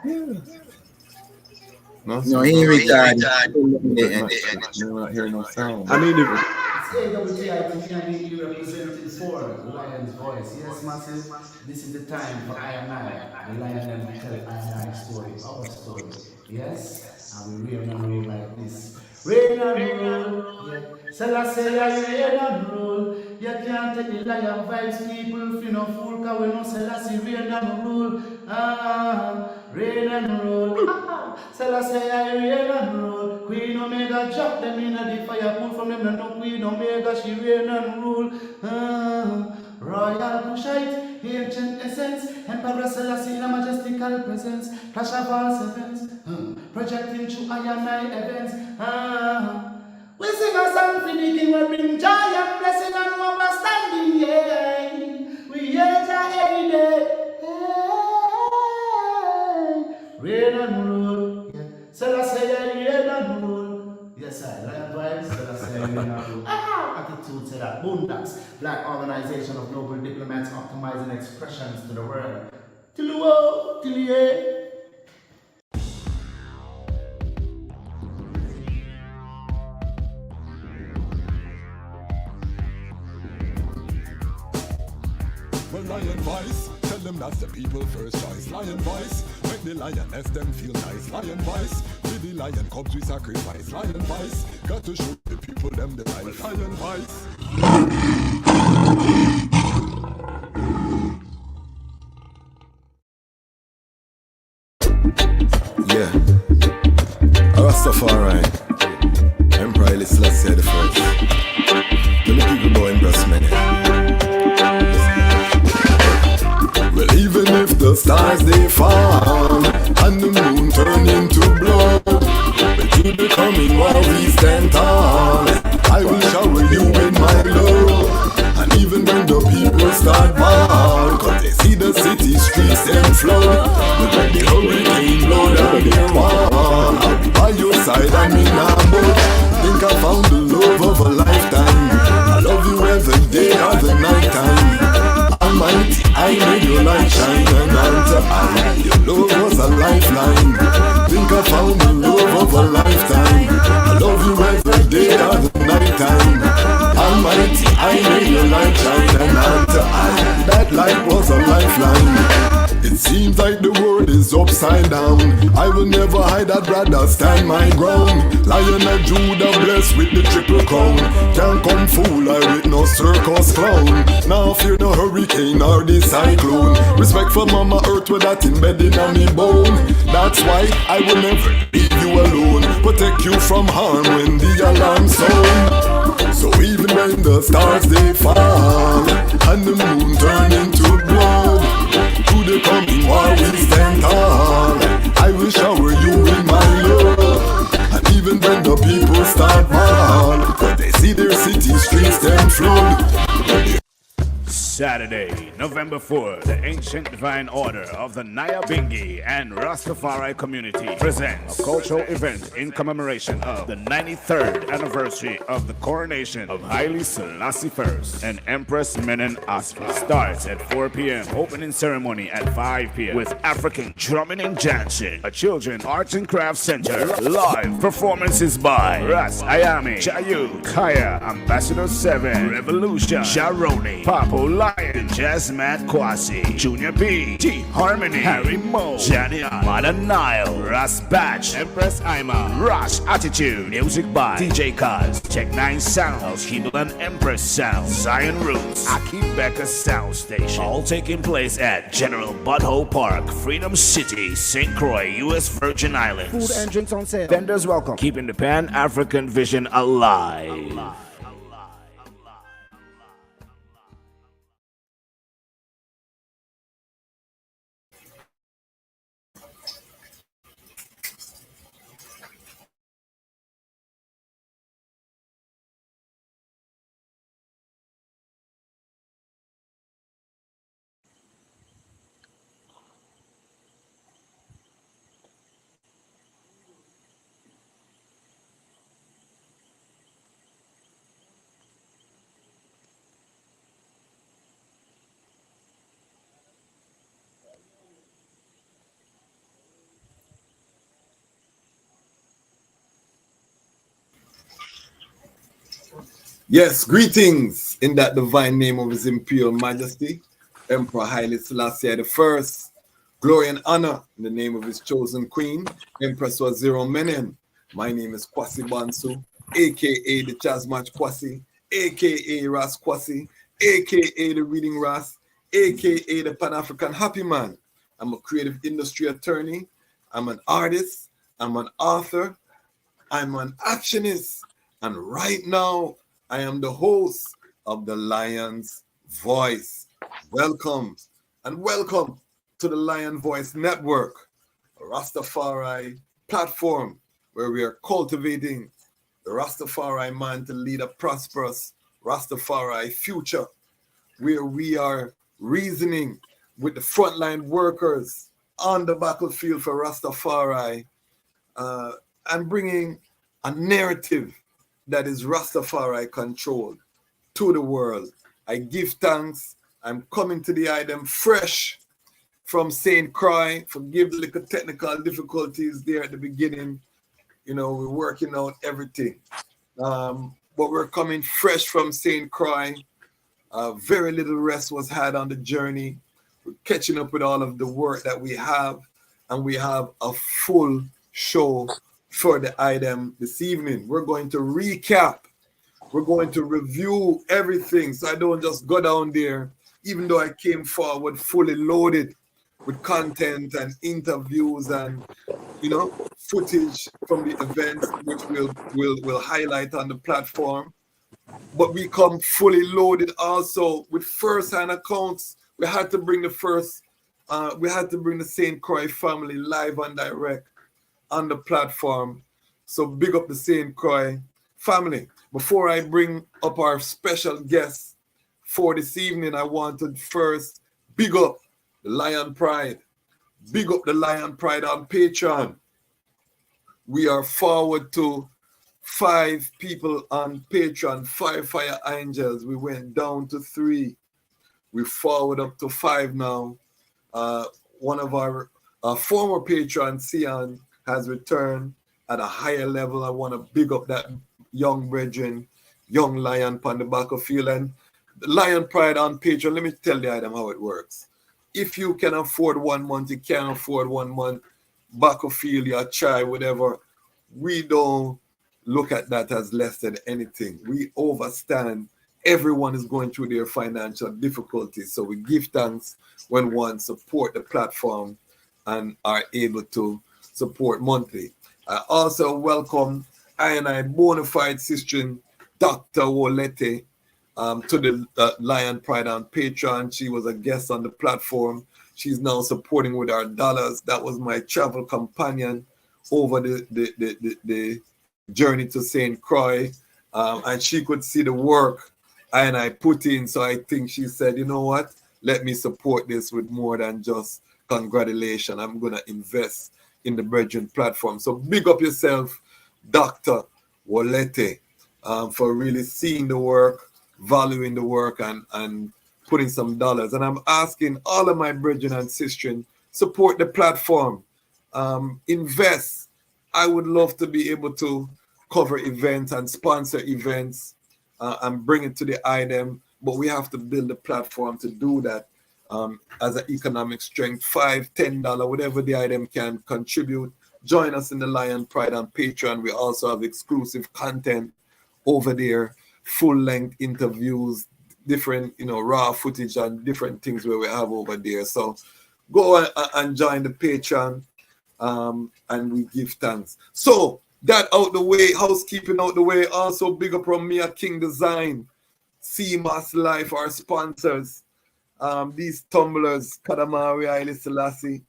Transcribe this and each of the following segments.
Yeah. No, he retired. We're not hearing no sound. I mean, It's AWTITMBE representing for Lion's Voice. Yes, massive. This is the time for I and I, the Lion, them to tell I and I story, our story. Yes, and we reign and rule like this. Reign and rule, yeah. Selassie I reign and rule. You can't take the lion vibes, people. If you no fool, cause we know Selassie reign and rule. Reign and rule. Selassie I reign and rule. Queen Omega drop them in the fire, pull from them. No Queen Omega, she reign and rule. Royal Kushite, ancient essence, Emperor Selassie in a majestical presence, clash of all sevens, projecting through I and I events. We sing a song for the king, we bring joy and blessing and understanding, yeah. We hear Jah every day. Rain and rule, yeah. Selassie, rain and rule. Yes, I Lion Vibes, Selassie, rain and rule. Attitude said that. Boondocks, Black Organization of Noble Diplomats optimizing expressions to the world. Till the world, till the end. Well, Lion Voice, tell them that's the people first choice. Lion Voice, make the lioness them feel nice. Lion Voice, with the lion cubs we sacrifice. Lion Voice, got to show the people them the life. Lion Voice. Yeah, Rastafari, Emperor Haile Selassie I. Tell the people about embarrassment. Well, even if the stars they fall and the moon turn into blood, but to the coming war we stand tall. I will shower you with my love. And even when the people start ball, cause they see the city streets them flood. But when the hurricane blow down their wall, I'll be by your side and me now but think I found the love of a lifetime. I love you every day or the night time. Almighty, I made your light shine, and unto I, your love was a lifeline. Think I found the love of a lifetime. I love you every day or the night time. Almighty, I made your light shine, and unto I, that light was a lifeline. It seems like the world is upside down. I will never hide, I'd rather stand my ground. Lion of Judah blessed with the triple crown. Can't come fool I with no circus clown. Now fear no hurricane or the cyclone. Respect for Mama Earth with that embedded on me bone. That's why I will never leave you alone. Protect you from harm when the alarm sound. So even when the stars they fall and the moon turn into blood, to the coming war we stand tall. I will shower you with my love. And even when the people start mal, but they see their city streets them flood. Saturday, November 4th, the Ancient Divine Order of the Nyabinghi and Rastafari community presents a cultural event in commemoration of the 93rd anniversary of the coronation of Haile Selassie I and Empress Menen Asfa. Starts at 4 p.m. Opening ceremony at 5 p.m. with African drumming and dancing. A children arts and crafts center. Live performances by Ras Attitude, Chayud, Kaya, Ambassador 7, Revolution, Jaroni, Papo Lion, Dejazmatch Kwasi, Junior B, T Harmony, Harry Mo, Jania, Modern Nile, Ras Batch, Empress H.I.M, Ras Attitude, music by DJ Kaz, Tech 9 Sound, H.I.M and Empress Sound, Zion Roots, Aki Becca Sound Station, all taking place at General Butthole Park, Freedom City, St. Croix, U.S. Virgin Islands. food and drinks on sale. Vendors welcome, keeping the Pan-African vision alive. Yes, greetings in that divine name of His Imperial Majesty, Emperor Haile Selassie I. Glory and honor in the name of his chosen queen, Empress Waziri Menem. My name is Kwasi Bansu, aka the Dejazmatch Kwasi, aka Ras Kwasi, aka the Reading Ras, aka the Pan-African Happy Man. I'm a creative industry attorney. I'm an artist. I'm an author. I'm an actionist. And right now, I am the host of the Lion's Voice. Welcome and welcome to the Lion Voice Network, a Rastafari platform where we are cultivating the Rastafari man to lead a prosperous Rastafari future, where we are reasoning with the frontline workers on the battlefield for Rastafari and bringing a narrative that is Rastafari controlled to the world. I give thanks. I'm coming to the item fresh from St. Croix. Forgive the little technical difficulties there at the beginning. You know, we're working out everything. But we're coming fresh from St. Croix. Very little rest was had on the journey. We're catching up with all of the work that we have. And we have a full show for the item this evening. We're going to recap. We're going to review everything. So I don't just go down there, even though I came forward fully loaded with content and interviews and, you know, footage from the events, which we'll highlight on the platform. But we come fully loaded also with first-hand accounts. We had to bring the St. Croix family live and direct on the platform. So big up the St. Croix family. Before I bring up our special guest for this evening, I wanted first big up the Lion Pride. Big up the Lion Pride on Patreon. We are forward to 5 people on Patreon, 5 Fire Angels. We went down to 3. We're forward up to 5 now. One of our former patrons, Sion, has returned at a higher level. I want to big up that young brethren, young lion on the battlefield. And the Lion Pride on Patreon, let me tell the item how it works. If you can afford 1 month, you can afford 1 month, battlefield, you try, whatever. We don't look at that as less than anything. We understand everyone is going through their financial difficulties. So we give thanks when one support the platform and are able to support monthly. I also welcome I bona fide sister, Dr. Wolete, to the Lion Pride on Patreon. She was a guest on the platform. She's now supporting with our dollars. That was my travel companion over the journey to St. Croix. And she could see the work I put in. So I think she said, you know what? Let me support this with more than just congratulations. I'm going to invest in the Brethren platform. So big up yourself, Dr. Wolete, for really seeing the work, valuing the work, and putting some dollars. And I'm asking all of my brethren and sistren, support the platform, invest. I would love to be able to cover events and sponsor events and bring it to the item, but we have to build a platform to do that as an economic strength. $5, $10, whatever the item can contribute. Join us in the Lion Pride on Patreon. We also have exclusive content over there, full-length interviews, different, raw footage and different things where we have over there. So go and join the Patreon, and we give thanks. So that out the way, housekeeping out the way. Also big up from Mia King Design, CMAS Life, our sponsors. These tumblers, Kadamari, Haile Selassie,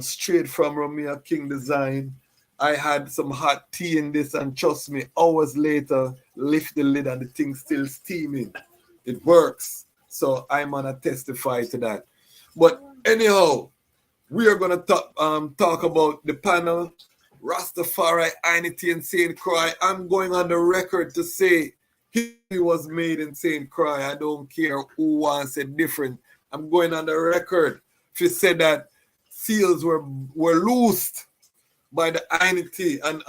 straight from Romeo King Design. I had some hot tea in this, and trust me, hours later, lift the lid and the thing's still steaming. It works. So I'm gonna testify to that. But anyhow, we are gonna talk about the panel, Rastafari, Unity, and St. Croix. I'm going on the record to say he was made in St. Croix. I don't care who wants it different. I'm going on the record to say that seals were loosed by the unity and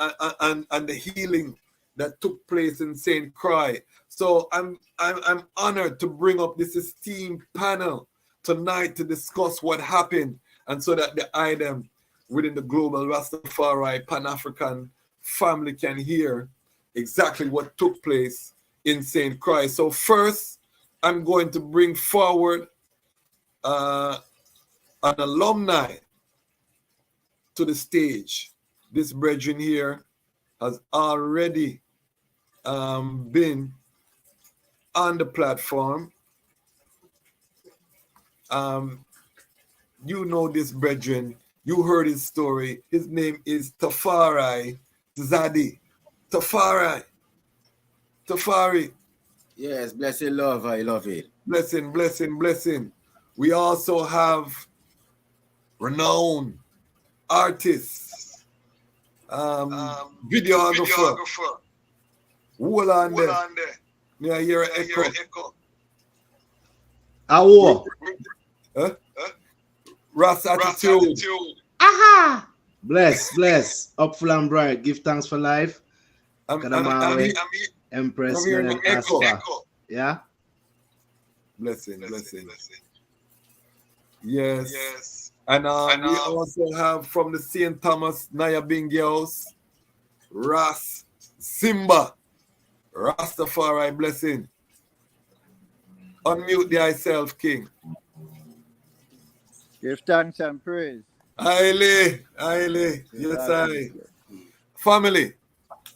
the healing that took place in St. Croix. So I'm honored to bring up this esteemed panel tonight to discuss what happened, and so that the item within the global Rastafari Pan-African family can hear exactly what took place in St. Croix. So first, I'm going to bring forward an alumni to the stage. This brethren here has already been on the platform. You know this brethren. You heard his story. His name is Tafari Tzaddi. Tafari. Yes, blessed love, I love it. Blessing. We also have renowned artists, videographer. Who on there? Me I hear an echo. Awo. Huh? Ras Attitude. Aha! Bless. Up full and bright. Give thanks for life. Empress and Aspa. Yeah? Blessing. Yes. And we also have from the St. Thomas Nyabinghi house, Ras Zimba. Rastafari blessing. Unmute thyself, King. Give thanks and praise. Haile. Yes, I. Family,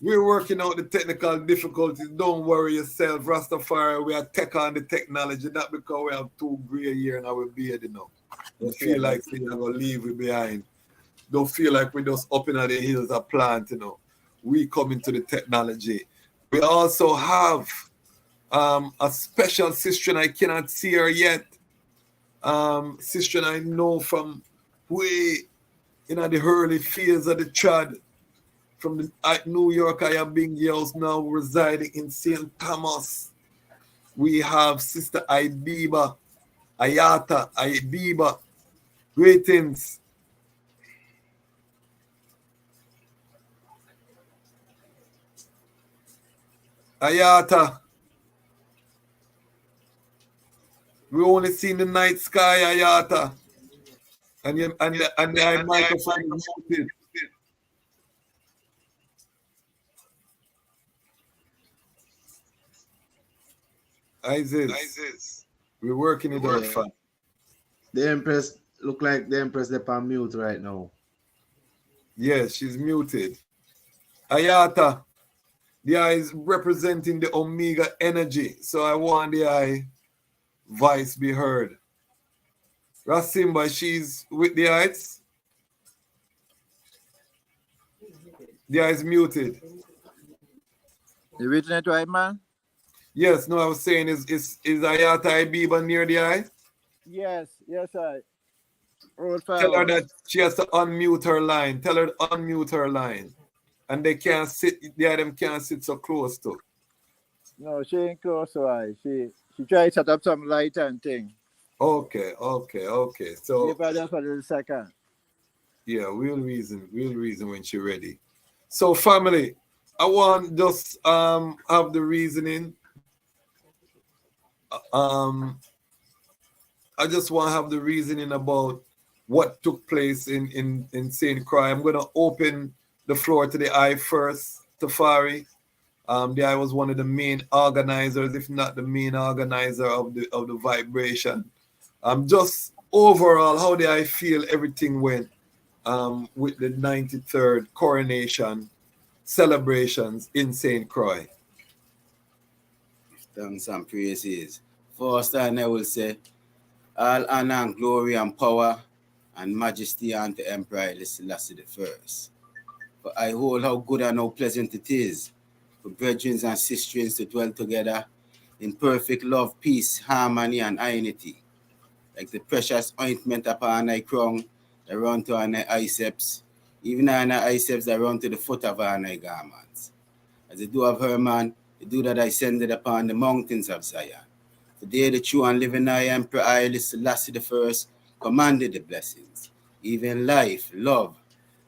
we're working out the technical difficulties. Don't worry yourself, Rastafari. We are tech on the technology, not because we have 2 gray years and our beard, you know. Don't feel like we're going to leave it behind. Don't feel like we're just up in the hills of plant, you know. We come into the technology. We also have a special sister, I cannot see her yet. Sister I know from way in the early phase of the trod, from the New York Nyabinghi house, now residing in St. Thomas. We have Sister Abeba, Iyata Abeba. Greetings. Iyata. We only see the night sky, Iyata. And the microphone is muted. Isis. We're working it out, fam. The Empress look like the Empress they're on mute right now. Yes, she's muted. Iyata. The eye is representing the Omega energy. So I want the eye voice be heard. Ras Zimba, she's with the eyes. The eye is muted. You reading it right, man? Yes, no, I was saying is Iyata Abeba near the eye? Yes, I. Tell her that she has to unmute her line. Tell her to unmute her line. And they can't sit, them can't sit so close to. No, she ain't close to I. She tried to set up some light and thing. Okay. So give her just for a second. Yeah, we'll reason when she's ready. So family, I want just have the reasoning. I just want to have the reasoning about what took place in St. Croix. I'm gonna open the floor to the eye first, Tafari. The eye was one of the main organizers, if not the main organizer of the vibration. Just overall, how do I feel everything went with the 93rd coronation celebrations in St. Croix? Thanks and praises. First, I will say, all honor and glory and power and majesty unto Emperor Haile Selassie I. For I hold how good and how pleasant it is for brethren and sisters to dwell together in perfect love, peace, harmony, and unity, like the precious ointment upon thy crown, around to our biceps, even our biceps around to the foot of our garments. As the dew of Herman, the dew that I sended upon the mountains of Zion. Today the true and living I Emperor Haile Selassie I commanded the blessings, even life, love,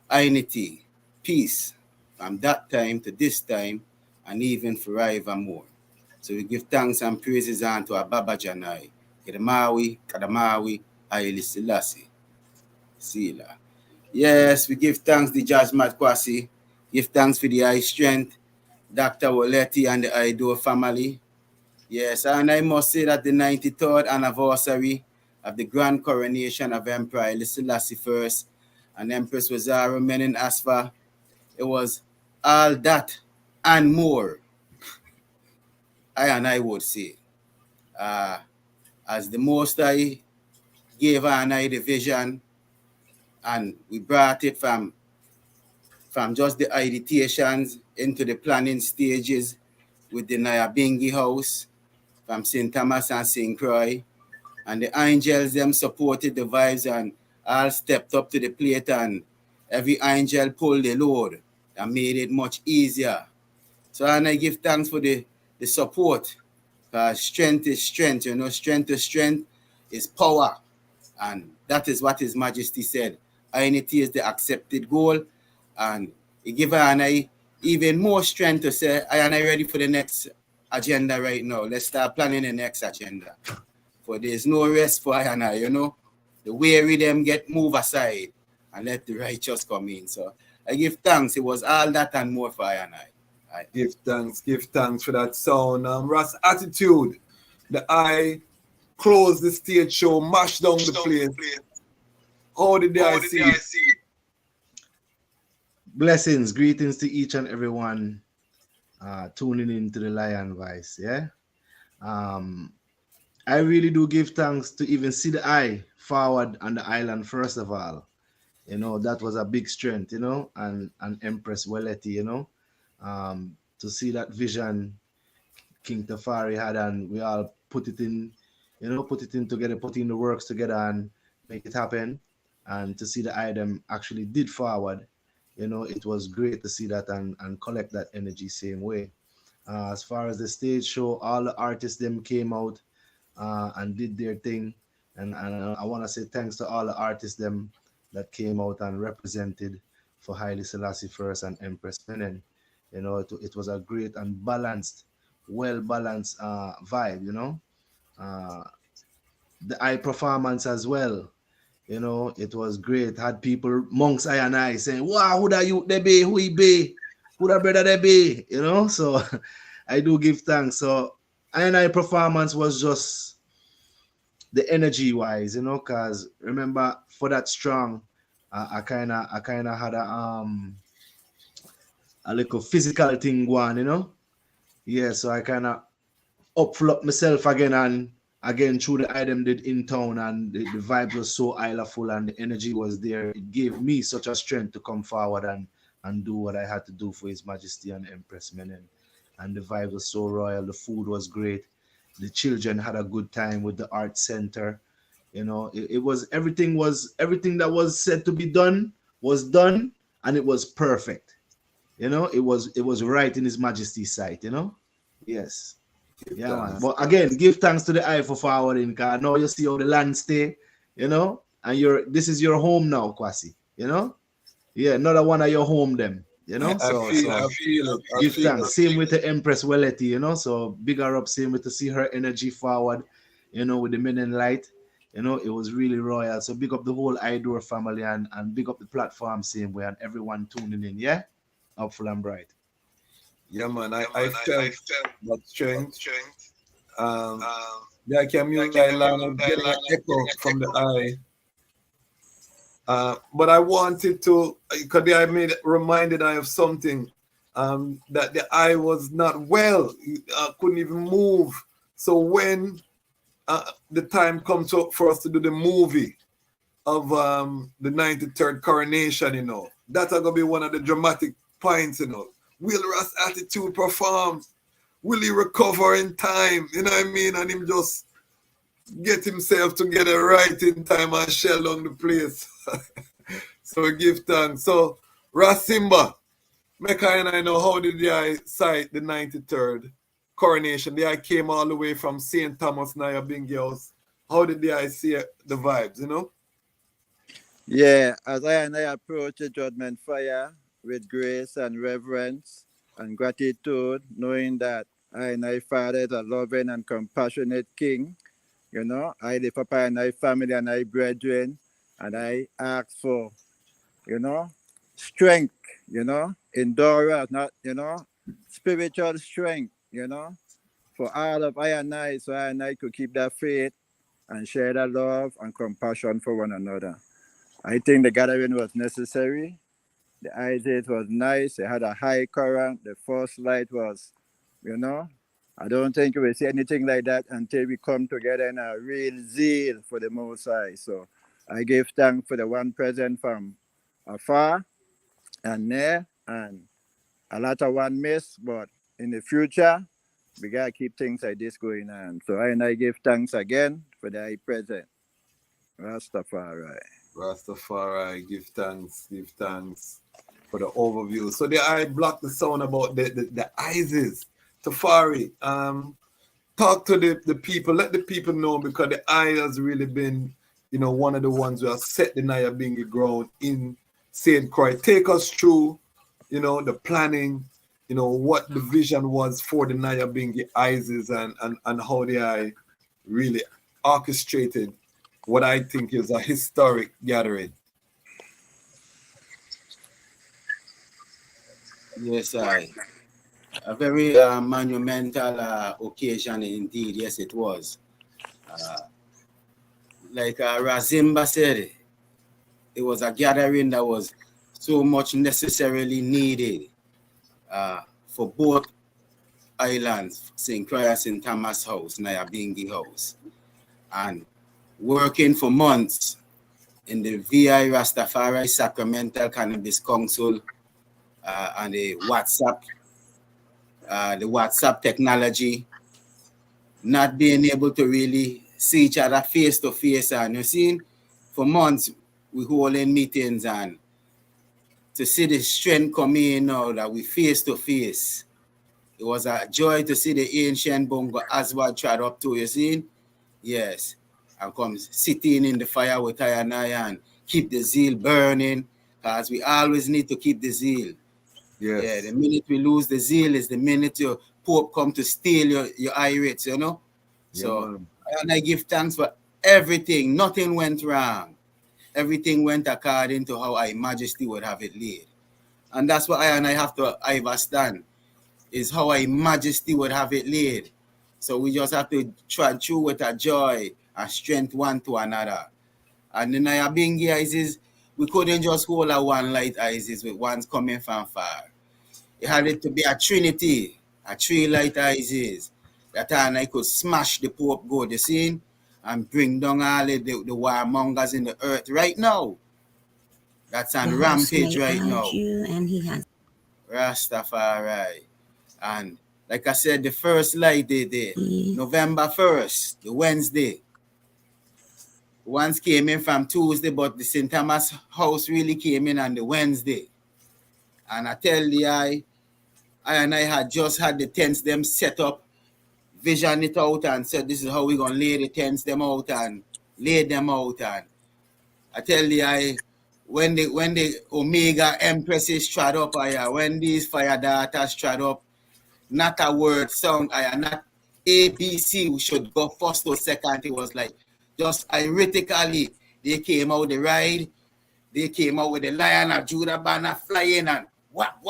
unity, peace, from that time to this time, and even forevermore. So we give thanks and praises unto our Baba Janai, Kadamawi, Haile Selassie Sila. Yes, we give thanks to Dejazmatch Kwasi, give thanks for the high strength, Dr. Woletti and the Ido family. Yes, and I must say that the 93rd anniversary of the grand coronation of Emperor Haile Selassie I and Empress Wazara Menin Asfa, it was all that and more, I would say. As the Most I gave I the vision, and we brought it from just the ideations into the planning stages with the Nyabinghi house, from St. Thomas and St. Croix, and the angels them supported the vibes and all stepped up to the plate, and every angel pulled the load and made it much easier. So and I give thanks for the support, because strength is strength, strength to strength is power, and that is what His Majesty said. Unity is the accepted goal, and He give I even more strength to say, I am ready for the next agenda right now. Let's start planning the next agenda. For there's no rest for I, the weary them get moved aside and let the righteous come in. So I give thanks. It was all that and more for I. Give thanks for that sound. Ras Attitude, the I closed the stage show, mashed down the place. How did I see it? Blessings, greetings to each and everyone tuning into the Lion Voice. Yeah. I really do give thanks to even see the I forward on the island, first of all. That was a big strength, and Empress Welletti, to see that vision King Tafari had, and we all put it in together, put in the works together and make it happen. And to see the item actually did forward, it was great to see that and collect that energy same way. As far as the stage show, all the artists them came out and did their thing. And I want to say thanks to all the artists them that came out and represented for Haile Selassie I and Empress Menen. It was a great and balanced, well-balanced vibe, the eye performance as well. It was great. Had people, monks I and I, saying, wow, who that you they be, who he be, who that brother they be, so I do give thanks. So I performance was just the energy wise, because remember for that strong, I kinda had a little physical thing going, Yeah, so I kinda upflop myself again and again through the item did in town, and the vibe was so full and the energy was there. It gave me such a strength to come forward and do what I had to do for His Majesty and Empress Menen. And the vibe was so royal. The food was great. The children had a good time with the art center. It was everything that was said to be done was done, and it was perfect. It was right in His Majesty's sight. Yes. Yeah, man. But again, give thanks to the eye for forwarding, because now you see how the land stay, and this is your home now, Kwasi. Yeah, another one of your home them. I feel it. Give thanks. Same with the Empress Welletti, so bigger up, same with to see her energy forward, with the men in light. It was really royal. So big up the whole Idor family and big up the platform same way, and everyone tuning in, yeah? Up full and bright. Yeah, man, I felt that strength. I can mute getting an echo from the eye. But I wanted to, because I reminded I of something, that the eye was not well, couldn't even move. So when the time comes up for us to do the movie of the 93rd coronation, that's going to be one of the dramatic points, Will Ras Attitude perform? Will he recover in time? You know what I mean? And him just get himself together right in time and shell down the place. So we give thanks. So Ras Zimba, Mecca and I know, how did I cite the 93rd coronation? I came all the way from St. Thomas, Nyabinghi house. How did I see the vibes, Yeah, as I approach the judgment fire with grace and reverence and gratitude, knowing that I Father is a loving and compassionate King. You know, I lift up I family and I brethren, and I ask for, you know, strength, you know, endurance, not, you know, spiritual strength, you know, for all of I, so I could keep that faith and share that love and compassion for one another. I think the gathering was necessary. The Isis was nice. It had a high current. The first light was, you know, I don't think we'll see anything like that until we come together in a real zeal for the Most High. So I give thanks for the one present from afar and near, and a lot of one miss, but in the future, we gotta keep things like this going on. So I give thanks again for the I present. Rastafari. Rastafari, give thanks for the overview. So I blocked the sound about the ISIS. Tafari, talk to the people, let the people know, because the I has really been, you know, one of the ones who have set the Nyabinghi ground in St. Croix. Take us through, you know, the planning, you know, what the vision was for the Nyabinghi ISIS and how the I really orchestrated what I think is a historic gathering. Yes, a very monumental occasion indeed. Yes, it was. Like Ras Zimba said, it was a gathering that was so much necessarily needed for both islands, St. Croix, St. Thomas House, Nyabinghi House, and working for months in the VI Rastafari Sacramental Cannabis Council and the WhatsApp technology, not being able to really see each other face to face. And you see, for months we holding meetings, and to see the strength come in now that we face to face. It was a joy to see the ancient bongo Aswad trod up to, you see? Yes. And come sitting in the fire with I and keep the zeal burning, because we always need to keep the zeal. Yes. Yeah, the minute we lose the zeal is the minute your Pope come to steal your irates, you know? So, and I give thanks for everything. Nothing went wrong. Everything went according to how Her Majesty would have it laid. And that's what I have to understand, is how Her Majesty would have it laid. So we just have to try through with a joy and strength one to another. And the Nyabinghi ISIS, we couldn't just hold a one light ISIS with ones coming from far. It had it to be a trinity, a three light ISIS. That time I could smash the Pope God, you see, and bring down all the warmongers in the earth right now. That's on rampage right now. And he has Rastafari. And like I said, the first light, the November 1st, the Wednesday. Ones came in from Tuesday, but the St. Thomas House really came in on the Wednesday. And I tell you, I had just had the tents them set up, vision it out, and said this is how we're gonna lay the tents them out and lay them out. And I tell you, when the Omega Empresses trod up, when these fire daughters trod up, not a word sound, not ABC we should go first or second. It was like just ironically they came out the ride, they came out with the Lion of Judah banner flying and whap,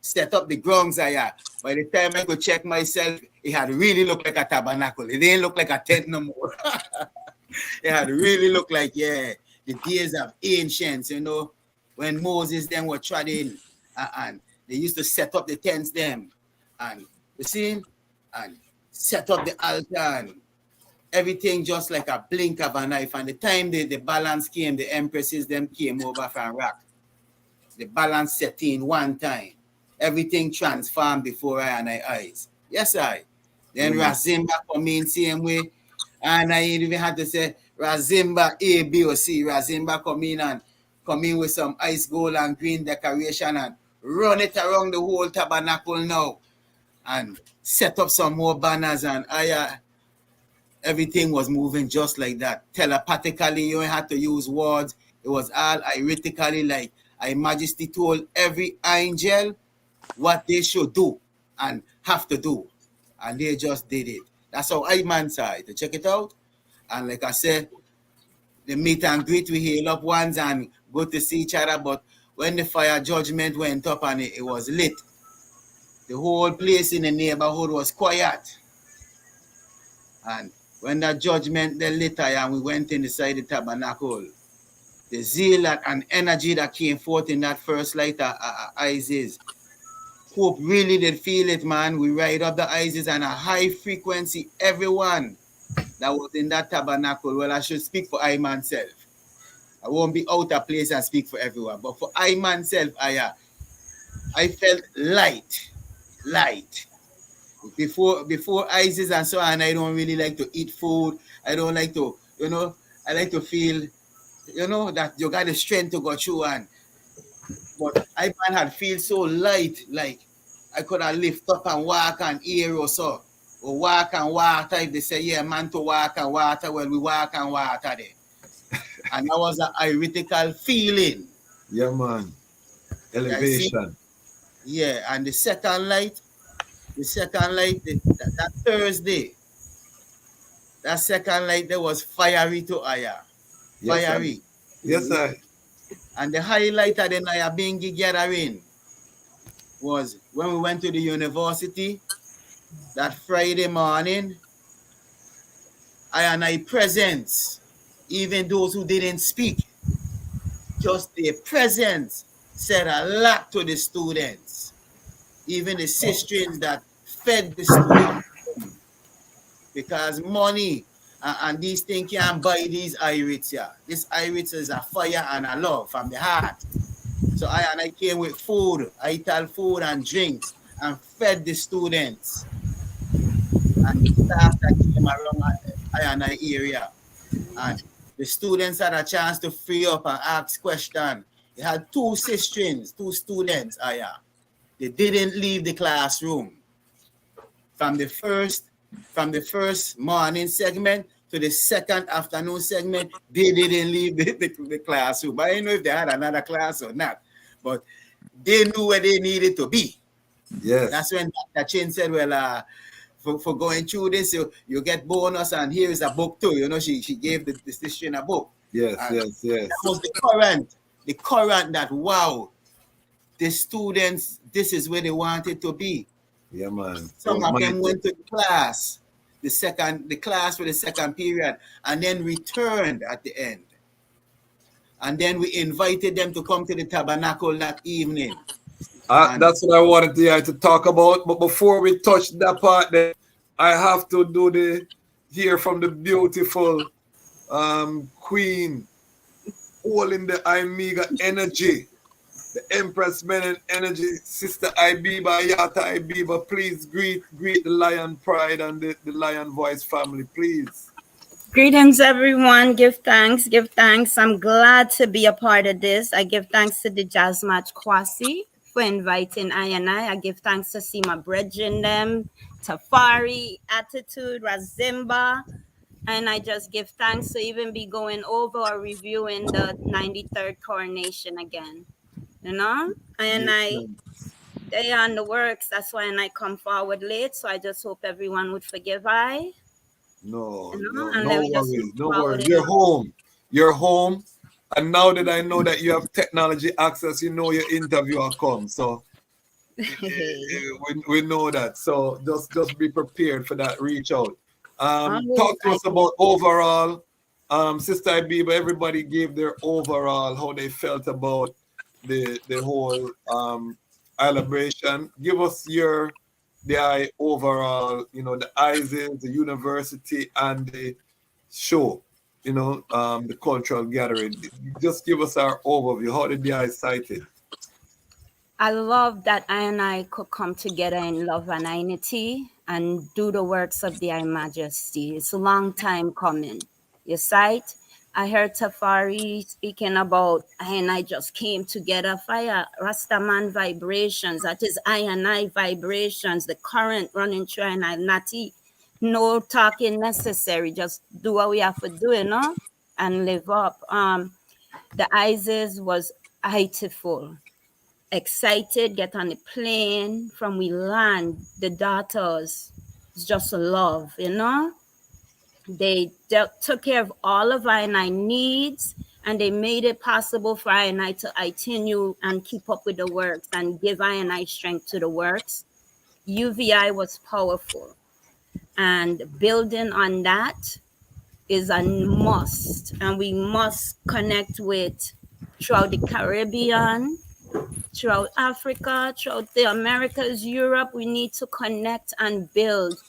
set up the grounds. By the time I could check myself, it had really looked like a tabernacle. It didn't look like a tent no more. It had really looked like, the days of ancients, you know, when Moses then were treading and they used to set up the tents them and you see, and set up the altar and everything just like a blink of an eye. And the time the balance came, the empresses them came over from Rock. The balance set in one time. Everything transformed before I eyes. Yes, I. Then Ras Zimba come in same way. And I even had to say Ras Zimba A, B, or C. Ras Zimba come in with some ice gold and green decoration and run it around the whole tabernacle now. And set up some more banners and everything was moving just like that. Telepathically, you had to use words. It was all ironically like Her Majesty told every angel what they should do and have to do. and they just did it. That's how I man side to check it out. And like I said, the meet and greet, we hail up ones and go to see each other. But when the fire judgment went up and it was lit, the whole place in the neighborhood was quiet. And when that judgment then lit and we went inside the tabernacle, the zeal and energy that came forth in that first light of Isis, hope really did feel it, man. We ride up the Isis and a high frequency, everyone that was in that tabernacle. Well, I should speak for I myself. I won't be out of place and speak for everyone. But for I myself, I felt light. Before ISIS and so on, I don't really like to eat food. I don't like to, I like to feel, that you got the strength to go through. But I had feel so light, like I could have lift up and walk and air or so. Or walk and water. If they say, yeah, man, to walk and water, well, we walk and water there. And that was an ironical feeling. Yeah, man. Elevation. Yeah, and the second light, that Thursday, that second light, there was fiery to Aya. Fiery. Yes, sir. And the highlight of the Nyabinghi gathering was when we went to the university that Friday morning. I presence, even those who didn't speak, just their presence said a lot to the students. Even the sistrins that fed the students, because money and these things can't buy these irids here. This irids is a fire and a love from the heart. So I came with food, I tell food and drinks, and fed the students and the staff that came around I area. And the students had a chance to free up and ask questions. They had two students, They didn't leave the classroom. From the first morning segment to the second afternoon segment, they didn't leave the classroom. I don't know if they had another class or not, but they knew where they needed to be. Yes. That's when Dr. Chin said, well, for going through this, you get bonus, and here is a book too. She gave the sister a book. Yes. That was the current that, wow, the students, this is where they wanted to be. Yeah, man. Some of them went to class, the class for the second period, and then returned at the end. And then we invited them to come to the tabernacle that evening. That's what I wanted to talk about. But before we touch that part, then I have to hear from the beautiful queen, holding the Omega energy, the Empress Men energy, Sister Abeba, Iyata Abeba. Please greet the Lion Pride and the Lion Voice family, please. Greetings, everyone. Give thanks. I'm glad to be a part of this. I give thanks to Dejazmatch Kwasi for inviting I and I give thanks to see my brethren them, Tafari Attitude, Ras Zimba, and I just give thanks to even be going over or reviewing the 93rd Coronation again. They on the works. That's why I come forward late. So I just hope everyone would forgive I. No worries. You're home. And now that I know that you have technology access, your interview will come. So we know that. So just be prepared for that. Reach out. Talk to us about overall. Sister Abeba, everybody gave their overall, how they felt about the whole celebration. Give us the overall, the ISIS, the university, and the show. The cultural gathering. Just give us our overview. How did the eye cite it? I love that I and I could come together in love and unity and do the works of the High Majesty. It's a long time coming. You sight? I heard Tafari speaking about I and I just came together, fire Rastaman vibrations. That is I and I vibrations, the current running through and I natty. No talking necessary. Just do what we have to do, and live up. The ISIS was heightiful, excited, get on the plane from we land, the daughters, It's just love, you know. They took care of all of I needs, and they made it possible for I to continue and keep up with the works and give I strength to the works. UVI was powerful, and building on that is a must, and we must connect with throughout the Caribbean, throughout Africa, throughout the Americas, Europe. We need to connect and build.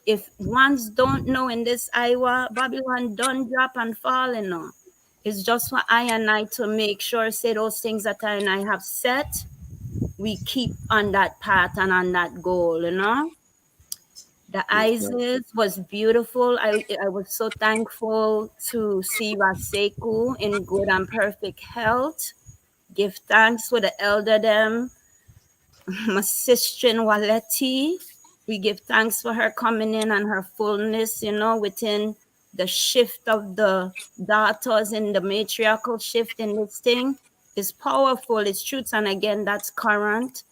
If ones don't know in this Iowa, Babylon don't drop and fall, you know. It's just for I to make sure, say those things that I have set, we keep on that path and on that goal, you know. The Isis was beautiful. I was so thankful to see Raseku in good and perfect health. Give thanks for the elder them, my sister Waleti. We give thanks for her coming in and her fullness, you know, within the shift of the daughters in the matriarchal shift in this thing. Is powerful, it's truth, and again, that's current,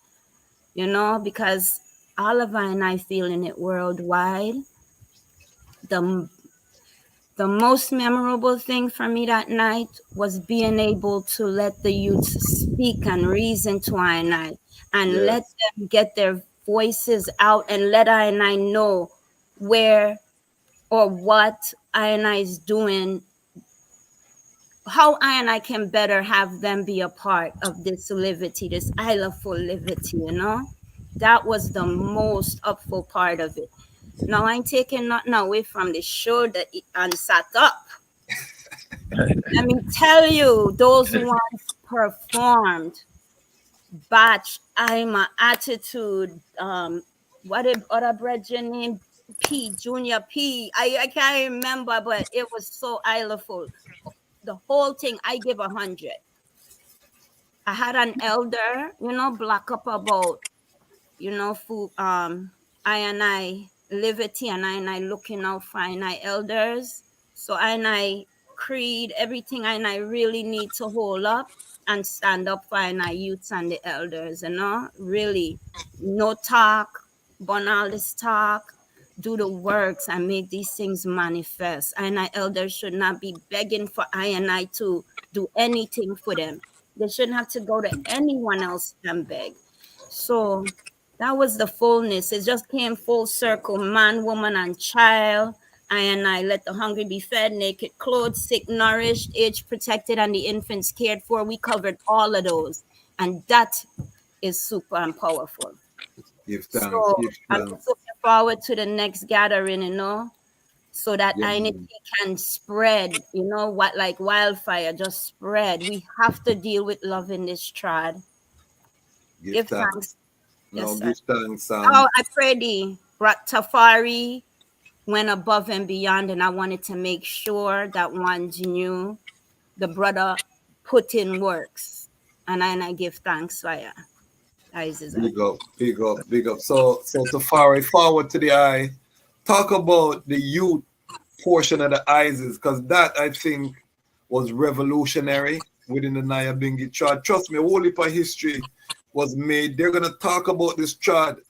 you know, because Oliver and I feeling it worldwide. The most memorable thing for me that night was being able to let the youths speak and reason to I and let them get their voices out and let I know where or what I is doing, how I can better have them be a part of this liberty, this full liberty, you know. That was the most upful part of it. Now I ain't taking nothing away from the show that and sat up. Let me tell you, those ones performed. Batch, I'm a attitude. What a other brethren name? P Junior P. I can't remember, but it was so full. The whole thing, I give 100. I had an elder, you know, block up about, you know, for I liberty, and I looking out for I elders. So I creed everything I really need to hold up and stand up for I youths and the elders, you know, really no talk, burn all this talk, do the works and make these things manifest. I elders should not be begging for I to do anything for them. They shouldn't have to go to anyone else and beg. So that was the fullness. It just came full circle, man, woman, and child. I let the hungry be fed, naked clothed, sick nourished, age protected, and the infants cared for. We covered all of those. And that is super and powerful. Give thanks. So I'm just looking forward to the next gathering, you know, so that unity can spread, you know, what like wildfire, just spread. We have to deal with love in this trod. Give thanks. No, give thanks. Oh, I pray the Tafari went above and beyond, and I wanted to make sure that ones knew the brother put in works, and I give thanks for ya. Big up, big up, big up. So Tafari, forward to the eye. Talk about the youth portion of the ISIS, because that I think was revolutionary within the Nyabinghi trod. Trust me, a whole heap of history was made. They're gonna talk about this trod.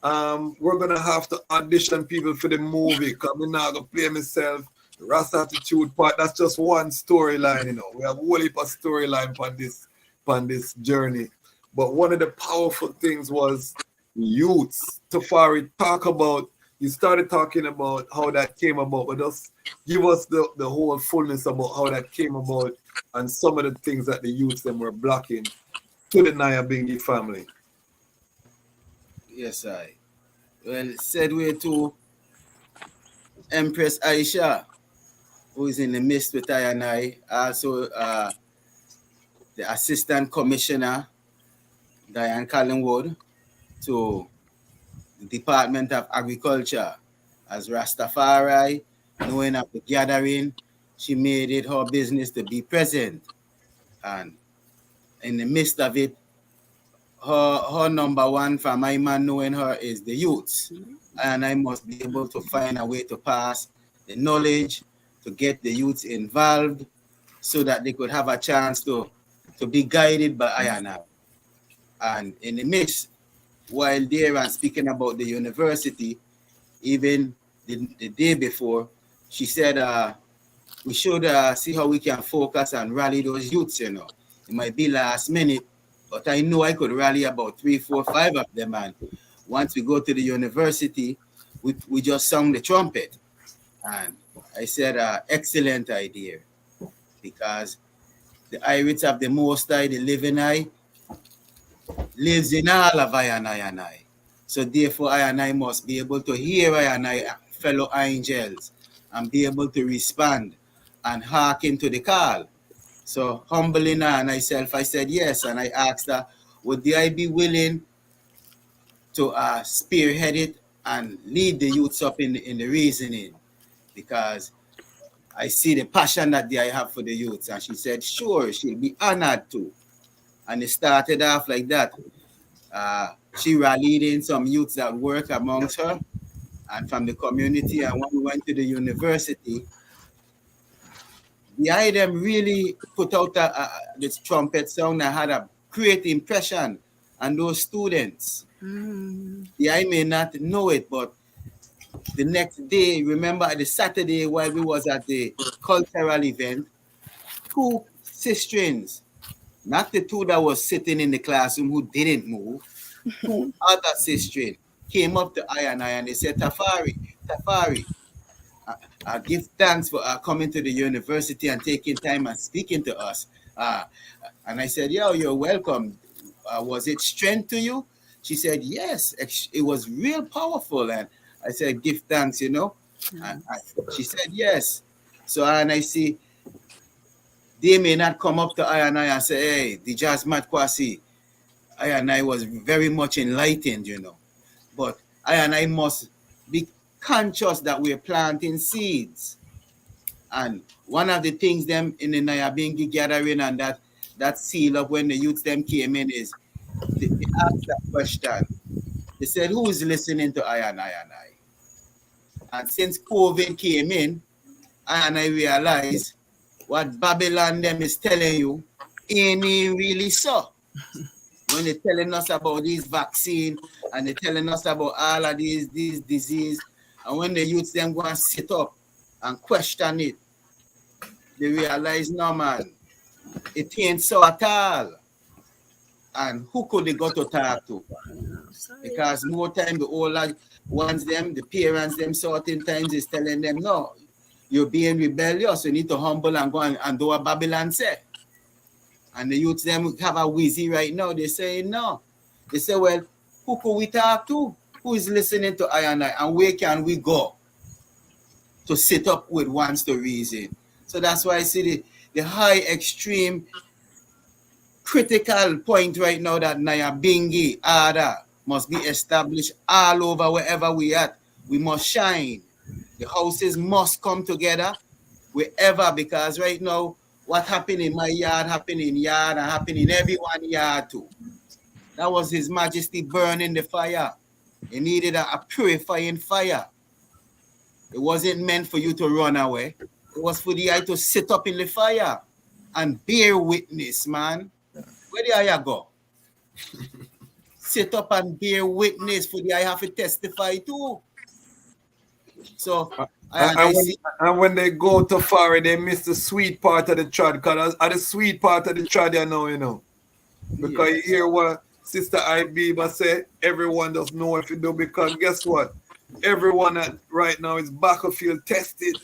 We're gonna have to audition people for the movie because I'm not gonna play myself. The Ras Attitude part, that's just one storyline, you know. We have a whole heap of storyline on this journey. But one of the powerful things was youths. Tafari, you started talking about how that came about, but just give us the whole fullness about how that came about and some of the things that the youths them were blocking to the Nyabinghi family. Yes, I. Well, said way to Empress Aisha, who is in the midst with I and I, also the Assistant Commissioner, Diane Collingwood, to the Department of Agriculture. As Rastafari, knowing of the gathering, she made it her business to be present. And in the midst of it, her number one for my man knowing her is the youths. And I must be able to find a way to pass the knowledge, to get the youths involved so that they could have a chance to be guided by I. And in the midst, while there and speaking about the university, even the day before, she said we should see how we can focus and rally those youths, you know. It might be last minute, but I know I could rally about 3, 4, 5 of them. And once we go to the university, we just sung the trumpet. And I said, excellent idea, because the Irish of the Most High, the living I, lives in all of I and I. So therefore, I and I must be able to hear I and I fellow angels and be able to respond and hearken to the call. So humbling her and myself, I said yes, and I asked her, would I be willing to spearhead it and lead the youths up in the reasoning, because I see the passion that I have for the youths. And she said, sure, she'll be honored to. And it started off like that. She rallied in some youths that work amongst her and from the community. And when we went to the university, the H.I.M really put out this trumpet sound and had a great impression on those students. The I may not know it, but the next day, remember the Saturday while we was at the cultural event, 2 sistrens, not the 2 that was sitting in the classroom who didn't move, 2 other sistrens came up to I and they said, Tafari, I give thanks for coming to the university and taking time and speaking to us. And I said, yo, you're welcome. Was it strength to you? She said, yes, it was real powerful. And I said, give thanks, you know. And she said, yes. So and I see, they may not come up to I and say, hey, Dejazmatch Kwasi, I and I was very much enlightened, you know. But I and I must be conscious that we're planting seeds. And one of the things them in the Nyabinghi gathering and that seal up when the youths them came in is they asked that question. They said, who is listening to I and I? And since COVID came in, I and I realized what Babylon them is telling you ain't really so. When they're telling us about these vaccine and they're telling us about all of these disease, and when the youths them go and sit up and question it, they realize, no man, it ain't so at all. And who could they go to talk to? Because more time the older ones them, the parents them certain times is telling them, no, you're being rebellious, you need to humble and go and do what Babylon say. And the youths them have a wheezy right now, they say no. They say, well, who could we talk to? Who is listening to I and where can we go to sit up with ones to reason? So that's why I see the high extreme critical point right now that Nyabinghi order must be established all over wherever we at. We must shine. The houses must come together wherever, because right now what happened in my yard happened in yard and happened in everyone's yard too. That was His Majesty burning the fire. He needed a purifying fire. It wasn't meant for you to run away. It was for the eye to sit up in the fire and bear witness, man. Where the eye go? Sit up and bear witness for the eye have to testify too. So and when they go to far, they miss the sweet part of the trod, because at the sweet part of the trod, you know. Because you hear what Sister Abeba say, everyone does know if you do, because guess what? Everyone right now is battlefield tested.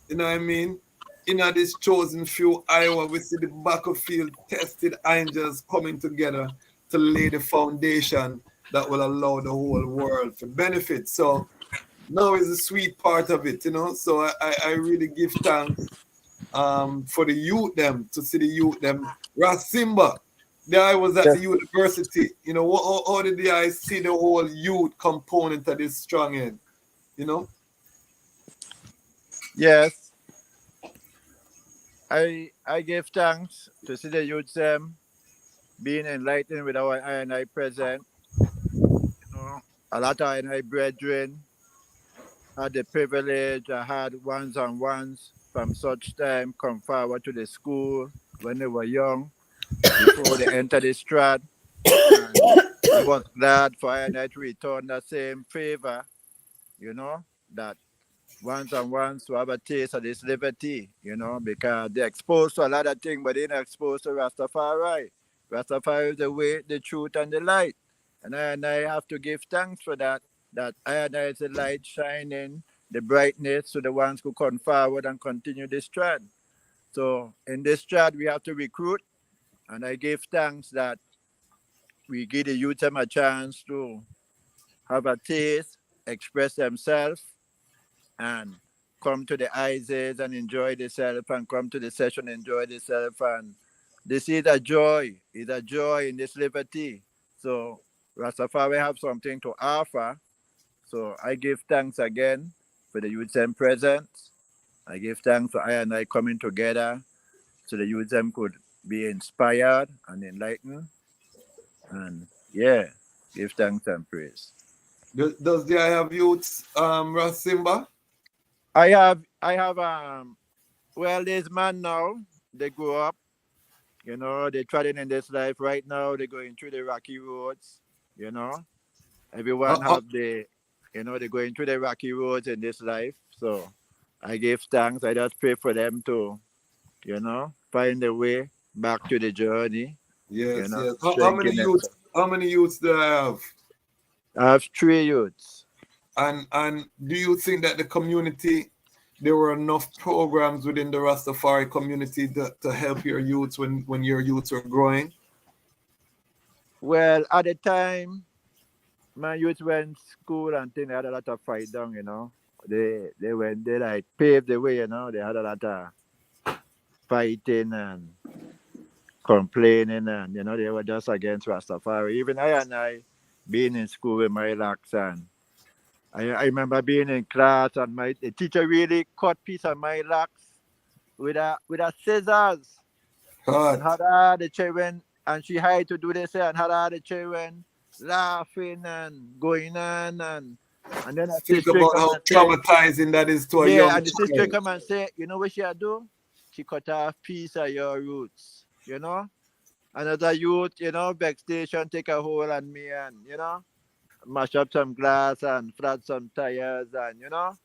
You know what I mean? In this chosen few Iowa, we see the battlefield tested angels coming together to lay the foundation that will allow the whole world to benefit. So now is the sweet part of it, you know. So I really give thanks for the youth them, to see the youth them. Ras Zimba, there I was at the university, you know. How did I see the whole youth component of this strong end, you know? Yes. I give thanks to see the youth being enlightened with our I and I present. You know, a lot of I and I brethren had the privilege, I had ones-on-ones from such time come forward to the school when they were young, before they entered the trod. And I was glad for I and I to return that same favor you know, that once and once to have a taste of this liberty, you know, because they're exposed to a lot of things, but they're not exposed to Rastafari. Rastafari is the way, the truth, and the light. And I have to give thanks for that, that I and I is the light shining, the brightness to the ones who come forward and continue this trend. So in this trend, we have to recruit, and I give thanks that we give the youth them a chance to have a taste, express themselves, and come to the ISIS and enjoy themselves and come to the session, enjoy themselves. And this is a joy. It's a joy in this liberty. So Rastafari have something to offer. So I give thanks again for the youth and presence. I give thanks for I and I coming together so the youth them could be inspired and enlightened. And yeah, give thanks and praise. Does the I have youths, Ras Zimba? I have well, this man now, they grew up, you know, they're treading in this life right now, they're going through the rocky roads, you know. Everyone have the, you know, they're going through the rocky roads in this life. So I give thanks. I just pray for them to, you know, find a way back to the journey. Yes, You know, yes. strengthen themselves. How many youths do I have? I have 3 youths. And do you think that the community, there were enough programs within the Rastafari community to help your youths when your youths were growing? Well, at the time, my youth went school and things, they had a lot of fight down, you know. They like paved the way, you know. They had a lot of fighting and complaining, and you know, they were just against Rastafari. Even I and I being in school with my locks, and I remember being in class and the teacher really cut piece of my locks with a scissors and had all the children, and she had to do this and had all the children laughing and going on, and then a Think sister about come how and say, traumatizing that is to a young and the sister child. come and say, you know what she do? She cut off piece of your roots, you know. Another youth, you know, backstation take a hold on me and, you know, mash up some glass and flat some tires and, you know,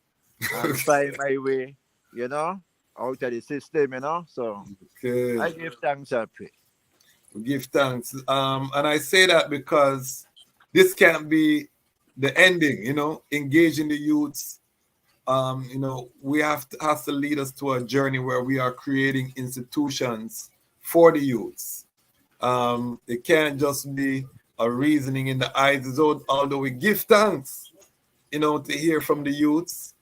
and find my way, you know, out of the system, you know. So Okay. I give thanks and pray. Give thanks. And I say that because this can't be the ending, you know, engaging the youths. You know, we has to lead us to a journey where we are creating institutions for the youths. It can't just be a reasoning in the eyes, although we give thanks, you know, to hear from the youths.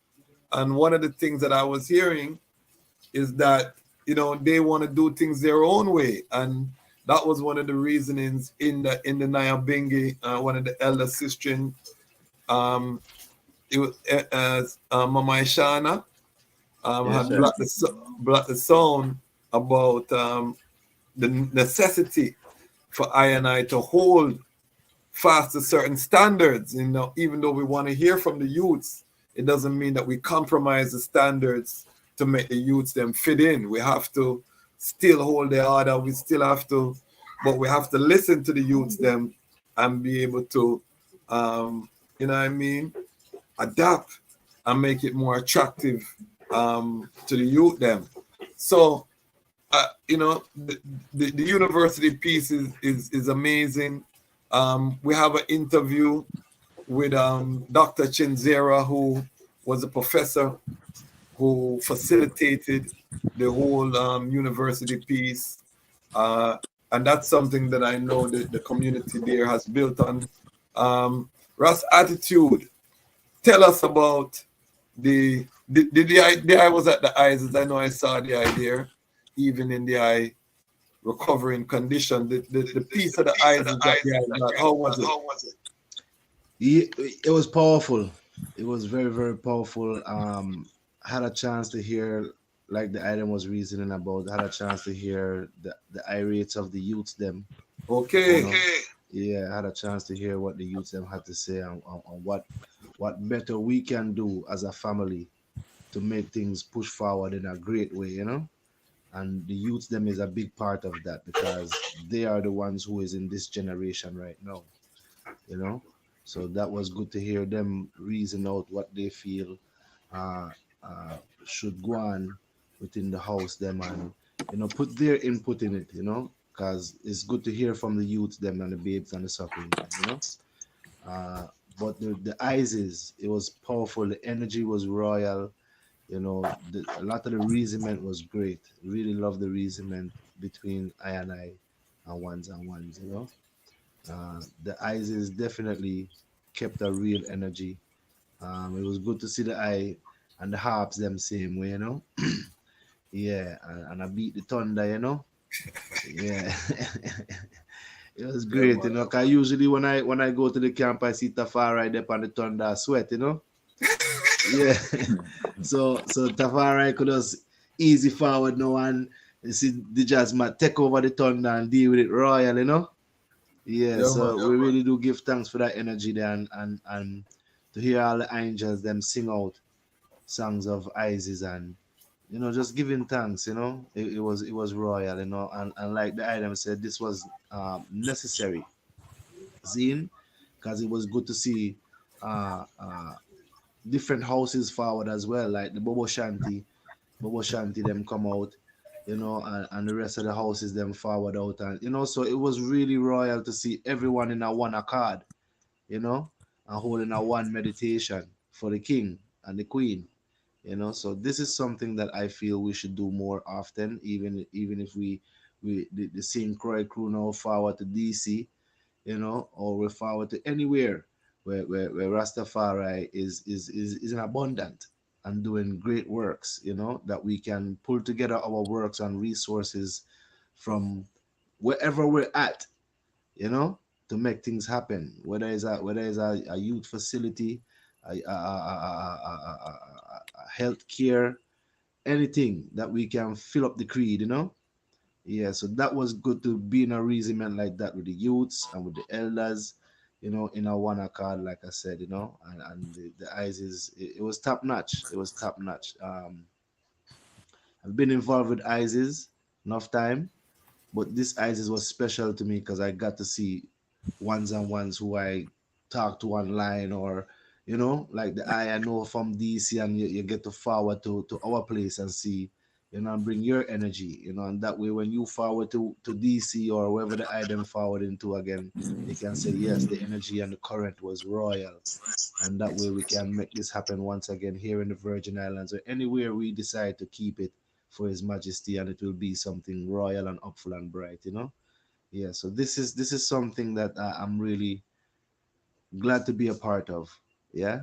And one of the things that I was hearing is that, you know, they want to do things their own way. And that was one of the reasonings in the Nyabinghi, one of the elder sistren. It was Mama Ishana had brought the sound about the necessity for I and I to hold fast to certain standards. You know, even though we want to hear from the youths, it doesn't mean that we compromise the standards to make the youths them fit in. We have to still hold the order. We still have to, but we have to listen to the youths them and be able to, you know what I mean, adapt and make it more attractive to the youth them. So, you know, the university piece is amazing. We have an interview with Dr. Chinzera, who was a professor who facilitated the whole university piece. And that's something that I know that the community there has built on. Ras Attitude, tell us about the I was at the ISIS. I know I saw the idea, even in the eye recovering condition. The piece of the ISIS that the eye got, how was it? It was powerful. It was very, very powerful. I had a chance to hear, like the item was reasoning about, I had a chance to hear the irates of the youths them. Okay. You know? Yeah, I had a chance to hear what the youths them had to say on what better we can do as a family to make things push forward in a great way, you know. And the youths them is a big part of that because they are the ones who is in this generation right now, you know. So that was good to hear them reason out what they feel uh, should go on within the house them, and put their input in it, because it's good to hear from the youths them and the babes and the sucklings them. uh, but the ISIS, it was powerful, the energy was royal. A lot of the reasonment was great. Really love the reasonment between I and ones. The ISIS definitely kept a real energy. It was good to see the eye and the harps them same way. Yeah, and I beat the thunder. Yeah. It was Yeah, great. Cause usually when I go to the camp, I see Tafari there on the thunder, I sweat. Yeah. So Tafari could just easy forward now, and you see Dejazmatch take over the thunder and deal with it royal. Yeah, yeah, man. so we really do give thanks for that energy there, and to hear all the angels them sing out songs of Isis, and just giving thanks. It was royal. And like the item said, this was necessary, zine, because it was good to see uh, uh, different houses forward as well, like the Bobo Shanti them come out, and the rest of the houses them forward out, and so it was really royal to see everyone in a one accord, and holding a one meditation for the king and the queen. So this is something that I feel we should do more often, even if the same Croix crew now forward to DC, or we're forward to anywhere where Rastafari is in abundant and doing great works, that we can pull together our works and resources from wherever we're at, to make things happen. Whether it's a youth facility, a health care, anything that we can fill up the creed. Yeah, so that was good to be in a regiment like that with the youths and with the elders, in a one accord, like I said, and the ISIS, it was top notch. It was top notch. I've been involved with ISIS enough time, but this ISIS was special to me because I got to see ones and ones who I talk to online, or like the I know from DC, and you get to forward to our place and see, and bring your energy, and that way when you forward to DC or wherever the item forward into again, they can say yes, the energy and the current was royal, and that way we can make this happen once again here in the Virgin Islands or anywhere we decide to keep it for His Majesty, and it will be something royal and upful and bright. Yeah, so this is something that I'm really glad to be a part of. Yeah,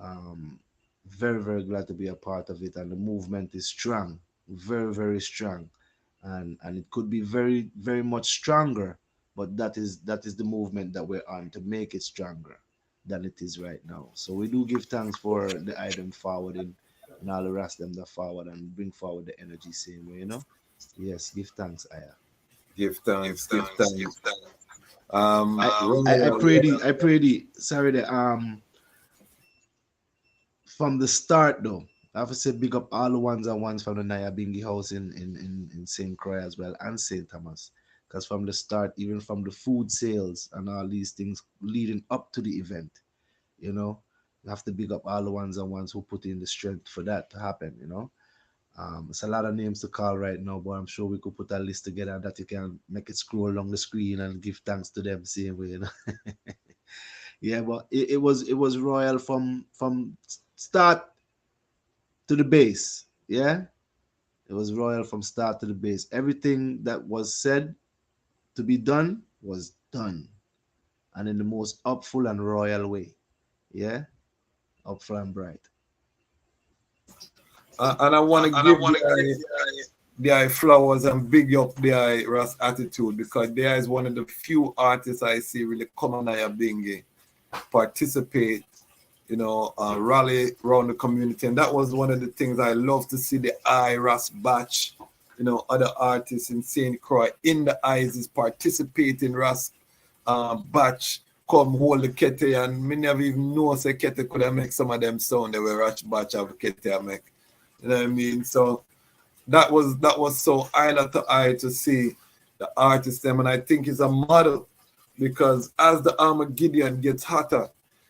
um, very very glad to be a part of it, and the movement is strong, very very strong, and it could be very very much stronger, but that is the movement that we're on to make it stronger than it is right now. So we do give thanks for the item forwarding and all the rest of them that forward and bring forward the energy same way. Yes, give thanks, Aya. Give thanks, give thanks. I pray the sorry the from the start though. I have to say big up all the ones and ones from the Nyabinghi house in St. Croix as well and St. Thomas. Because from the start, even from the food sales and all these things leading up to the event, you have to big up all the ones and ones who put in the strength for that to happen. It's a lot of names to call right now, but I'm sure we could put a list together that you can make it scroll along the screen and give thanks to them same way. Yeah, but it was royal from start to the base. Yeah, it was royal from start to the base. Everything that was said to be done was done, and in the most upful and royal way. Yeah, upful and bright. And I want to give the eye flowers and big up the eye Ras Attitude, because there is one of the few artists I see really come on Nyabinghi, participate, rally around the community. And that was one of the things I love to see the eye Ras batch, other artists in St. Croix in the eyes is participating Ras batch come hold the kete, and me never even know say kete could have make some of them sound the way Ras batch have kete make. You know what I mean? So that was so eye to eye to see the artists them, and I think it's a model because as the Armageddon gets hotter,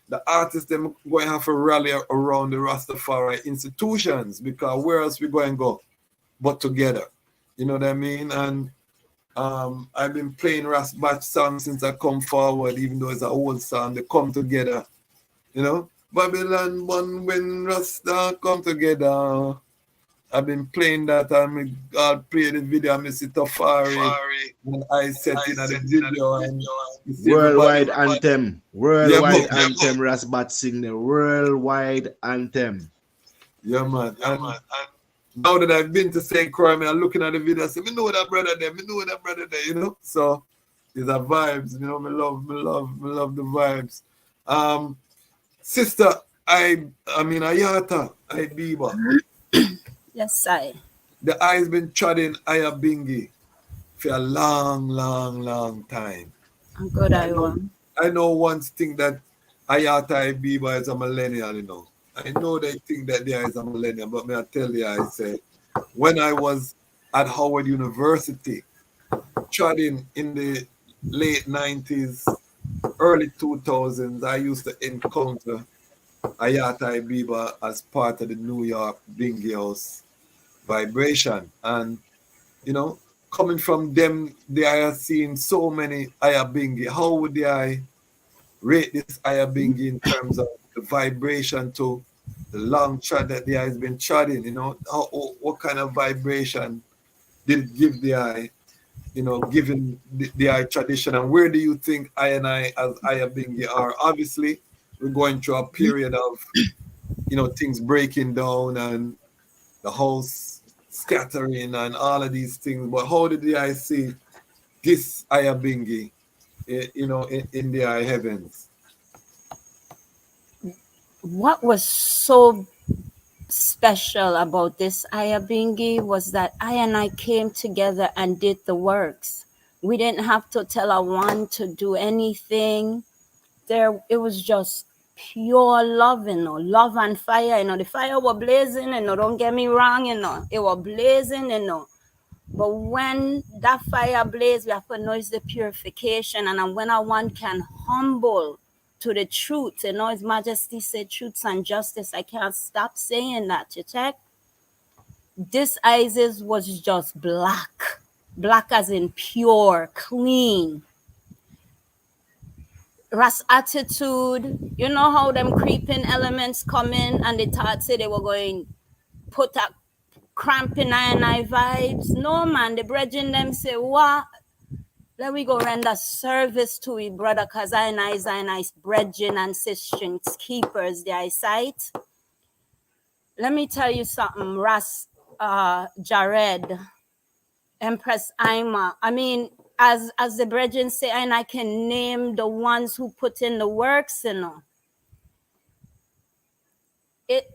the artists them going to have to rally around the Rastafari institutions, because where else we going to go but together? You know what I mean? And I've been playing Ras Batch songs since I come forward, even though it's an old song. They come together, you know. Babylon one when Rasta come together. I've been playing that, and I'll play the video. I see Tafari and I set in at the video, and you see Worldwide everybody. anthem. Yeah, Worldwide man. anthem. Rasbat sing the worldwide anthem. Yeah, man. And now that I've been to St. Croix, I'm looking at the video, I say, me know that brother there, you know. So these are vibes, you know. Me love the vibes. Sister, I mean Iyata Abeba. Yes, I. The eye's been trotting Nyabinghi for a long time. I'm good, I want. I know one thing that Iyata Abeba is a millennial, you know. I know they think that there is a millennial, but may I tell you, I say, when I was at Howard University, trotting in the late 90s, early 2000s, I used to encounter Iyata Abeba as part of the New York Bingy House vibration. And, you know, coming from them, they have seen so many Nyabinghi. How would I rate this Nyabinghi in terms of the vibration to the long trod that the eye has been trodding? You know, what kind of vibration did it give the eye, you know, given the eye tradition? And where do you think I and I as Nyabinghi are? Obviously, we're going through a period of, you know, things breaking down and the house scattering and all of these things. But how did I see this Nyabinghi, you know, in the eye heavens? What was so special about this Nyabinghi was that I and I came together and did the works. We didn't have to tell a one to do anything. It was just pure love, you know, love and fire, you know. The fire was blazing, you know, don't get me wrong, you know, it was blazing, you know. But when that fire blazes, we have to know it's the purification, and when one can humble to the truth, you know, His Majesty said truth and justice. I can't stop saying that, you check. This Isis was just black as in pure, clean. Ras Attitude, you know how them creeping elements come in and they thought say they were going put a cramp in I vibes. No man, the brethren them say, what? Let we go render service to we brother, cause I nice brethren and sisters keepers the eyesight. Let me tell you something, Ras Jared, Empress Ima. I mean, as the brethren say, and I can name the ones who put in the works, you know. It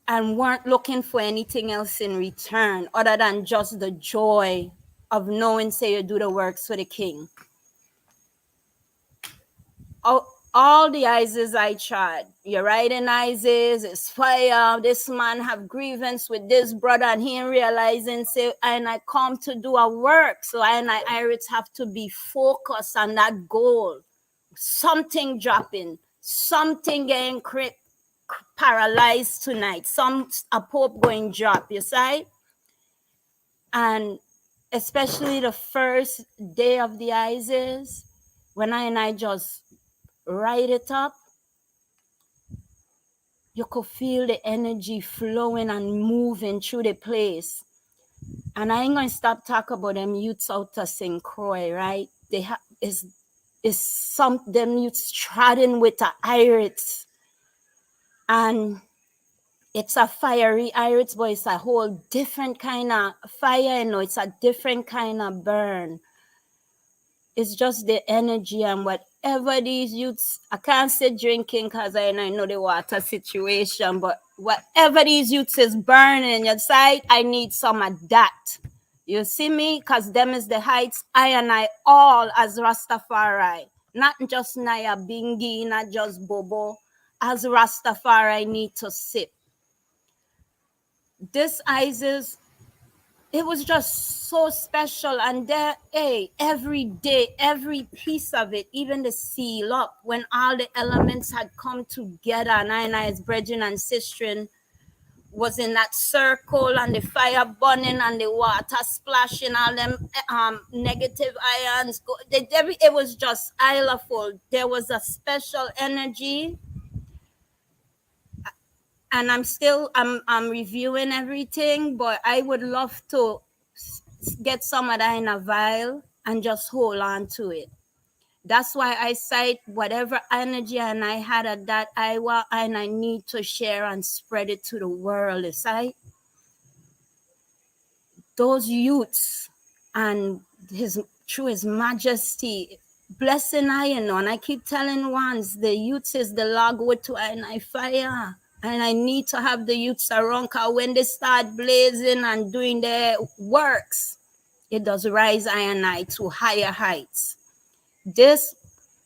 and weren't looking for anything else in return other than just the joy of knowing, say, you do the works for the king. All the Isis I tried. You're writing Isis, it's fire. This man have grievance with this brother, and he ain't realizing, say, and I come to do a work. So Iris have to be focused on that goal. Something dropping, something getting paralyzed tonight. A pope going drop, you see? And especially the first day of the Isis, when I just write it up, you could feel the energy flowing and moving through the place. And I ain't gonna stop talking about them youths out of St. Croix, right? They have is some them youths treading with the iris, and it's a fiery iris, but it's a whole different kind of fire. You know, it's a different kind of burn. It's just the energy and whatever these youths, I can't say drinking because I know the water situation, but whatever these youths is burning your side, I need some of that. You see me? Because them is the heights I and I all as Rastafari. Not just Nyabinghi, not just Bobo. As Rastafari need to sip. This Isis it was just so special. And there, hey, every day, every piece of it, even the seal up, when all the elements had come together, and I as Brethren and Sistren was in that circle, and the fire burning and the water splashing, all them negative ions. It was just islandful. There was a special energy, and I'm reviewing everything, but I would love to get some of that in a vial and just hold on to it. That's why I cite whatever energy and I had at that Iowa, and I need to share and spread it to the world. It's like those youths and through his majesty, blessing I, and I keep telling ones, the youths is the logwood to I fire. And I need to have the youths around, because when they start blazing and doing their works, it does rise I to higher heights. This,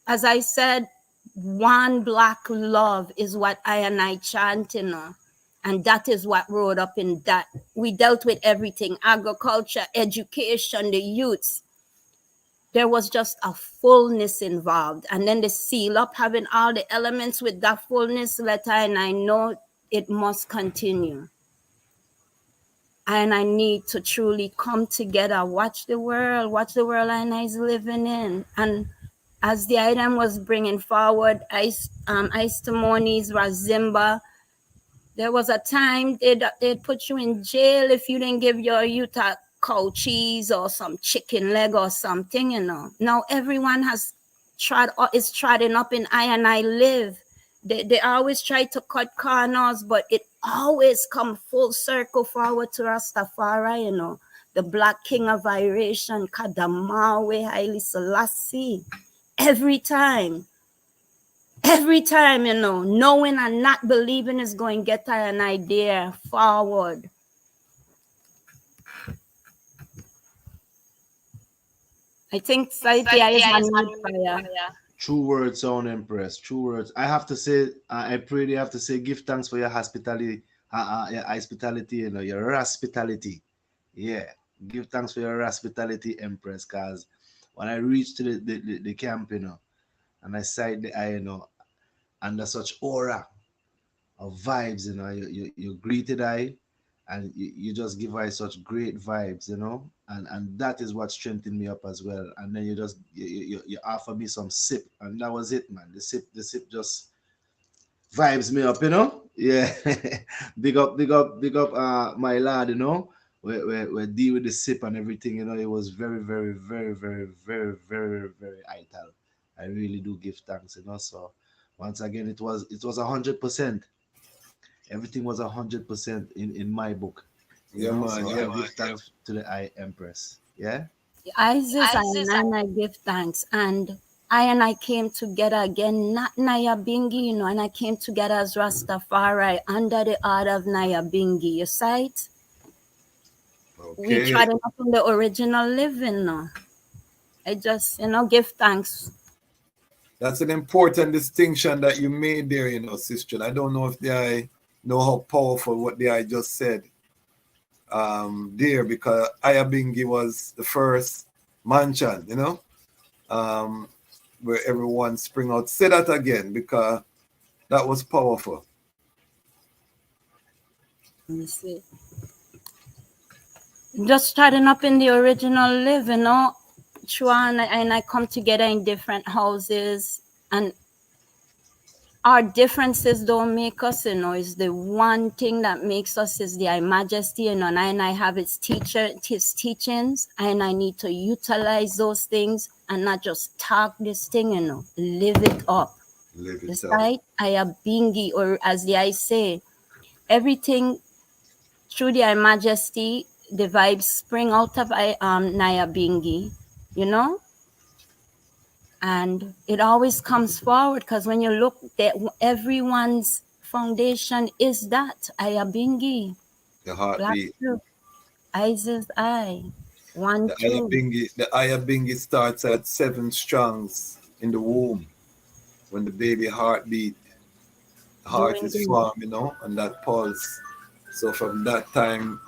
as I said, one black love is what I chant, and that is what rode up in that. We dealt with everything: agriculture, education, the youths. There was just a fullness involved. And then the seal up, having all the elements with that fullness letter, and I know it must continue. And I need to truly come together, watch the world and I is living in. And as the item was bringing forward ice testimonies, Ras Zimba, there was a time they'd put you in jail if you didn't give your youth a cow cheese or some chicken leg or something, Now everyone is trodding up in I live. They always try to cut corners, but it always come full circle forward to Rastafari, the Black King of Iration, Kadamawe, Haile Selassie. Every time, knowing and not believing is going to get an idea forward. I think society is on fire. True words, Sound Empress. True words. I have to say, I pray they have to say, give thanks for your hospitality, your hospitality. Yeah, give thanks for your hospitality, Empress. Cause when I reached to the camp, and I sight the eye, under such aura of vibes, you greeted I, and you just give I such great vibes, and that is what strengthened me up as well. And then you offer me some sip, and that was it, man. The sip just vibes me up, Yeah. big up, my lad, we deal with the sip and everything, it was very, very, very, very, very, very, very vital. I really do give thanks, So once again, it was 100%. Everything was 100% in my book. Yeah, man. So Yeah, I give thanks to the I Empress. Yeah. Isis and I give thanks. And I came together again, not Nyabinghi, and I came together as Rastafari under the order of Nyabinghi. You see it? Okay. We tried up on the original living now. I just, give thanks. That's an important distinction that you made there, sister. I don't know if I know how powerful what I just said there, because Nyabinghi was the first mansion, where everyone spring out. Say that again, because that was powerful. Let me see. Just starting up in the original live, True, and I come together in different houses, and our differences don't make us, is the one thing that makes us is the majesty, and I have his teachings, and I need to utilize those things and not just talk this thing, live it up. Live it Despite Nyabinghi, or as I say, everything through the majesty, the vibes spring out of Nyabinghi, and it always comes forward, because when you look at everyone's foundation is that Nyabinghi. The heartbeat. Isis I. 1, 2. The Nyabinghi starts at 7 strongs in the womb, when the baby heartbeat. The heart is formed, and that pulse. So from that time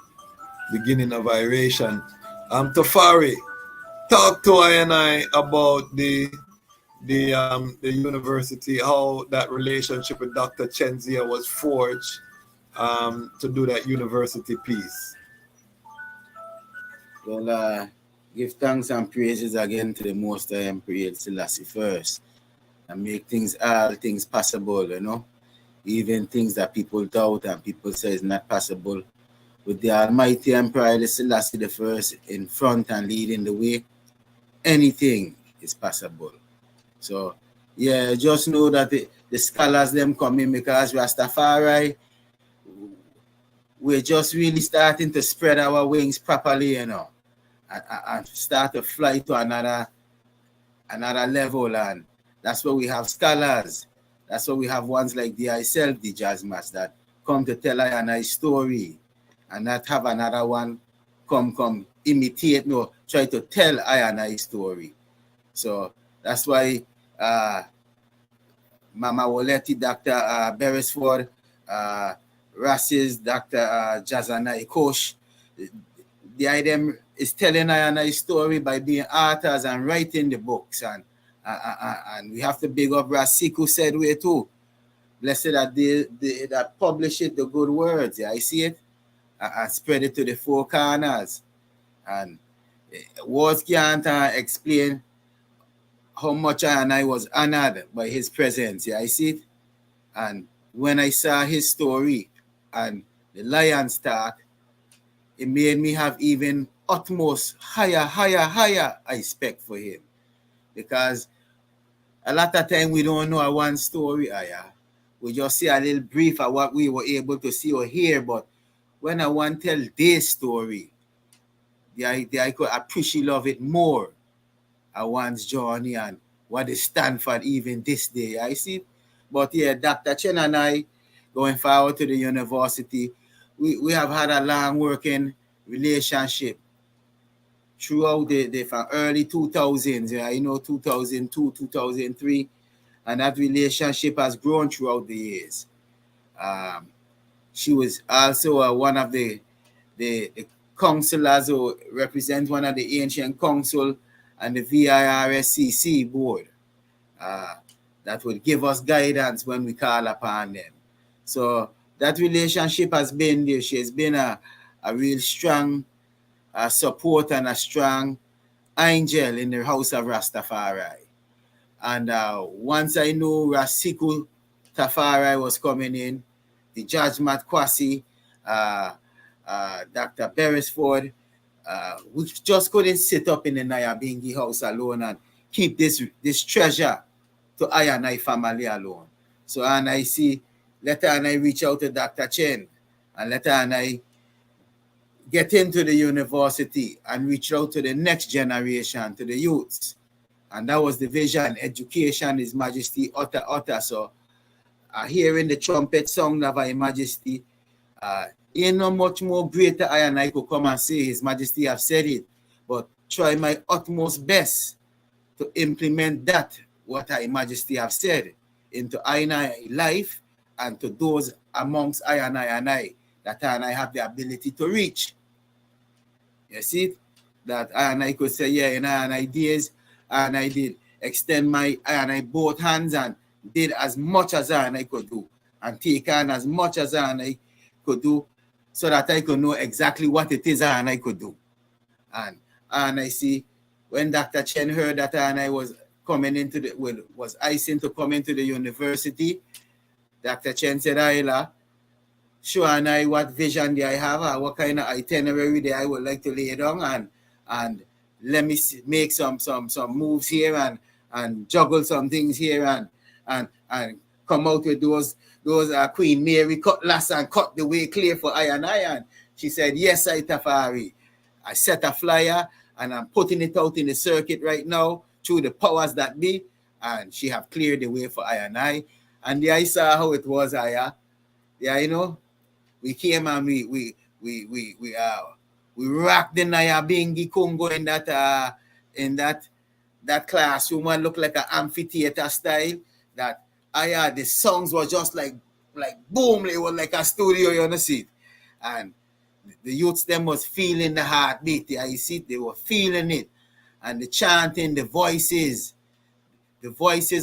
beginning of iration. Tafari, talk to I and I about the university, how that relationship with Dr. Chenzia was forged to do that university piece. Well, give thanks and praises again to the Most High Emperor Selassie first, and make all things possible, you know, even things that people doubt and people say is not possible. With the Almighty Emperor Haile Selassie I in front and leading the way, anything is possible. So, yeah, just know that the scholars them coming because Rastafari, we're just really starting to spread our wings properly, you know, and start to fly to another level. And that's where we have scholars. That's where we have ones like the Dejazmatch, that come to tell I and I story, and not have another one come imitate, no, try to tell I and I story. So that's why Mama Woleti, Dr. Beresford, Ras's Dr. Jazana Ikosh, the idea is telling I and I story by being authors and writing the books, and we have to big up Rasiku said way too. Blessed that they that publish it, the good words. Yeah, I see it, and spread it to the four corners. And words can't explain how much I and I was honored by his presence. Yeah, I see it. And when I saw his story and the lion start, it made me have even utmost higher respect for him. Because a lot of time we don't know one story, we just see a little brief of what we were able to see or hear. But when I want to tell this story, I could appreciate love it more. One's journey and what it stands for even this day. I see. But yeah, Dr. Chen and I, going forward to the university, we have had a long working relationship throughout the from early 2000s, you know, 2002, 2003, and that relationship has grown throughout the years. She was also one of the counselors who represent one of the ancient council and the VIRSCC board that would give us guidance when we call upon them. So that relationship has been there. She has been a real strong support and a strong angel in the house of Rastafari. And once I knew Rasiku Tafari was coming in, the Dejazmatch Kwasi, Dr. Beresford, we just couldn't sit up in the Nyabinghi house alone and keep this treasure to I and I family alone. So and I see, let her and I reach out to Dr. Chen, and let her and I get into the university and reach out to the next generation, to the youths. And that was the vision. Education is Majesty utter. So hearing the trumpet sound of His Majesty, ain't no much more greater I and I could come and say His Majesty have said it, but try my utmost best to implement that what His Majesty have said into I and I life, and to those amongst I and I that I and I have the ability to reach. You see that I and I could say, yeah, in I and I days, and I did extend my I and I both hands and did as much as I and I could do, and take on as much as I and I could do, so that I could know exactly what it is I and I could do. And I see when Dr. Chen heard that I and I was coming into was icing to come into the university, Dr. Chen said, Ayla, show and I what vision do I have, what kind of itinerary that I would like to lay down, and let me make some moves here and juggle some things here and come out with those Queen Mary cutlass and cut the way clear for I and I. And she said, yes, I Tafari. I set a flyer and I'm putting it out in the circuit right now through the powers that be, and she have cleared the way for I and I. And I saw how it was, you know, we came and we rocked the Nyabinghi Congo in that classroom. One looked like an amphitheater style. That the songs were just like boom, it was like a studio, you know, see. And the youths them was feeling the heartbeat. I see they were feeling it. And the chanting, the voices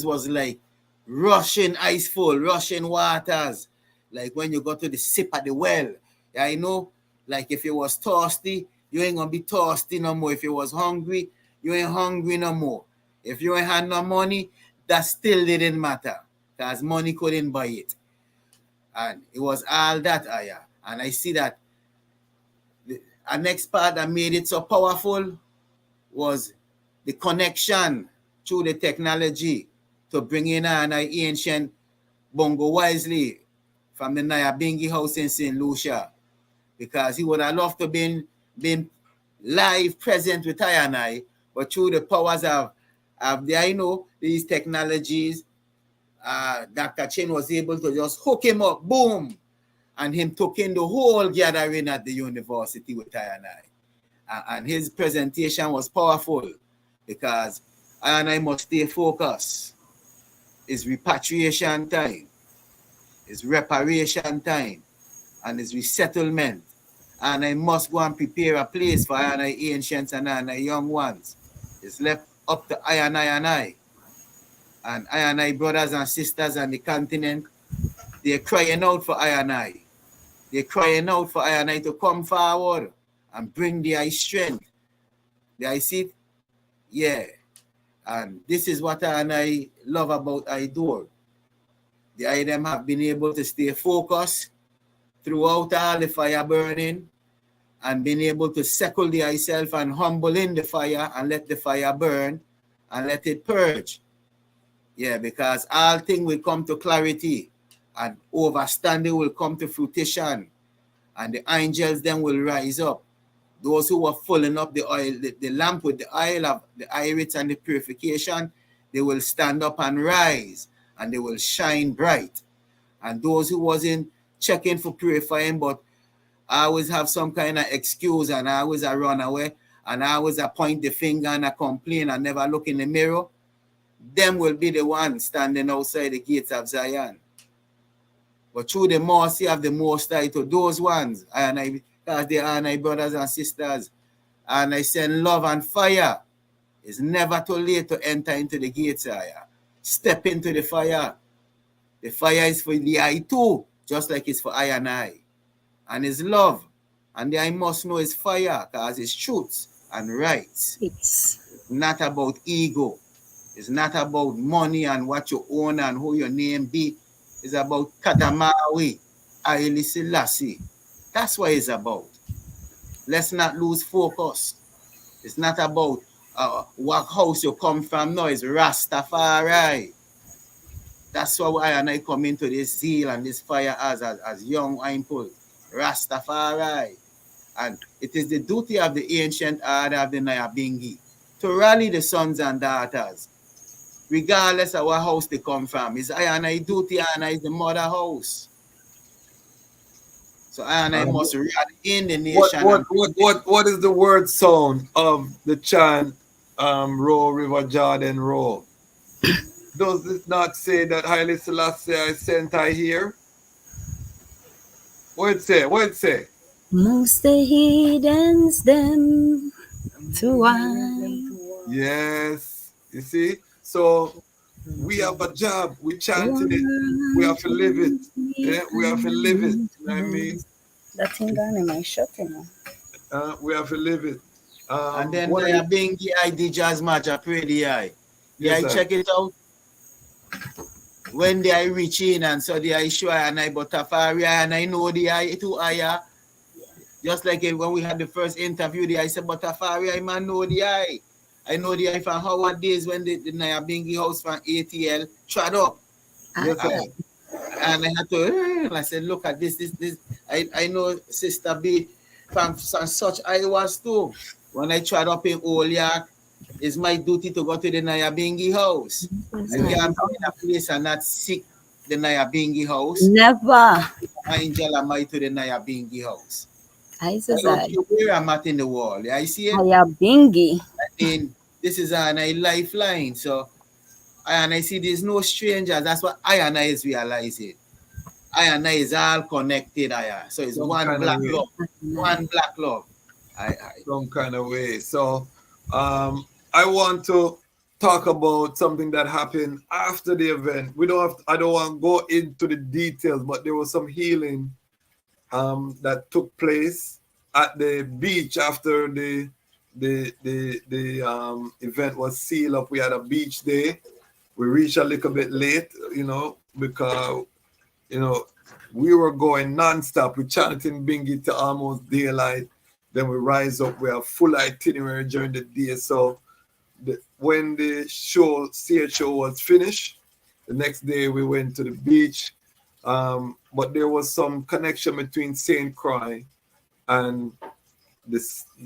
was like rushing iceful, rushing waters. Like when you go to the sip at the well. Yeah, I know, like if you was thirsty, you ain't gonna be thirsty no more. If you was hungry, you ain't hungry no more. If you ain't had no money, that still didn't matter. Because money couldn't buy it. And it was all that, and I see that the next part that made it so powerful was the connection through the technology to bring in an ancient Bongo Wisely from the Nyabinghi house in St. Lucia, because he would have loved to been live present with I, but through the powers of these technologies, Dr. Chin was able to just hook him up, boom, and him took in the whole gathering at the university with I. And his presentation was powerful because I must stay focused. It's repatriation time, it's reparation time, and it's resettlement. And I must go and prepare a place for I ancients and I young ones. It's left up to I. And I brothers and sisters on the continent, they're crying out for I. They're crying out for I to come forward and bring the strength. I see it? Yeah. And this is what I love about IDOR. The them have been able to stay focused throughout all the fire burning and been able to settle thyself and humble in the fire and let the fire burn and let it purge. Yeah, because all things will come to clarity and overstanding will come to fruition and the angels then will rise up. Those who were filling up the oil, the lamp with the oil of the iris and the purification, they will stand up and rise and they will shine bright. And those who wasn't checking for purifying, but I always have some kind of excuse and I always run away and I always point the finger and I complain and never look in the mirror, them will be the ones standing outside the gates of Zion. But through the mercy of the Most High to those ones, because they are my brothers and sisters, and I send love and fire. It's never too late to enter into the gates. Step into the fire. The fire is for the I too, just like it's for I. And it's love. And the I must know it's fire, because it's truth and rights. It's not about ego. It's not about money and what you own and who your name be. It's about Kadamawi, Haile Selassie. That's what it's about. Let's not lose focus. It's not about what house you come from. No, it's Rastafari. That's why I come into this zeal and this fire as young people. Rastafari. And it is the duty of the ancient order of the Nyabinghi to rally the sons and daughters, regardless of what house they come from. It's I duty, is the mother house. So I must rally in the nation. What is the word sound of the chant Row River Jordan Row? Does it not say that Haile Selassie I sent I here? What it say? What it say? Most the heathens them to wine. Yes. You see? So we have a job. We chanting it. We have to live it. Yeah, we have to live it. You know what I mean? That thing gone in my shop, you know. We have to live it. And then Nyabinghi I Dejazmatch I pray the eye. Yes, I check it out. When they I reach in and so the I show and I but Tafari and I know the I to I. Just like when we had the first interview, the I said, but Tafari I man know the I. I know the I from Howard days when the Nyabinghi house from ATL trod up. Yes, and I had to, I said, look at this. I know Sister B from such I was too. When I trod up in Old York, it's my duty to go to the Nyabinghi house. I can't be in a place and not seek the Nyabinghi house. Never. Angel am I to the Nyabinghi house. I don't care where I'm at in the world. I see it. Nyabinghi. I mean, this is a lifeline. So, I see there's no strangers. That's what I is realizing. I and I is all connected. So it's Some one kind of black way. love. One black love. Some kind of way. So I want to talk about something that happened after the event. I don't want to go into the details, but there was some healing that took place at the beach after the event was sealed up. We had a beach day. We reached a little bit late, because we were going non-stop. We chanting Bingi to almost daylight. Then we rise up. We have full itinerary during the day. So when the stage show was finished, the next day we went to the beach. But there was some connection between St. Croix and the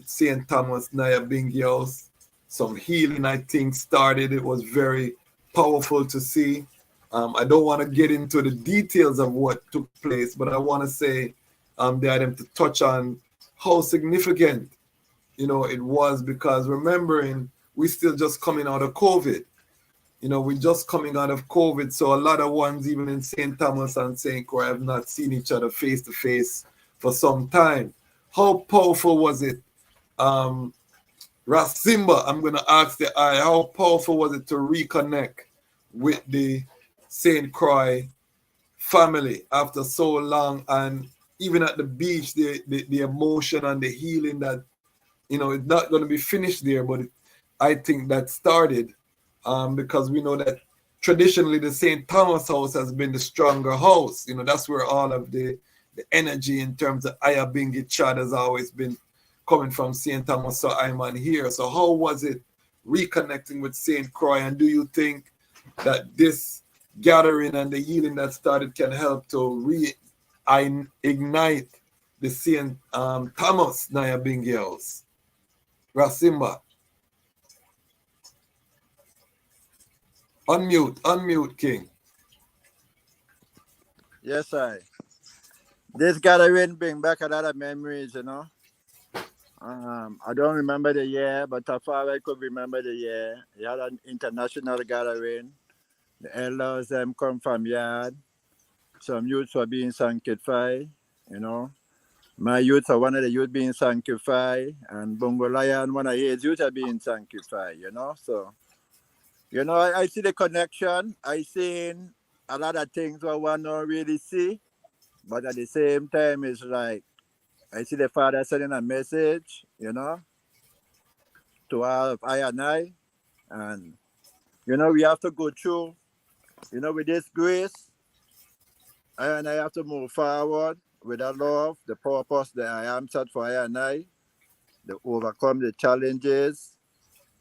St. Thomas Nyabinghi house. Some healing, I think, started. It was very powerful to see. I don't want to get into the details of what took place, but I want to say the item to touch on how significant, it was, because remembering we're still just coming out of COVID. We're just coming out of COVID, so a lot of ones, even in St. Thomas and St. Croix, have not seen each other face to face for some time. How powerful was it? Ras Zimba, I'm going to ask the eye, how powerful was it to reconnect with the St. Croix family after so long? And even at the beach, the emotion and the healing that, it's not going to be finished there, but I think that started because we know that traditionally the St. Thomas house has been the stronger house. That's where all of the energy in terms of Nyabinghi trod has always been coming from St. Thomas. So I'm on here. So how was it reconnecting with St. Croix? And do you think that this gathering and the healing that started can help to reignite the St. Thomas Nyabinghi house? Ras Zimba. Unmute, King. Yes, this gathering bring back a lot of memories, I don't remember the year, but Tafari could remember the year. He had an international gathering. The elders them come from yard. Some youths were being sanctified, My youth are one of the youth being sanctified, and Bongo Lion, one of his youth are being sanctified, So, I see the connection. I seen a lot of things that one don't really see, but at the same time, it's like I see the Father sending a message, to all of I and I, and we have to go through, with this grace, I have to move forward with that love, the purpose that I am set for I and I, to overcome the challenges,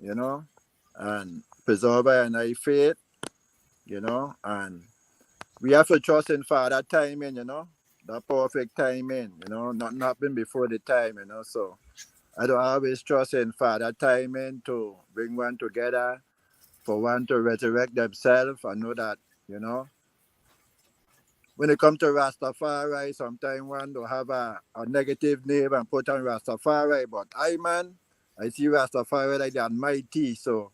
and preserve I and I faith, and we have to trust in Father timing, that perfect timing, not happen before the time, so I don't always trust in Father timing to bring one together, for one to resurrect themselves. I know that, when it comes to Rastafari, sometimes one will have a negative name and put on Rastafari, but I see Rastafari like the Almighty. So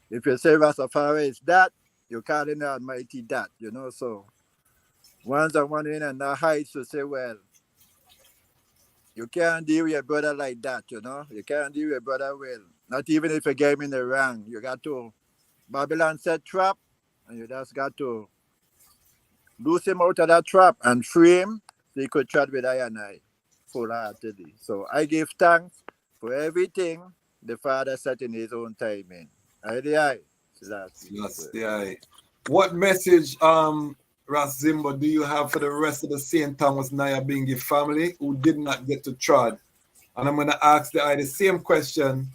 if you say Rastafari is that, you call in the Almighty that, so once I went in and that heights to say, well, you can't deal with your brother like that, You can't deal with your brother well. Not even if you gave him the wrong. You got to Babylon set trap, and you just got to loose him out of that trap and free him so he could trod with I and I full-heartedly. So I give thanks for everything the Father set in his own timing. Haile Selassie I. What message, Ras Zimba, do you have for the rest of the St. Thomas Nyabinghi family who did not get to trod? And I'm going to ask the same question,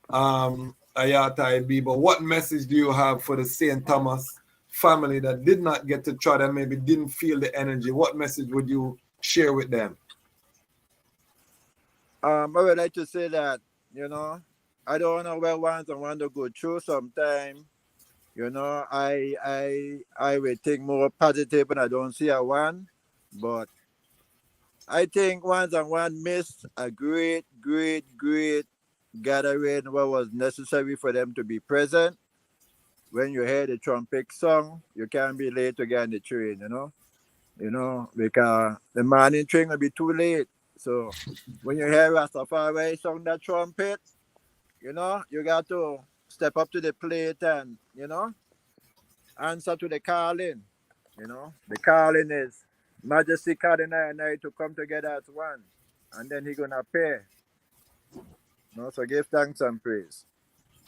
Iyata Abeba. What message do you have for the St. Thomas family that did not get to trod and maybe didn't feel the energy? What message would you share with them? I would like to say that, I don't know where ones I want to go through sometime. I will think more positive and I don't see a one. But I think once and one missed a great, great, great gathering what was necessary for them to be present. When you hear the trumpet song, you can't be late to get on the train, you know, because the morning train will be too late. So when you hear Rastafari sound that trumpet, you know, you got to step up to the plate and, you know, answer to the calling. You know, the calling is Majesty calling I and I to come together as one. And then he gonna pay. You know, so give thanks and praise.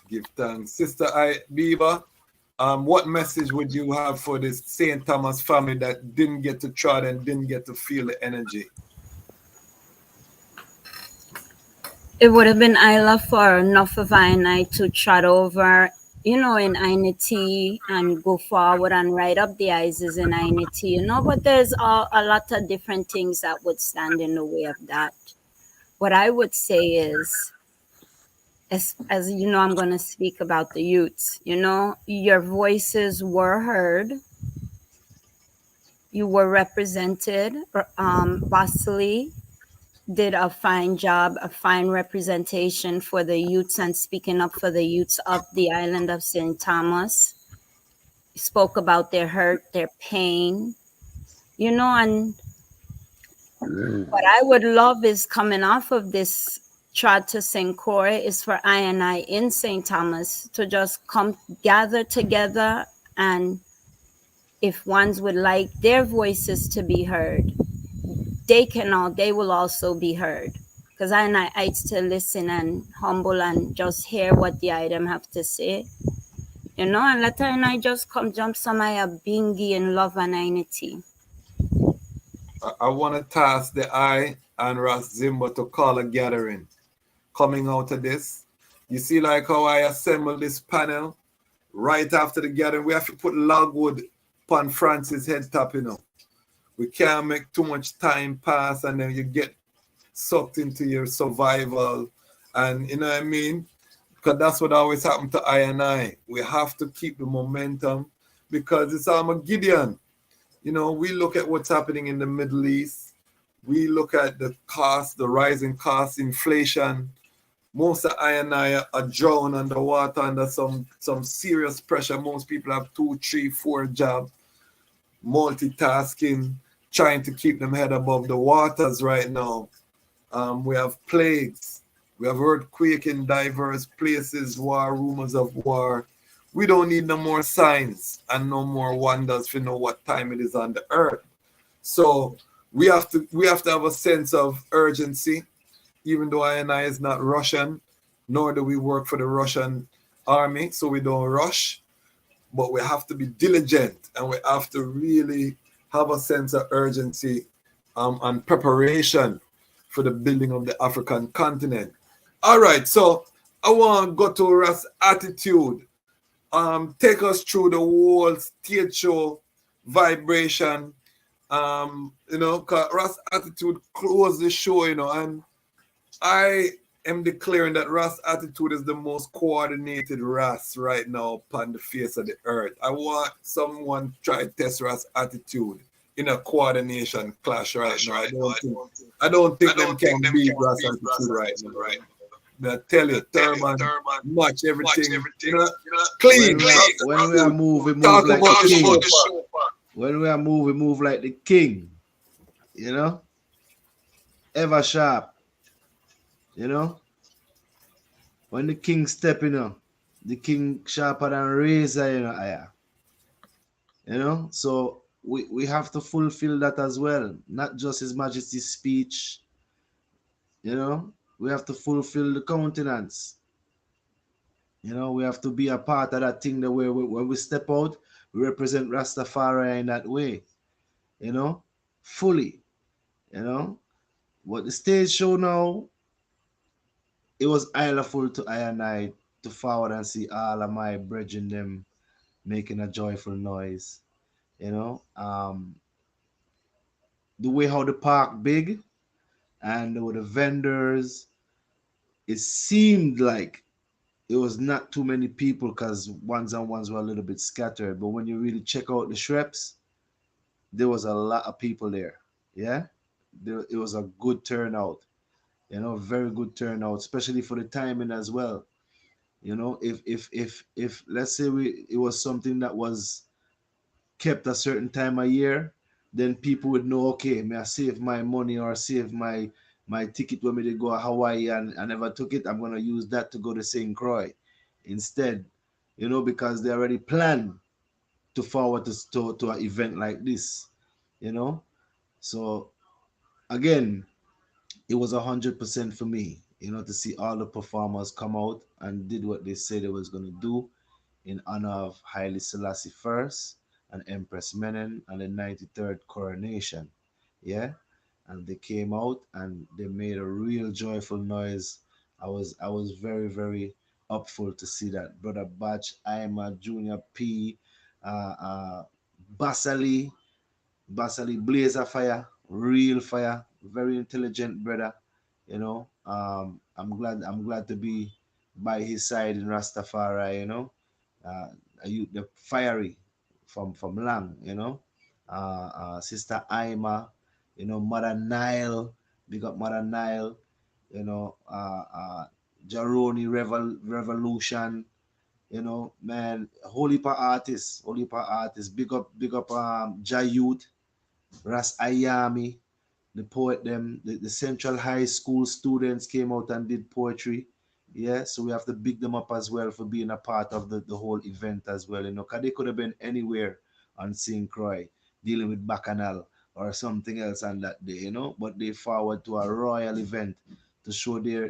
Give thanks. Sister Abeba, what message would you have for this St. Thomas family that didn't get to trod and didn't get to feel the energy? It would have been Isla for enough of I and I to trot over, you know, in Ainity and go forward and ride up the ices in Ainity, you know, but there's a lot of different things that would stand in the way of that. What I would say is, as you know, I'm going to speak about the youths, you know, your voices were heard, you were represented, Vasily did a fine job, a fine representation for the youths and speaking up for the youths of the island of St. Thomas. Spoke about their hurt, their pain, you know, and what I would love is coming off of this trod to St. Croix is for I and I in St. Thomas to just come gather together, and if ones would like their voices to be heard, they will also be heard. Because I and I to listen and humble and just hear what the item have to say. You know, and let her and I just come jump some Nyabinghi in love and unity. I want to task the I and Ras Zimba to call a gathering. Coming out of this, you see like how I assemble this panel right after the gathering. We have to put logwood upon Francis' head top, you know. We can't make too much time pass and then you get sucked into your survival. And you know what I mean? Because that's what always happened to I and I. We have to keep the momentum because it's Armageddon. You know, we look at what's happening in the Middle East. We look at the cost, the rising cost, inflation. Most of I and I are drowned underwater under some serious pressure. Most people have 2, 3, 4 jobs, multitasking, trying to keep them head above the waters right now. We have plagues. We have earthquake in diverse places, war, rumors of war. We don't need no more signs and no more wonders to know what time it is on the earth. So we have to have a sense of urgency, even though I and I is not Russian, nor do we work for the Russian army, so we don't rush. But we have to be diligent and we have to really have a sense of urgency and preparation for the building of the African continent. All right, so I want to go to Ras Attitude. Take us through the whole stage show vibration. You know, 'cause Ras Attitude closed the show, you know, and I am declaring that Ras Attitude is the most coordinated Ras right now upon the face of the earth. I want someone to try to test Ras Attitude in a coordination clash right now. I don't think them can beat Ras Attitude right now. I tell you, Thurman, match everything, you know, clean. When we are move, we move Talk like about the the king. show. When we are move, we move like the king. You know? Ever sharp. You know? When the king step, you know, the king sharper than razor, you know, aya. You know? So we have to fulfill that as well. Not just His Majesty's speech. You know? We have to fulfill the countenance. You know, we have to be a part of that thing that when we step out, we represent Rastafari in that way. You know? Fully. You know? What the stage show now, it was full to I and I to forward and see all of my brethren them making a joyful noise. You know, the way how the park big and with the vendors, it seemed like it was not too many people because ones and ones were a little bit scattered. But when you really check out the Shreps, there was a lot of people there. Yeah, it was a good turnout. You know, very good turnout, especially for the timing as well. You know, if let's say it was something that was kept a certain time of year, then people would know, okay, may I save my money or save my ticket when they go to Hawaii and I never took it. I'm gonna use that to go to St. Croix instead, because they already planned to forward to an event like this, So again, it was 100% for me, to see all the performers come out and did what they said they was gonna do in honor of Haile Selassie I and Empress Menen and the 93rd coronation. Yeah. And they came out and they made a real joyful noise. I was very, very upful to see that. Brother Batch, H.I.M, Junior P, Basali, blaze of fire, real fire, very intelligent brother. I'm glad to be by his side in Rastafari. Uh, the fiery from Lang. Sister Ima, Mother Nile, big up Mother Nile. Jaroni Revolution. Man, holy pa artists, big up Jayut, Ras Ayami, the poet them, the Central High School students came out and did poetry. Yeah, so we have to big them up as well for being a part of the whole event as well, because they could have been anywhere on St. Croix dealing with Bacchanal or something else on that day, but they forward to a royal event to show their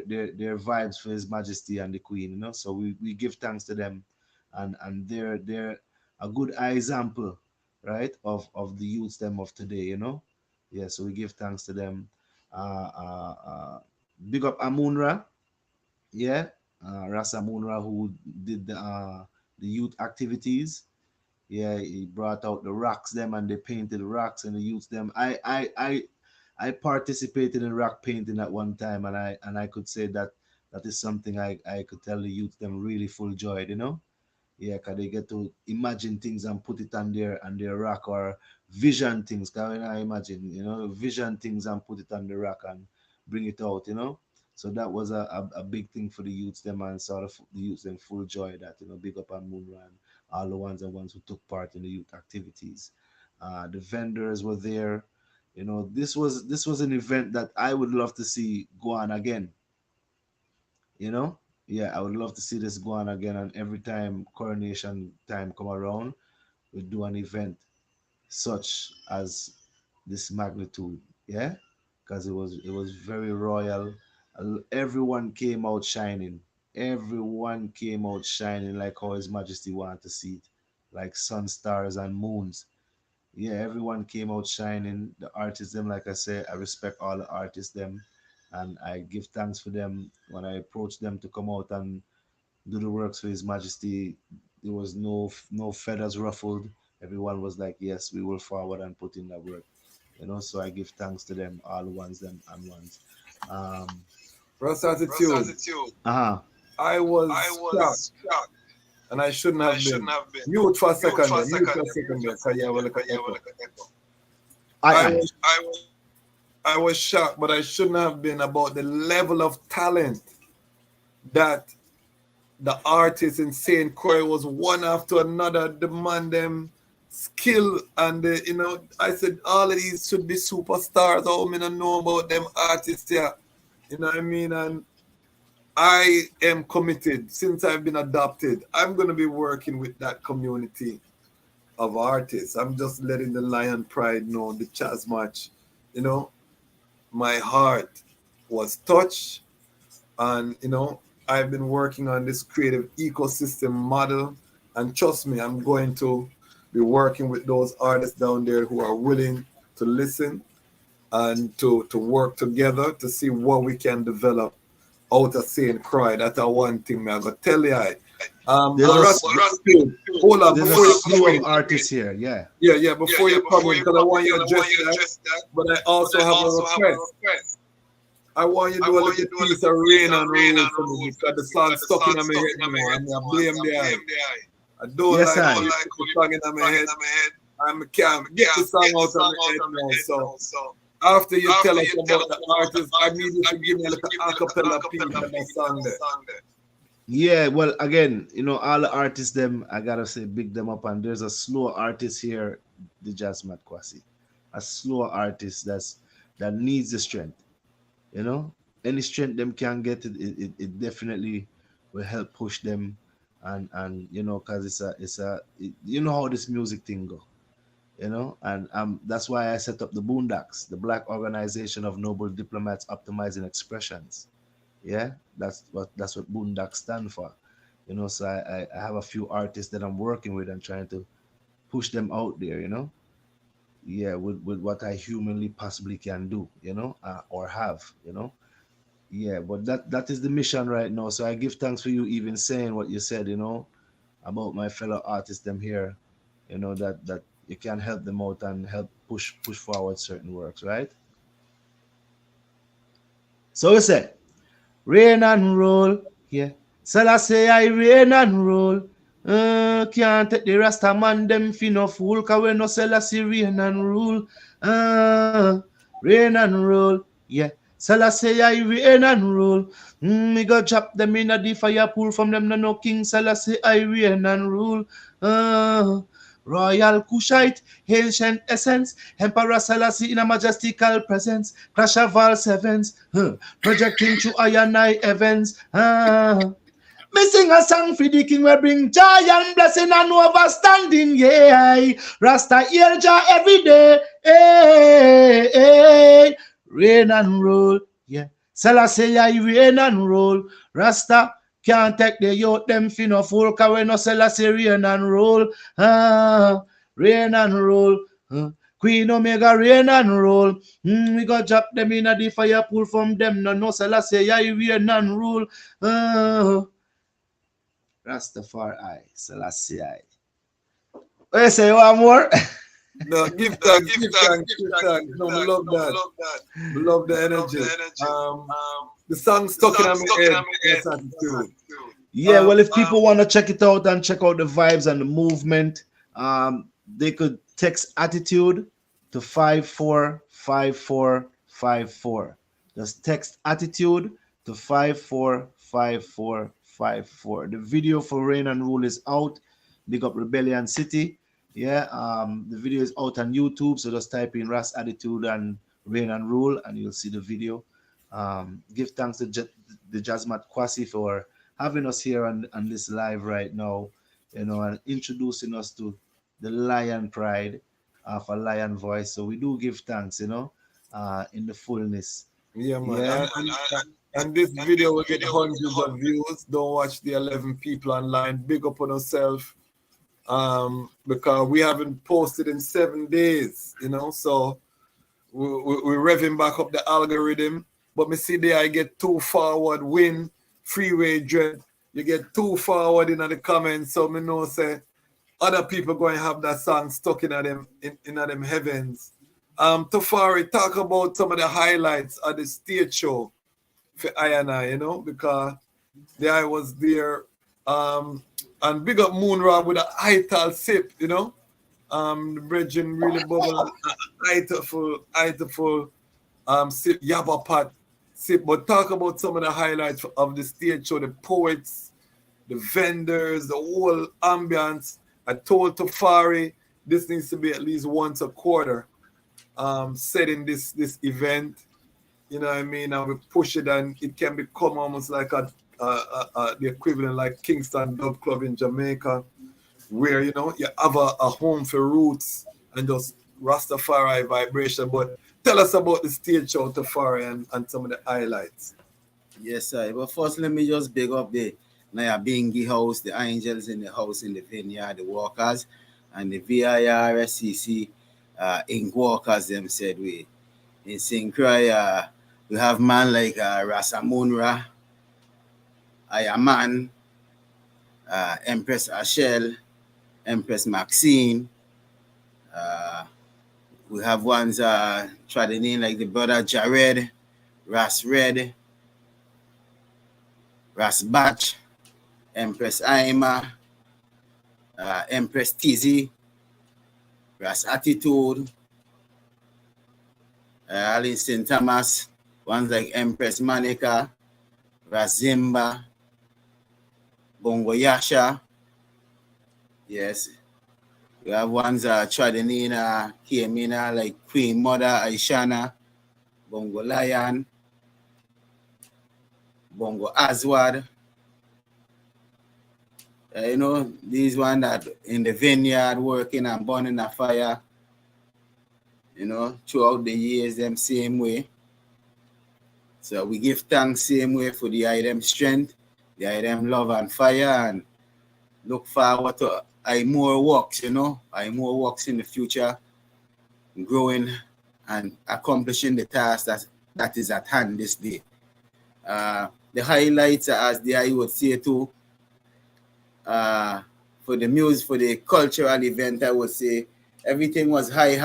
vibes for His Majesty and the Queen, So we give thanks to them, and they're a good example, right, of the youths them of today. Yeah, so we give thanks to them. Uh, uh, uh, Big up Amunra, yeah, Ras Amunra, who did the youth activities. Yeah, he brought out the rocks them and they painted the rocks and the youths them. I participated in rock painting at one time, and I could say that is something I could tell the youth them really full joy. Yeah, cause they get to imagine things and put it on their rack, or vision things. Cause when I imagine, vision things and put it on the rack and bring it out. So that was a big thing for the youths them, and sort of the youths them full joy that, big up on Moonran, all the ones who took part in the youth activities. The vendors were there. This was an event that I would love to see go on again. you know yeah, I would love to see this go on again, and every time coronation time come around, we do an event such as this magnitude. Yeah, because it was very royal. Everyone came out shining. Everyone came out shining like how His Majesty wanted to see it, like sun, stars, and moons. Yeah, everyone came out shining. The artists them, like I said, I respect all the artists them, and I give thanks for them. When I approached them to come out and do the works for His Majesty, there was no feathers ruffled. Everyone was like, yes, we will forward and put in that work. So I give thanks to them, all the ones them and ones. Ras Attitude. Uh-huh. I was shocked, and I shouldn't have been. Mute for a second. Mute for a second. So yeah, well, I was shocked, but I shouldn't have been, about the level of talent that the artists in St. Croix was one after another, demand them skill, and I said all of these should be superstars. How me not know about them artists here? You know what I mean? And I am committed, since I've been adopted. I'm going to be working with that community of artists. I'm just letting the Lion Pride know, the Dejazmatch. My heart was touched, and I've been working on this creative ecosystem model, and trust me, I'm going to be working with those artists down there who are willing to listen and to work together to see what we can develop out of St. Croix. That's a one thing, man. But tell you, hold on. There's a slew of artists here, yeah. Yeah, before you come in, because I want you to address that, but I also have a request. I want you to do a little piece of Rain and Roll for me, because the song's stuck in my head now, and I blame the eye. I don't like the song in my head. I can't get the song out of my head now, so after you tell us about the artist, I need you to give me a little acapella piece of that song there. Yeah, well, again, all the artists them, I gotta say, big them up, and there's a slow artist here, Dejazmatch Kwasi, a slower artist that needs the strength. You know, any strength them can get, it definitely will help push them, and you know, cause you know how this music thing go. You know, and that's why I set up the Boondocks, the Black Organization of Noble Diplomats Optimizing Expressions. Yeah, that's what Boondocks stand for. You know, so I have a few artists that I'm working with and trying to push them out there. You know, yeah, with what I humanly possibly can do. You know, or have. You know, yeah, but that is the mission right now. So I give thanks for you even saying what you said. You know, about my fellow artists them here. You know that you can help them out and help push forward certain works, right? So we say, rain and roll, yeah. Selassie I rain and roll. Can't take the Rasta man them fi no fool, cause we no Selassie rain and rule. Rain and roll, yeah. Selassie I rain and roll. Me go drop them in a the fire pool from them no King Selassie I rain and rule. Royal Kushite, ancient essence, Emperor Selassie in a majestical presence, crash of all sevens, projecting through I and I heavens. Me sing a song for the king we bring joy and blessing and overstanding, yeah. Rasta hear Jah every day, hey, hey. Rain and roll, yeah. Selassie I rain and roll. Rasta can't take the youth them fi no fool, cause we no Selassie rain and roll. Rain and roll. Queen Omega rain and roll. We go drop them in a the fire pool from them. No Selassie I rain and rule. Rastafari, Selassie I. What you say, one more? No, give thanks. No, we love that. We love the energy. The song stuck in my head. Ras Attitude. Yeah, well, if people want to check it out and check out the vibes and the movement, they could text Attitude to 545454. Just text Attitude to 545454. The video for Rain and Rule is out. Big up Rebellion City. Yeah, the video is out on YouTube, so just type in Ras Attitude and Rain and Rule, and you'll see the video. Give thanks to Dejazmatch Kwasi for having us here on this live right now, you know, and introducing us to the Lion Pride of a Lion Voice. So we do give thanks, you know, in the fullness. Yeah, man. Yeah. And this video will get hundreds of views. Don't watch the 11 people online. Big up on yourself. Because we haven't posted in 7 days, you know, so we're revving back up the algorithm. But me see there I get too forward, win, freeway dread. You get too forward in the comments, so me know say other people going to have that song stuck in them heavens. Tafari, talk about some of the highlights of the stage show for I and I, you know, because I was there. And big up Moonra with a ital sip, you know. The brethren really bubble ital sip, yabba pot sip. But talk about some of the highlights of the stage show, the poets, the vendors, the whole ambience. I told Tafari this needs to be at least once a quarter setting this event. You know what I mean? And we push it and it can become almost like the equivalent like Kingston Dub Club in Jamaica, where, you know, you have a home for roots and just Rastafari vibration. But tell us about the stage show, Tafari, and some of the highlights. Yes, sir. But first, let me just big up the Nyabinghi house, the angels in the house in the vineyard, the walkers, and the VIRSCC ink walkers, them said we. In St. Croix, we have man like Rasamunra, Ayaman, Empress Ashel, Empress Maxine. We have ones trodden in like the brother Jared, Ras Red, Ras Batch, Empress H.I.M, Empress Tizzy, Ras Attitude, Alice St. Thomas, ones like Empress Manika, Ras Zimba, Bongo Yasha. Yes. We have ones trod came in like Queen Mother, Aishana, Bongo Lion, Bongo Aswad. You know, these ones that in the vineyard working and burning a fire, you know, throughout the years, them same way. So we give thanks same way for the item strength, the item love and fire, and look forward to more works, you know, more works in the future, growing and accomplishing the task that is at hand this day. The highlights, as the I would say too, for the music, for the cultural event, I would say everything was high.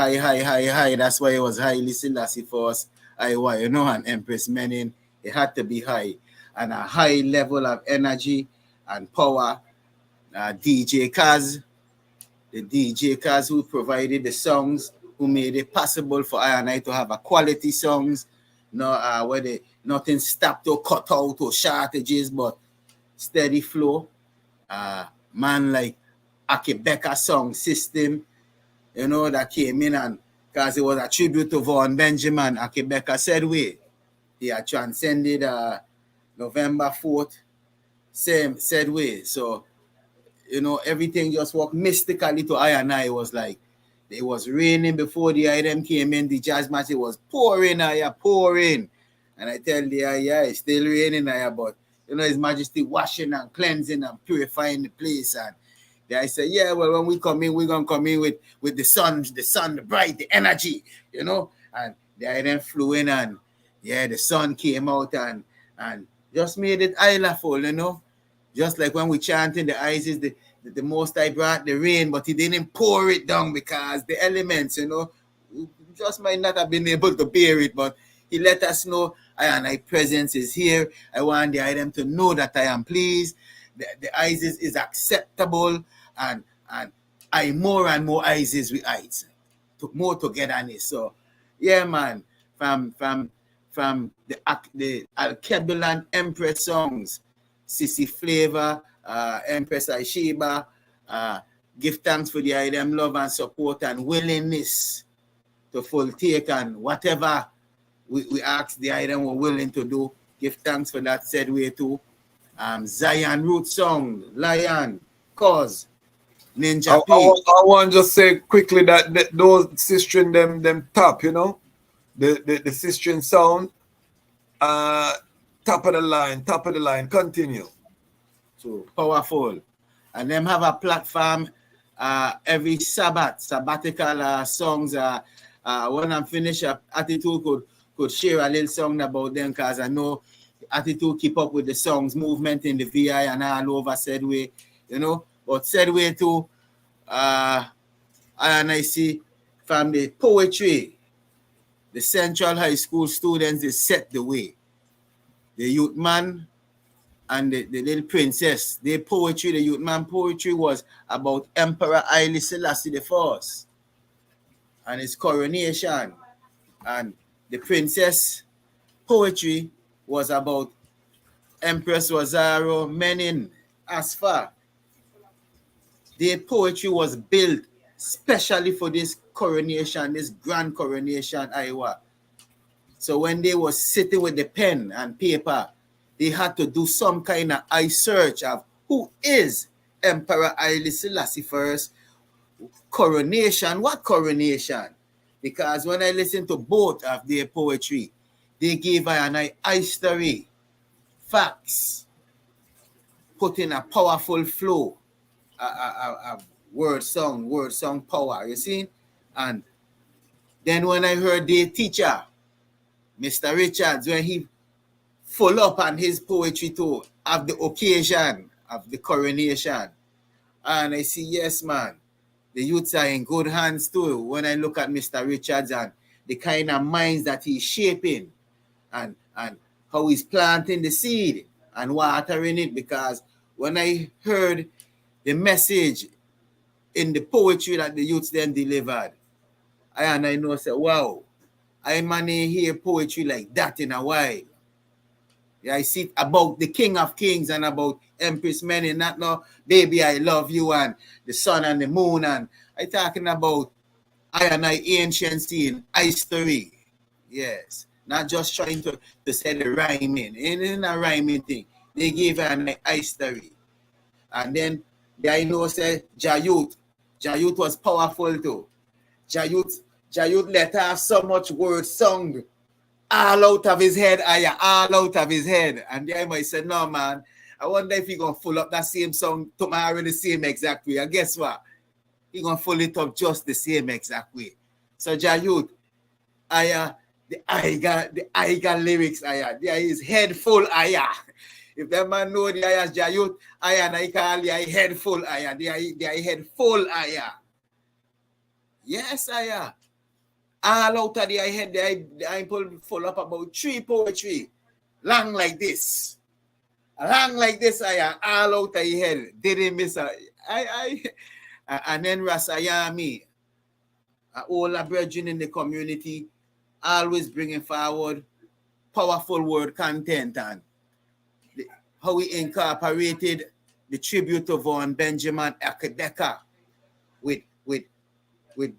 That's why it was Haile Selassie I, you know, and Empress Menin. It had to be high, and a high level of energy and power. DJ Kaz, the DJ Kaz who provided the songs, who made it possible for I and I to have a quality songs, where nothing stopped or cut out or shortages, but steady flow. Man like Akebeka song system, you know, that came in, and because it was a tribute to Vaughan Benjamin, Akebeka said he had transcended November 4th, same said way. So, you know, everything just worked mystically to I and I. It was like, it was raining before the item came in, the Dejazmatch, it was pouring, pouring. And I tell the it's still raining, but, you know, His Majesty washing and cleansing and purifying the place. And I said, yeah, well, when we come in, we're going to come in with the sun, the bright, the energy, you know. And the item flew in, and, the sun came out and just made it islandful, you know. Just like when we chanting the Isis, the Most High brought the rain, but He didn't pour it down because the elements, you know, just might not have been able to bear it, but He let us know I and I presence is here. I want the item to know that I am pleased. The Isis is acceptable, and I more and more Isis with ice. More togetherness. So yeah, man, from the Alkebulan Empress songs, Sissy Flavor, Empress Aishiba, give thanks for the item love and support and willingness to full take, and whatever we ask the item we're willing to do. Give thanks for that said way too. Zion Root Song, Lion, Cause, Ninja P. I want to just say quickly that those Sistren them top, you know, the Sistren sound, top of the line, continue. So powerful. And them have a platform every sabbatical songs. When I'm finished, Attitude could share a little song about them, because I know Attitude keep up with the songs movement in the VI and all over said way, you know. But said way too, I see from the poetry, the Central High School students, they set the way. The youth man and the little princess, their poetry, the youth man poetry was about Emperor Haile Selassie I and his coronation. And the princess poetry was about Empress Wazaro Menin Asfa. Their poetry was built specially for this coronation, this grand coronation, Iowa. So when they were sitting with the pen and paper, they had to do some kind of eye search of who is Emperor Haile Selassie I. Coronation, what coronation? Because when I listen to both of their poetry, they gave an history, facts, put in a powerful flow, a word song power, you see? And then when I heard their teacher, Mr. Richards, when he full up on his poetry too, of the occasion of the coronation, and I see, yes, man, the youths are in good hands too. When I look at Mr. Richards and the kind of minds that he's shaping, and how he's planting the seed and watering it, because when I heard the message in the poetry that the youths then delivered, I know, say, wow, I money hear poetry like that in a while. Yeah, I see about the King of Kings and about Empress Menin, not no baby I love you and the sun and the moon and I talking about I and I ancient scene, history. Yes. Not just trying to say the rhyming. It ain't a rhyming thing. They give an history. And then I know say Jayut. Jayut was powerful too. Jayut let have so much word sung all out of his head, all out of his head. And the might say, no man, I wonder if he gonna full up that same song tomorrow the same exact way. And guess what? He gonna full it up just the same exact way. So Jayut, the I got lyrics, there is head full, If that man know the ayah's Jayut, and I call the head full, the head full, Yes, all out of the head, I pull full up about 3 poetry, long like this, all out of the head, didn't miss a, and then Ras Ayami, all the brethren in the community, always bringing forward powerful word content and how we incorporated the tribute of Von Benjamin Akebeka with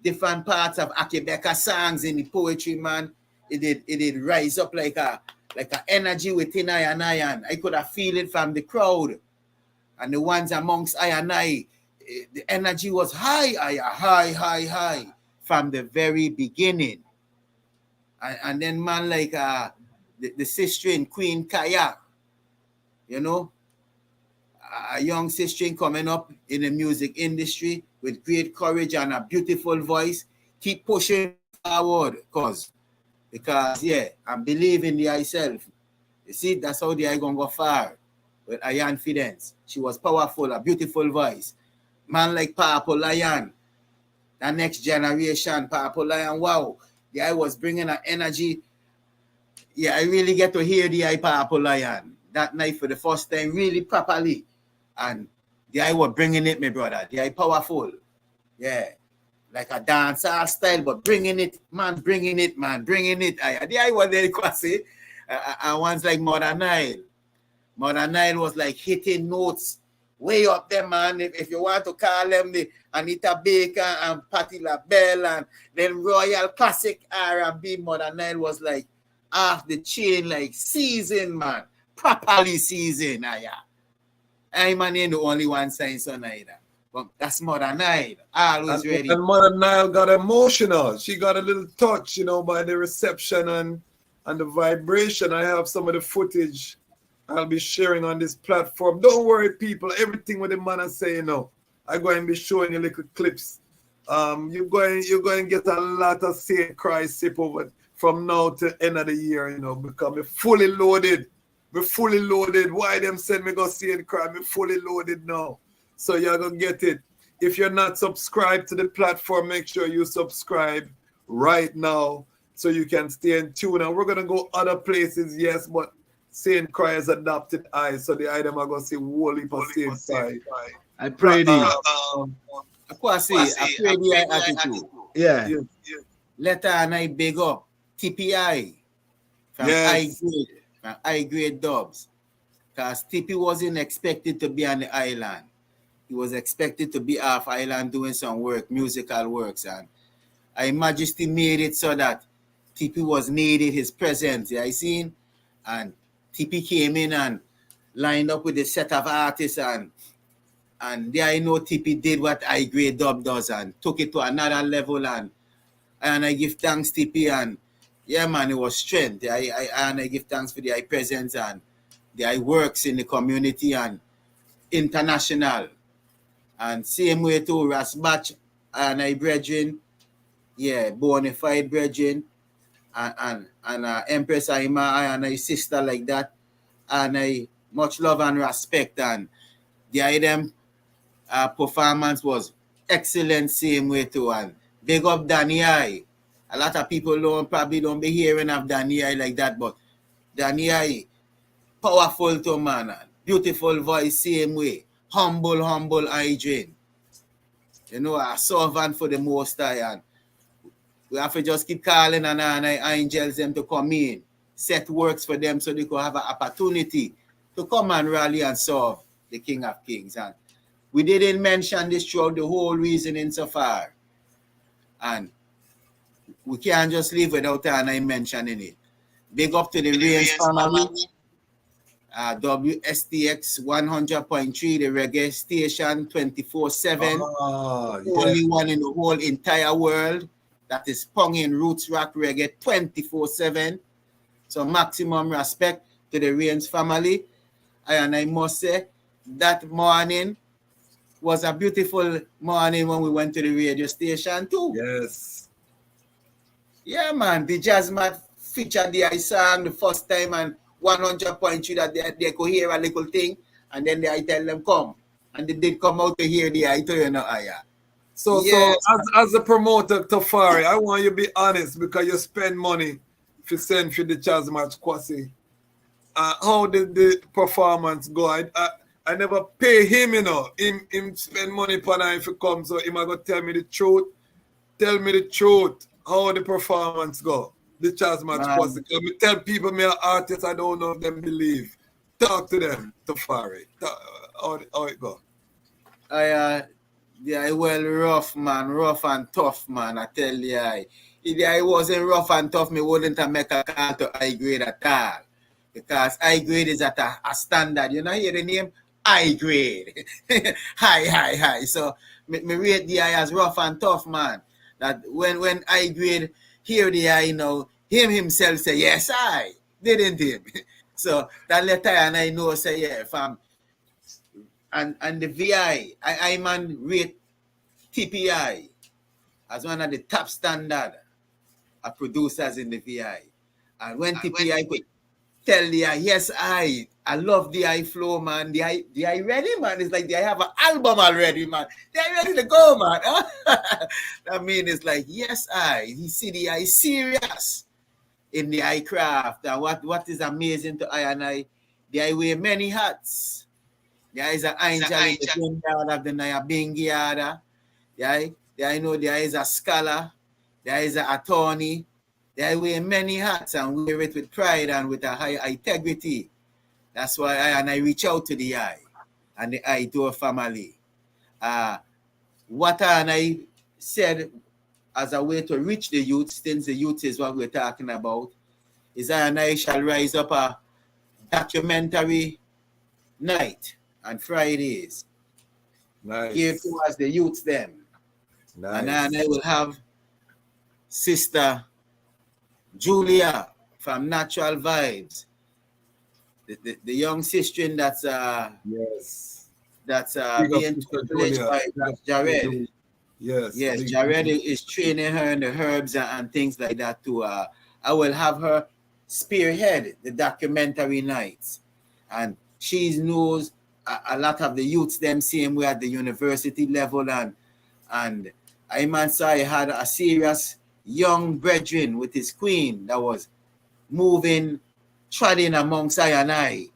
different parts of Akebeka songs in the poetry, man. It did rise up like a energy within I and I, and I could have feel it from the crowd and the ones amongst I and I. The energy was high from the very beginning. And then man like the Sistren Queen Kaya, you know, a young Sistren coming up in the music industry with great courage and a beautiful voice. Keep pushing forward, because yeah, I'm believing in myself. You see, that's how the I gonna go far with Ayan Fidence. She was powerful, a beautiful voice. Man like Papa Lion, the next generation, Papa Lion, wow. The I was bringing an energy. Yeah, I really get to hear the I Papa Lion that night for the first time, really properly. And the I was bringing it, my brother. The I powerful. Yeah. Like a dancehall style, but bringing it. The I was there, Kwasi. And ones like Mother Nile. Mother Nile was like hitting notes way up there, man. If you want to call them the Anita Baker and Patti LaBelle and then Royal Classic R&B, Mother Nile was like off the chain, like season, man. Properly season, I man ain't the only one saying so neither. But that's Mother Nile, always ready. And Mother Nile got emotional. She got a little touch, you know, by the reception and the vibration. I have some of the footage I'll be sharing on this platform. Don't worry, people. Everything what the man is saying, you know, I'm going to be showing you little clips. You're going to get a lot of St. Croix sip over from now to end of the year, you know, because we're fully loaded. We're fully loaded. Why them send me go St. Croix? We're fully loaded now. So you're going to get it. If you're not subscribed to the platform, make sure you subscribe right now so you can stay in tune. And we're going to go other places, yes, but St. Croix has adopted I, so the item are going to see whole heap of St. Croix. I pray thee. Kwasi, I pray the attitude. Yeah. Let her and I big up TPI from I grade dubs. Because TP wasn't expected to be on the island. He was expected to be off island doing some work, musical works. And I Majesty made it so that TP was needed, his presence. I seen, and TP came in and lined up with a set of artists, and there I know TP did what I grade dub does and took it to another level, and I give thanks TP, and yeah man, it was strength. I give thanks for the I presence and the I works in the community and international. And same way too, Ras Batch and I brethren, yeah, bona fide brethren, and Empress Aima and I sister like that, and I much love and respect, and the item performance was excellent same way too, and big up Danny I. A lot of people probably don't be hearing of Danny I like that, but Danny I, powerful too, man, beautiful voice same way, humble hygiene. You know, a servant for the Most High, and we have to just keep calling and angels them to come in, set works for them so they could have an opportunity to come and rally and serve the King of Kings. And We didn't mention this throughout the whole reasoning so far. And we can't just leave without mentioning it. Big up to the Rains family. WSTX 100.3, the reggae station 24/7. Only one in the whole entire world that is ponging roots rock reggae 24/7. So maximum respect to the Rains family. And I must say, that morning was a beautiful morning when we went to the radio station too. Yes. Yeah, man. The Dejazmatch featured the song the first time and 100.3 that they could hear a little thing, and then I tell them come. And they did come out to hear the So as a promoter, Tafari, I want you to be honest because you spend money if you send for the Dejazmatch Kwasi. How did the performance go? I never pay him, you know. Him spend money for him if he comes, so him gonna tell me the truth. Tell me the truth. How the performance go? The Dejazmatch Kwasi. Me tell people me an artist, I don't know if them believe. Talk to them, Tafari. How it go? Yeah, well, rough and tough, man. I tell you, if I wasn't rough and tough, me wouldn't have make a call to high grade at all. Because high grade is at a standard. You know, hear the name? High grade. high. So, me rate the eye as rough and tough, man. That when high grade hear the eye, you know, him himself say, yes, I. Didn't him? So, that letter and I know, say, yeah, fam. And the VI, I man rate TPI as one of the top standard of producers in the VI. And when TPI could tell the eye, yes, I love the eye flow, man. The eye ready, man. It's like they have an album already, man. They're ready to go, man. That means it's like, yes, he see the eye serious in the eye craft. And what is amazing to I and I, the eye wear many hats. There is an angel in the yard of the Nyabinghi yard. I know there is a scholar. There is an attorney. There wear many hats and wear it with pride and with a high integrity. That's why I reach out to the eye and the eye to a family. What I said as a way to reach the youth, since the youth is what we're talking about, is I shall rise up a documentary night on Fridays. Nice. Give towards the youths them. Nice. And then I will have Sister Julia from Natural Vibes. The young sister that's being tutelaged by Jared. Yes, Jared is training her in the herbs and things like that too. I will have her spearhead the documentary nights. And she knows a lot of the youths them same way at the university level and I had a serious young brethren with his queen that was moving, treading amongst I and I.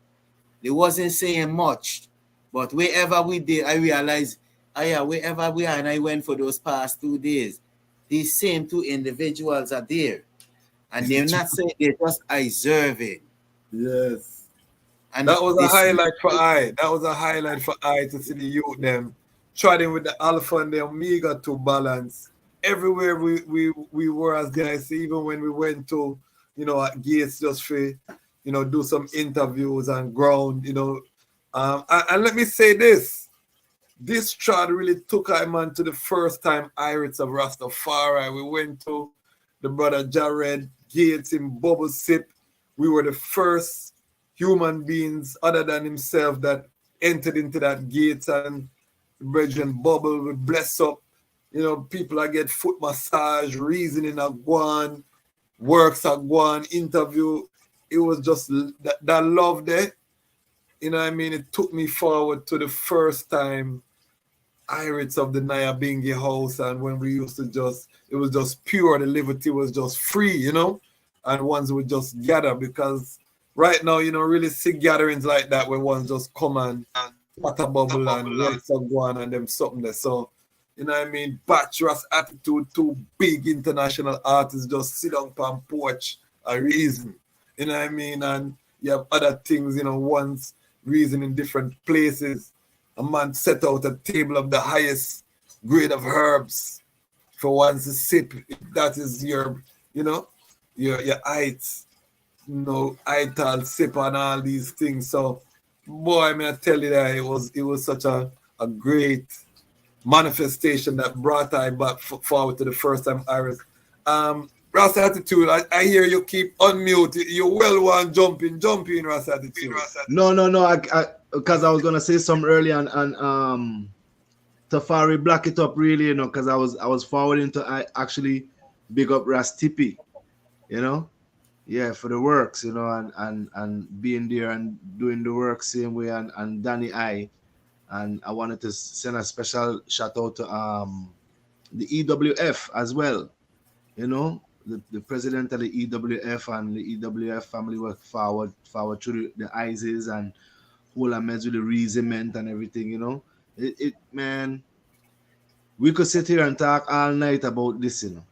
They wasn't saying much, but wherever we did, I realized, wherever we are and I went for those past 2 days, these same two individuals are there. And they're not saying, they're just observing. Yes. And that was a highlight for I. That was a highlight for I to see the youth them treading with the alpha and the omega to balance. Everywhere we were as the IC, even when we went to, at Gates just for, do some interviews and ground, and let me say this trod really took I man to the first time Irish of Rastafari. We went to the brother Jared Gates in Bubble Sip. We were the first human beings other than himself that entered into that gate, and the brethren bubble, we bless up. People that get foot massage, reasoning at one, works at one, interview. It was just that love there. It took me forward to the first time Irish of the Nyabinghi house, and when we used to it was just pure, the liberty was just free, and ones would just gather, because right now, really see gatherings like that where ones just come and water bubble and works of one and them something there. So, Batch, Ras Attitude, two big international artists just sit on palm porch a reason. And you have other things, one's reason in different places. a man set out a table of the highest grade of herbs for one to sip. If that is your, you know, your heights, you know, ital sip and all these things. So, boy, may I tell you that it was such a great manifestation that brought I back forward to the first time Iris. Ras Attitude, I hear you keep unmute. You well want jump in, Ras Attitude. No, because I was gonna say something earlier and Tafari block it up really, you know, because I was forwarding to I actually big up Ras Tippy, you know, yeah, for the works, you know, and being there and doing the work same way and Danny I, and I wanted to send a special shout out to the EWF as well, you know, the president of the EWF and the EWF family work forward through the ISIS and whole amends with the regiment and everything, you know. It man, we could sit here and talk all night about this, you know,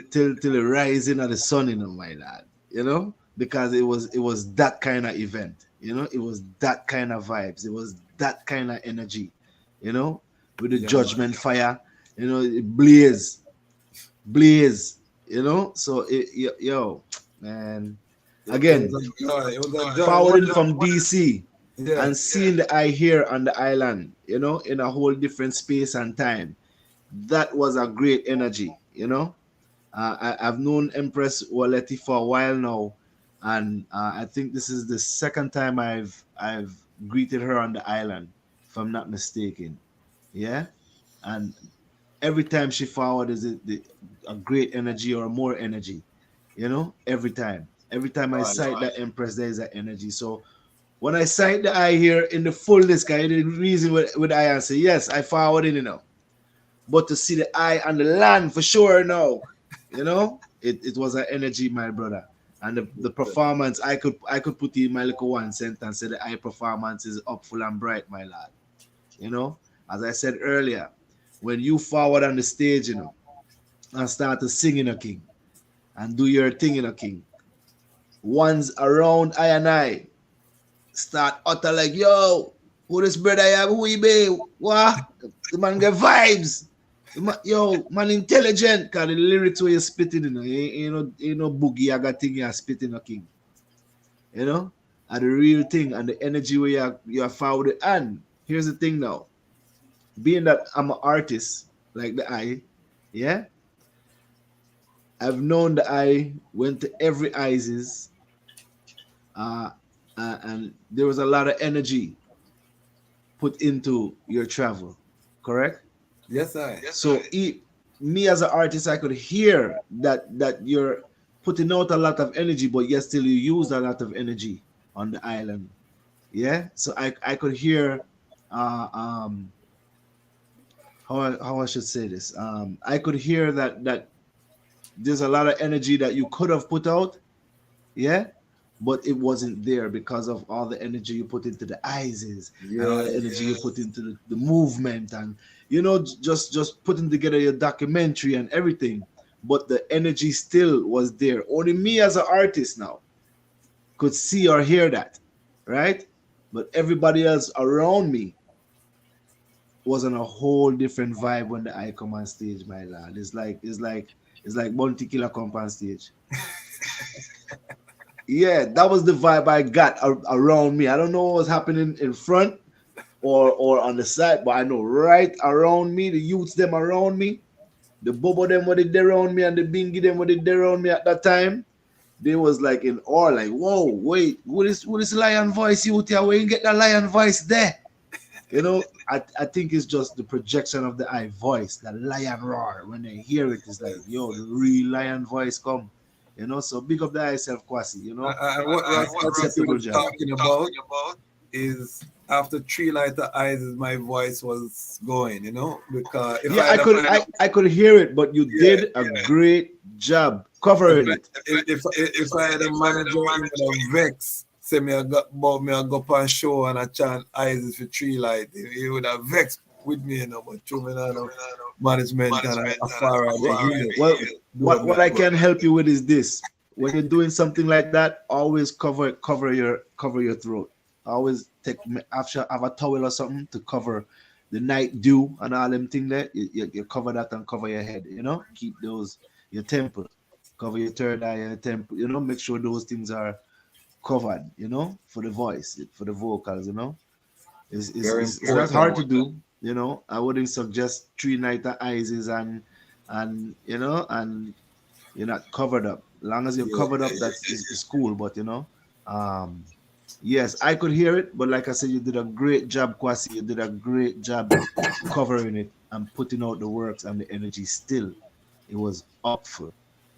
till the rising of the sun, you know, my lad, you know, because it was that kind of event, you know, it was that kind of vibes, it was that kind of energy, you know, with the judgment fire, you know, it blaze, you know. So yo, man, again, forwarding from DC and seeing the eye here on the island, you know, in a whole different space and time, that was a great energy, you know. I've known Empress Waleti for a while now, and I think this is the second time I've greeted her on the island, if I'm not mistaken. Yeah, and every time she forwards a great energy or more energy, you know. Every time I sight that Empress, there is that energy. So when I sight the eye here in the fullness, guy, the reason with I answer yes, I forwarded, you know, but to see the eye on the land for sure, no. You know, it was an energy, my brother. And the performance, I could put in my little one sentence, say the eye performance is up full and bright, my lad. You know, as I said earlier, when you forward on the stage, you know, and start to sing in a king and do your thing in a king, ones around I and I start utter like, yo, who this brother I have, who he be? What? The man get vibes. Yo, man intelligent, cause the lyrics where you're spitting, you know, ain't no boogie, I got thing you're spitting a king. You know? And the real thing and the energy where you're forward. And here's the thing now. Being that I'm an artist, like the eye, yeah, I've known the eye, went to every ISIS, and there was a lot of energy put into your travel, correct? Yes, I. So me as an artist, I could hear that you're putting out a lot of energy, but yet still you use a lot of energy on the island. Yeah. So I could hear how I should say this. I could hear that there's a lot of energy that you could have put out, yeah, but it wasn't there because of all the energy you put into the ISIS, and all the energy you put into the movement, and you know, just putting together your documentary and everything. But the energy still was there. Only me as an artist now could see or hear that, right? But everybody else around me was on a whole different vibe when the eye come on stage, my lad. It's like Bounty Killer come on stage. Yeah, that was the vibe I got around me. I don't know what was happening in front or on the side, but I know right around me, the youths them around me, the Bobo them what did around me, and the Bingy them what did around me at that time, they was like in awe, like, whoa, wait, what is lion voice youth here? Where you get that lion voice there? You know, I think it's just the projection of the eye voice, the lion roar. When they hear it, it's like, yo, the real lion voice come. You know, so big up the eye self, Kwasi, you know. What you're talking about is after Three Lighter Eyes, my voice was going, you know, because I could hear it, but you did a great job covering it. If I had a manager in Vex, say me I go up on show and I chant Eyes for Three Light, he would have vexed with me, you know, but through me now management and a far away. Well, what I can help you with is this: when you're doing something like that, always cover your throat. I always have a towel or something to cover the night dew and all them thing there. You cover that and cover your head, keep those, your temple, cover your third eye and your temple, make sure those things are covered, for the voice, for the vocals, Very It's not hard important. to do, I wouldn't suggest 3 night eyes and and you're not covered up. As long as you're Yeah. covered up, is cool. But yes, I could hear it. But like I said, you did a great job, Kwasi. You did a great job covering it and putting out the works and the energy. Still, it was up for.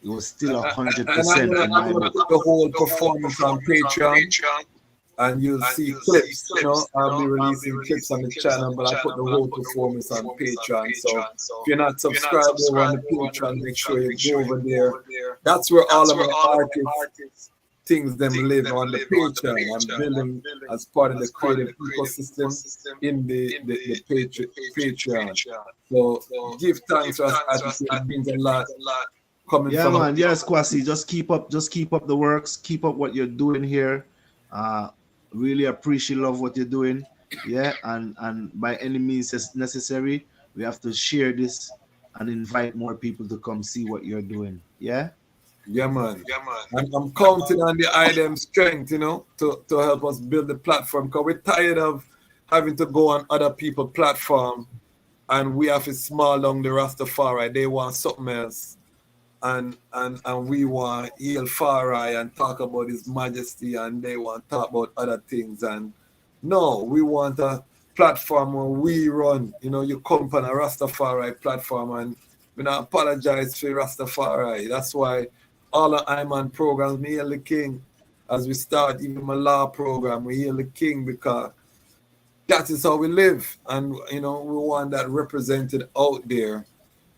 It was still And I'm 100% gonna, in I'm my gonna book. put the whole performance on Patreon, and you'll see clips. I'll be releasing clips on the channel, but I put the whole performance on Patreon. So if you're not subscribed over on the Patreon, make sure you go over there. That's where all of my artists things them live on the Patreon. I'm building as part of the creative ecosystem in the Patreon. So give thanks to Ras Attitude. It means a lot coming Yeah, from man. Yes, Kwasi. Just keep up the works. Keep up what you're doing here. Really appreciate love what you're doing. Yeah, and by any means necessary, we have to share this and invite more people to come see what you're doing. Yeah. Yeah, man. I'm counting on the H.I.M strength, to help us build the platform. Because we're tired of having to go on other people's platform and we have to small down the Rastafari. They want something else. And we want heal Farai and talk about his majesty, and they want to talk about other things. And no, we want a platform where we run. You come on a Rastafari platform, and we not apologize for Rastafari. That's why all the H.I.M programs, we hail the king. As we start even my law program, we hail the king because that is how we live. And we want that represented out there,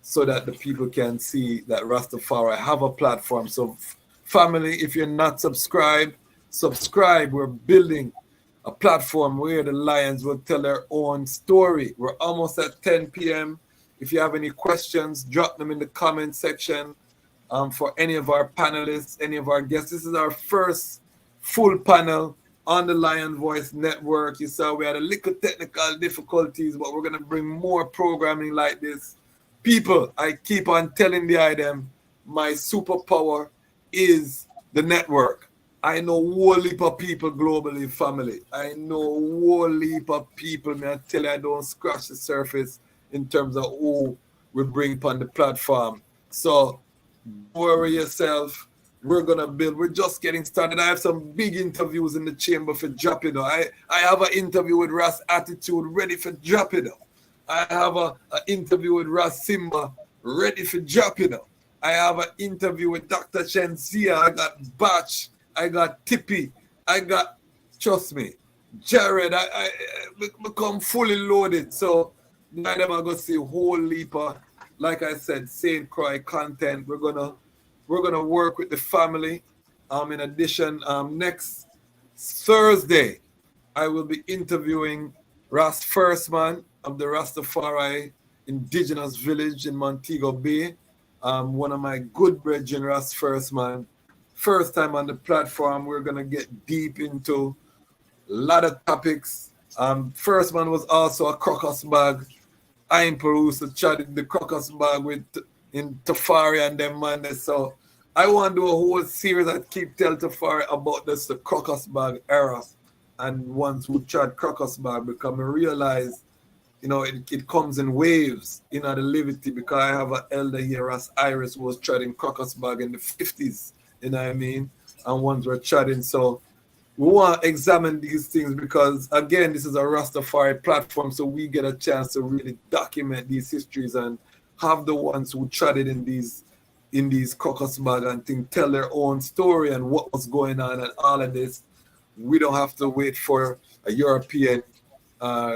so that the people can see that Rastafari have a platform. So family, if you're not subscribed, subscribe. We're building a platform where the Lions will tell their own story. We're almost at 10 p.m. If you have any questions, drop them in the comment section. For any of our panelists, any of our guests. This is our first full panel on the Lion Voice Network. You saw we had a little technical difficulties, but we're going to bring more programming like this. People, I keep on telling the item, my superpower is the network. I know a whole heap of people globally, family. I know a whole heap of people, man. I tell you, I don't scratch the surface in terms of who we bring upon the platform. So don't worry yourself. We're gonna build. We're just getting started. I have some big interviews in the chamber for drop it. I have an interview with Ras Attitude ready for drop it. I have an interview with Ras Zimba ready for drop it. I have an interview with Dr. Shensia. I got Batch. I got Tippy. I got, trust me, Jared. I become fully loaded. So now them are gonna see a whole heap of, like I said, St. Croix content. We're gonna work with the family. In addition, next Thursday, I will be interviewing Ras First Man of the Rastafari Indigenous Village in Montego Bay. One of my good brethren, Ras First Man. First time on the platform, we're gonna get deep into a lot of topics. First Man was also a crocus bag. I in Peru, so chatted the crocus bag with in Tafari and them man. So I want to do a whole series. I keep telling Tafari about this, the crocus bag era, and once we chat crocus bag, because I realize, it comes in waves, the liberty, because I have an elder here, Ras Iris, who was chatting crocus bag in the 50s, you know what I mean? And ones were chatting. So we want to examine these things because, again, this is a Rastafari platform, so we get a chance to really document these histories and have the ones who chatted in these caucus bag and things tell their own story and what was going on and all of this. We don't have to wait for a European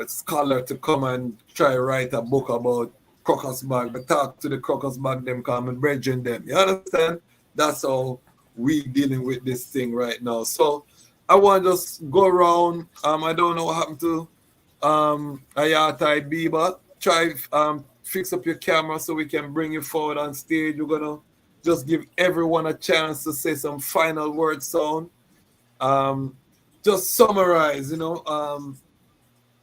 scholar to come and try to write a book about crocus bag, but talk to the crocus bag them, come and brethren them. You understand? That's how we dealing with this thing right now. So I want to just go around. I don't know what happened to Iyata Abeba. Try fix up your camera so we can bring you forward on stage. We're gonna just give everyone a chance to say some final word sound. To just summarize,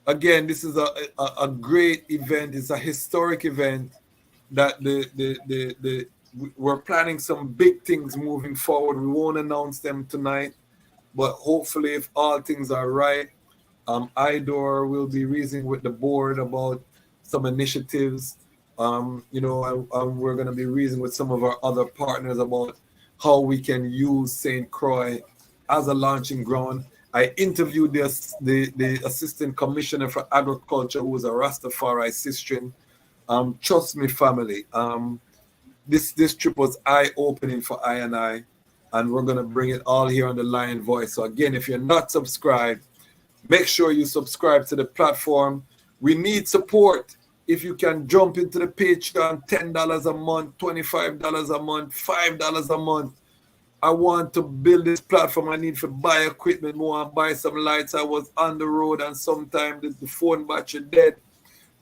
again, this is a great event. It's a historic event that we're planning some big things moving forward. We won't announce them tonight, but hopefully, if all things are right, IDOR will be reasoning with the board about some initiatives. We're going to be reasoning with some of our other partners about how we can use St. Croix as a launching ground. I interviewed the Assistant Commissioner for Agriculture, who was a Rastafari Sistren. Trust me, family. This trip was eye-opening for I, and we're going to bring it all here on the Lion Voice. So again, if you're not subscribed, make sure you subscribe to the platform. We need support. If you can jump into the Patreon, $10 a month, $25 a month, $5 a month. I want to build this platform. I need to buy equipment more and buy some lights. I was on the road and sometimes the phone battery dead.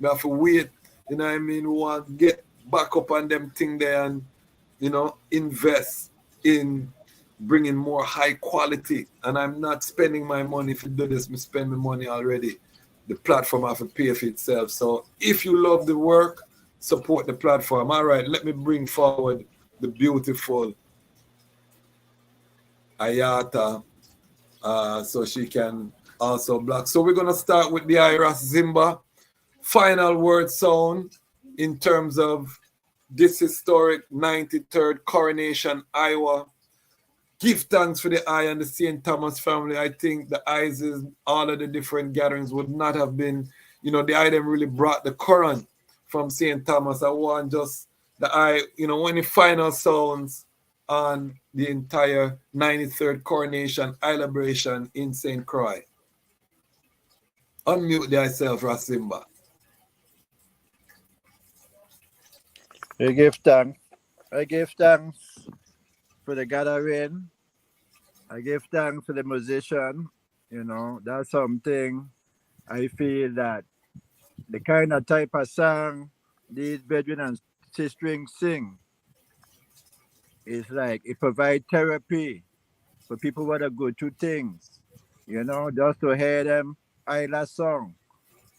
We have to wait. You know what I mean? We want to get back up on them thing there and, invest in bringing more high quality. And I'm not spending my money. If you do this, me spend my money already. The platform have to pay for itself. So if you love the work, support the platform. All right, let me bring forward the beautiful Iyata so she can also block. So we're going to start with the Ras Zimba final word sound in terms of this historic 93rd Coronation, Iowa. Give thanks for the I and the St. Thomas family. I think the I's, all of the different gatherings would not have been, the I them really brought the current from St. Thomas. I want just the I, when the final sounds on the entire 93rd Coronation celebration in St. Croix. Unmute thyself, Ras Zimba. I give thanks. I give thanks for the gathering. I give thanks for the musician. That's something I feel that the kind of type of song these brethren and sisters sing is like it provides therapy for people who are go through things. Just to hear them Isla song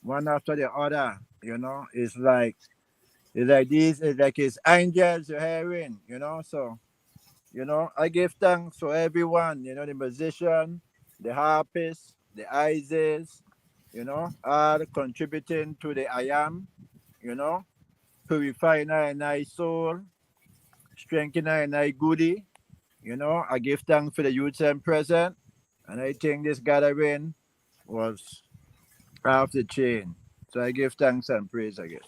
one after the other, it's like it's angels you're hearing, so I give thanks for everyone, the musician, the harpists, the Ises, all contributing to the I.M, purifying our soul, strengthening our goodie. I give thanks for the youth and present, and I think this gathering was off the chain. So I give thanks and praise again.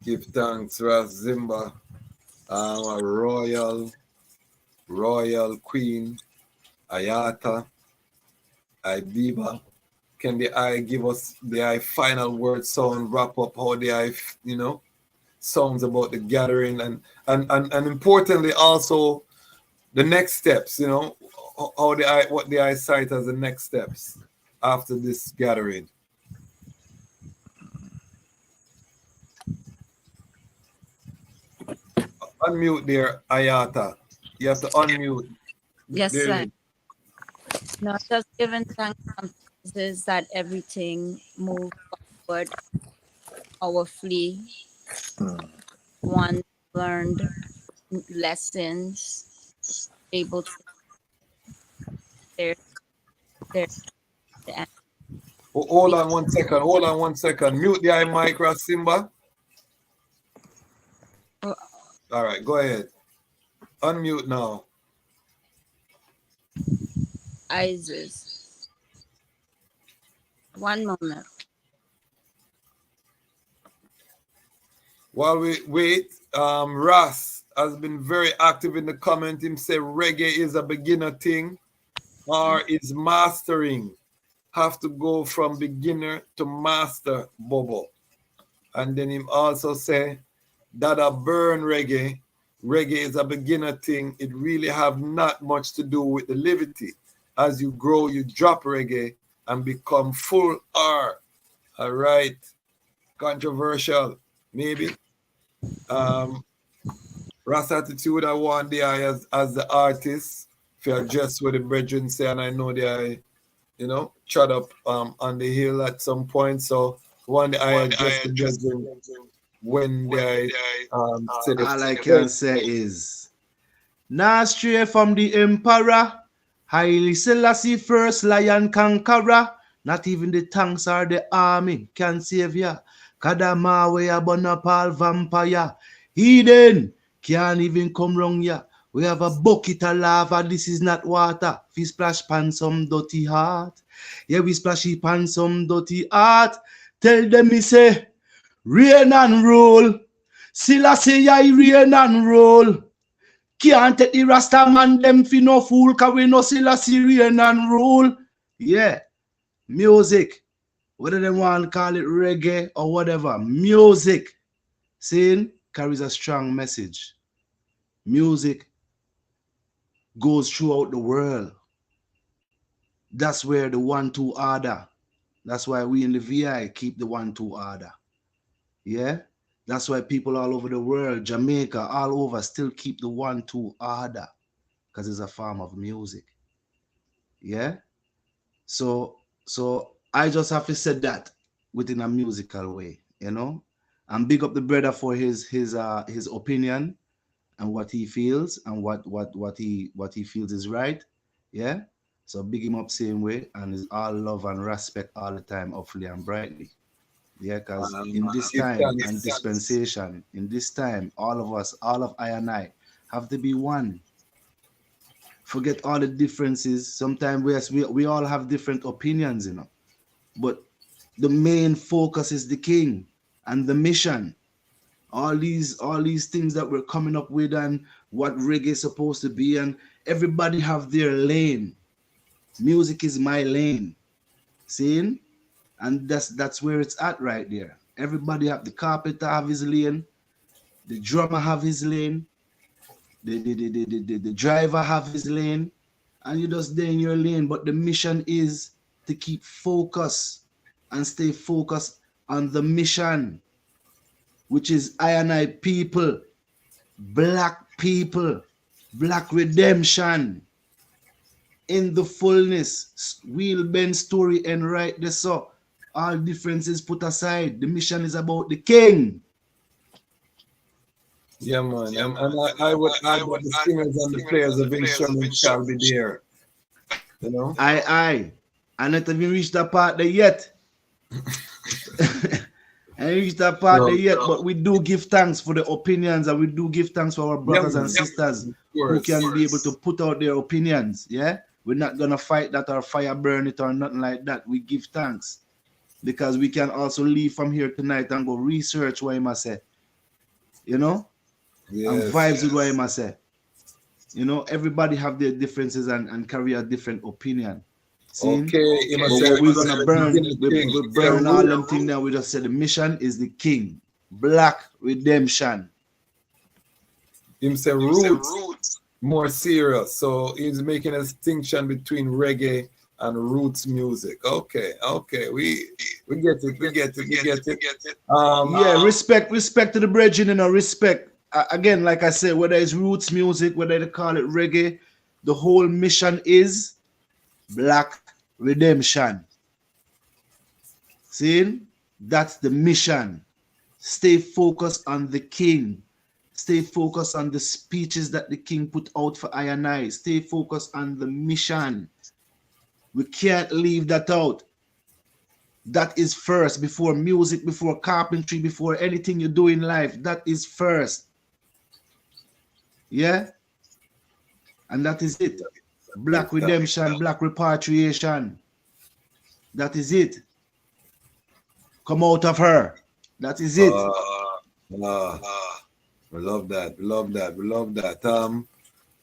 Give thanks, Ras Zimba, a royal queen, Iyata Abeba. Can the I give us the I final word sound, wrap up how the I, sounds about the gathering and importantly also the next steps, how the I, what the I cite as the next steps after this gathering. Unmute there, Iyata. You have to unmute. Yes, There sir. you No, just giving thanks and praises that everything moved forward powerfully. One learned lessons, able to their the Hold on 1 second. Hold on 1 second. Mute the I mic, Ras Zimba. All right, go ahead. Unmute now. ISIS. One moment. While we wait, Ras has been very active in the comment. Him say reggae is a beginner thing or is mastering. Have to go from beginner to master, Bobo. And then him also say that a burn reggae. Reggae is a beginner thing. It really have not much to do with the levity. As you grow, you drop reggae and become full R. All right. Controversial, maybe. Ras Attitude, I want the I as the artist. If you just what the brethren say, and I know the I trod up on the hill at some point. So one day I addressed the brethren when they said All I can say is, nah stray from the emperor, Haile Selassie first lion conqueror. Not even the tanks or the army can save ya. Kadama we a burn up all vampire. Eden can't even come wrong ya. We have a bucket of lava, this is not water. We splash pan some dirty heart. Yeah, we splash it pan some dirty heart. Tell them me say, rain and roll. Selassie I rain and roll. Can't take the Rasta man them fi no fool, cause we no Selassie rain and roll. Yeah, music. Whether they want to call it reggae or whatever, music, seeing, carries a strong message. Music goes throughout the world. That's where the 1-2 order. That's why we in the VI keep the 1-2 order. Yeah? That's why people all over the world, Jamaica, all over, still keep the 1-2 order. Because it's a form of music. Yeah? So I just have to say that within a musical way, and big up the brother for his opinion and what he feels and what he feels is right. Yeah. So big him up same way, and it's all love and respect all the time, hopefully and brightly. Yeah, because in this time and dispensation, in this time, all of us, all of I and I, have to be one. Forget all the differences. Sometimes we all have different opinions, but the main focus is the king and the mission. All these things that we're coming up with and what reggae is supposed to be, and everybody have their lane. Music is my lane. Seeing? And that's where it's at right there. Everybody have, the carpenter have his lane, the drummer have his lane, the driver have his lane, and you just stay in your lane. But the mission is to keep focus and stay focused on the mission, which is I and I people, black redemption in the fullness. Wheel bend story and write this up. All differences put aside. The mission is about the king. Yeah, man. And I would add that the singers and the players of instruments shall be there. Aye. I not even reached that part there yet. I ain't reached that part there yet, but we do give thanks for the opinions, and we do give thanks for our brothers and sisters who can be able to put out their opinions. Yeah, we're not gonna fight that or fire burn it or nothing like that. We give thanks because we can also leave from here tonight and go research what I must say, and vibes with what I must say. Everybody have their differences and carry a different opinion. See? Okay, we're gonna burn. We burn all them things now. We just said the mission is the king, black redemption. Him say roots more serious, so he's making a distinction between reggae and roots music. Okay, we get it. Yeah, respect to the brethren, respect. Again, like I said, whether it's roots music, whether they call it reggae, the whole mission is black redemption. See? That's the mission. Stay focused on the king. Stay focused on the speeches that the king put out for I and I. Stay focused on the mission. We can't leave that out. That is first, before music, before carpentry, before anything you do in life. That is first. Yeah? And that is it. Black redemption, black repatriation. That is it. Come out of her. That is it. We love that.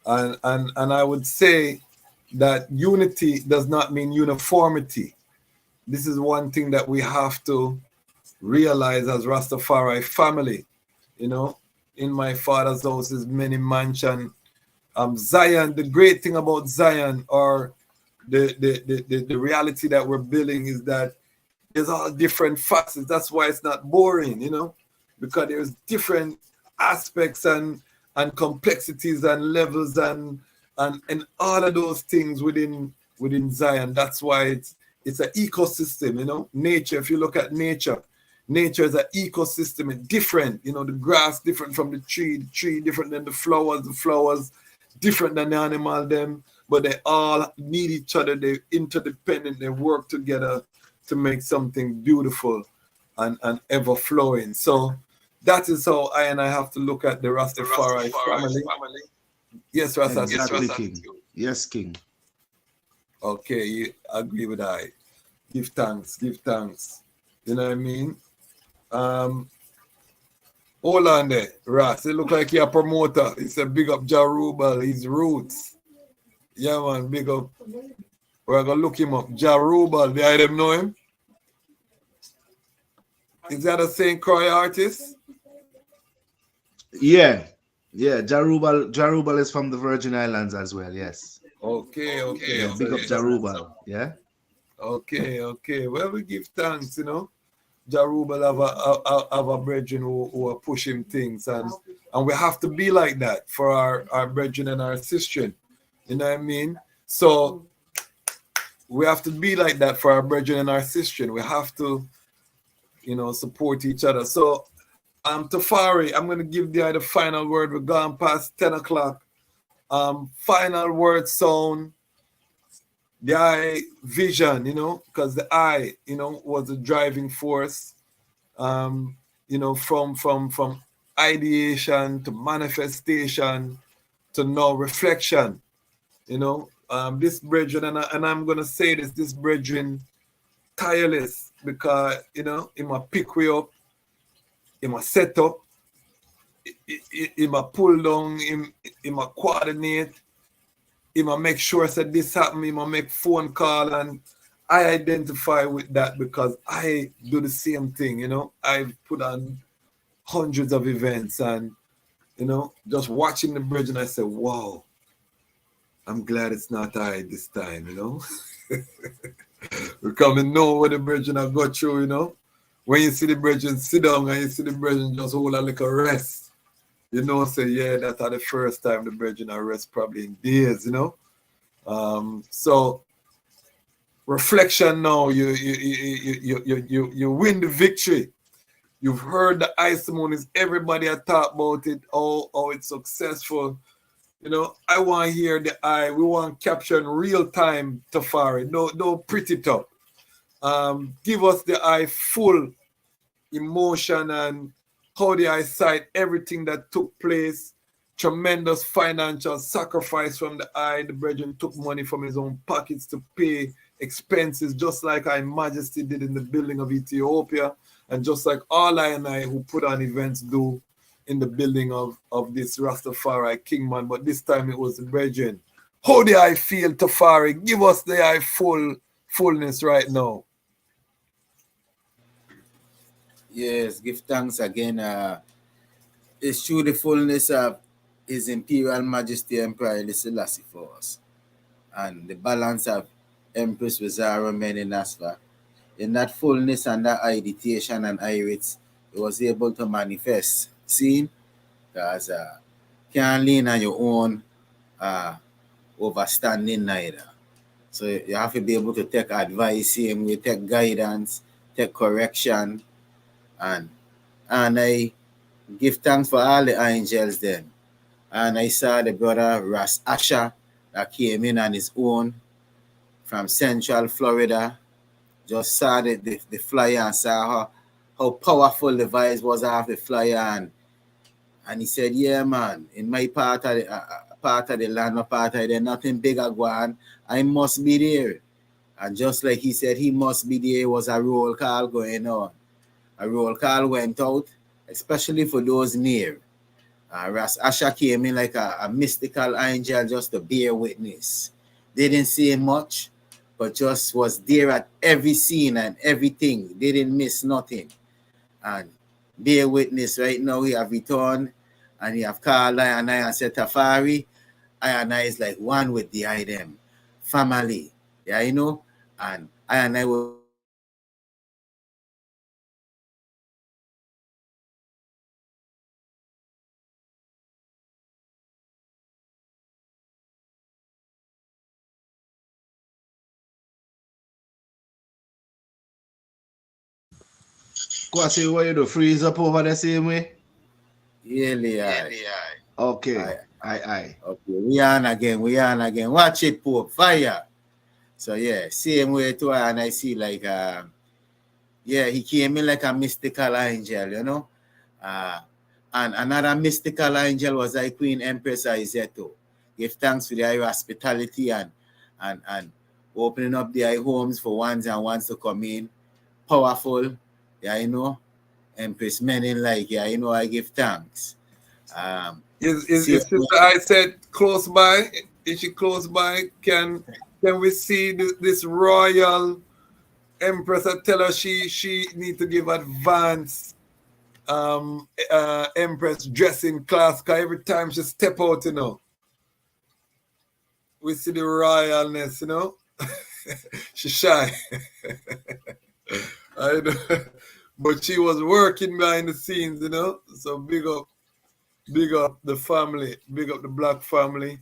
And I would say that unity does not mean uniformity. This is one thing that we have to realize as Rastafari family. In my father's house is many mansions. Zion, the great thing about Zion, or the reality that we're building, is that there's all different facets. That's why it's not boring, because there's different aspects and complexities and levels and all of those things within within Zion. That's why it's an ecosystem, you know. Nature, if you look at nature, nature is an ecosystem. It's different, you know, the grass different from the tree different than the flowers different than the animal them, but they all need each other. They're interdependent. They work together to make something beautiful and ever flowing. So that is how I have to look at the Rastafari family. Yes, Ras Attitude. Exactly, King. Yes, King. Okay, you agree with I. Give thanks, give thanks. You know what I mean? Hold on there, Ras. It look like you're a promoter. It's a big up Jarubal, his roots. Yeah, man, big up. We're gonna look him up. Jarubal, the item know him? Is that a St. Croix artist? Yeah. Yeah, Jarubal is from the Virgin Islands as well, yes. Okay. Yeah, So big up Jarubal, yeah? okay. Well, we give thanks, you know. Jarubal have a brethren who are pushing things, and we have to be like that for our brethren and our sistren. You know what I mean? So we have to be like that for our brethren and our sistren. We have to, you know, support each other. So Tafari, I'm gonna give the final word. We're gone past 10 o'clock. Final word sound, the eye vision, you know, because the eye, you know, was the driving force. You know, from ideation to manifestation to now reflection. You know, this brethren, and I'm gonna say this brethren tireless because you know, he might pick we up, he might set up, he might pull down, he might coordinate, he might make sure that this happen, he might make phone call, and I identify with that because I do the same thing, you know. I've put on hundreds of events and, you know, just watching the bridge and I say, wow, I'm glad it's not I this time, you know. We come and know what the bridge and I got through, you know. When you see the bridge and sit down and you see the bridge and just hold a little rest, you know, say, yeah, that's the first time the bridge and I rest probably in days, you know. So reflection now, you win the victory. You've heard the testimonies, everybody I talk about it, how it's successful. You know, I want to hear the eye. We want to capture in real time, Tafari. No pretty top. Give us the eye full emotion and how the eye cite everything that took place. Tremendous financial sacrifice from the eye. The brethren took money from his own pockets to pay expenses, just like Her Majesty did in the building of Ethiopia, and just like all I who put on events do in the building of this Rastafari Kingman. But this time it was the brethren. How do I feel, Tafari? Give us the eye fullness right now. Yes, give thanks again. It's true the fullness of His Imperial Majesty Emperor Haile Selassie for us, and the balance of Empress Wazara Meninasfa. In that fullness and that ideation and irids, it was able to manifest. See, because can't lean on your own overstanding neither. So you have to be able to take advice, same way, take guidance, take correction, and I give thanks for all the angels then. And I saw the brother Ras Asha that came in on his own from Central Florida. Just saw the flyer and saw how powerful the vibes was of the flyer, and he said, yeah, man, in my part of the land, my part of there, nothing bigger go on. I must be there. And just like he said he must be there, was a roll call going on. A roll call went out, especially for those near. Ras Asha came in like a mystical angel just to bear witness. They didn't say much, but just was there at every scene and everything. They didn't miss nothing. And bear witness right now, we have returned and he have called I and said, Tafari, I is like one with the item family. Yeah, you know, and I will Kwasi, what you do? Freeze up over the same way? Yeah. Okay. Aye. Okay, we on again. Watch it, Pope. Fire. So yeah, same way too, and I see like he came in like a mystical angel, you know. And another mystical angel was like Queen Empress Izeto. Give thanks for their hospitality and opening up their homes for ones and ones to come in. Powerful, you know. Empress Menin, like, I give thanks. Is Sister I said close by? Is she close by? Can we see this royal Empress? I tell her she need to give advance Empress dressing class, because every time she step out, you know, we see the royalness, you know. She shy. I know. But she was working behind the scenes, you know. So big up the family, big up the black family.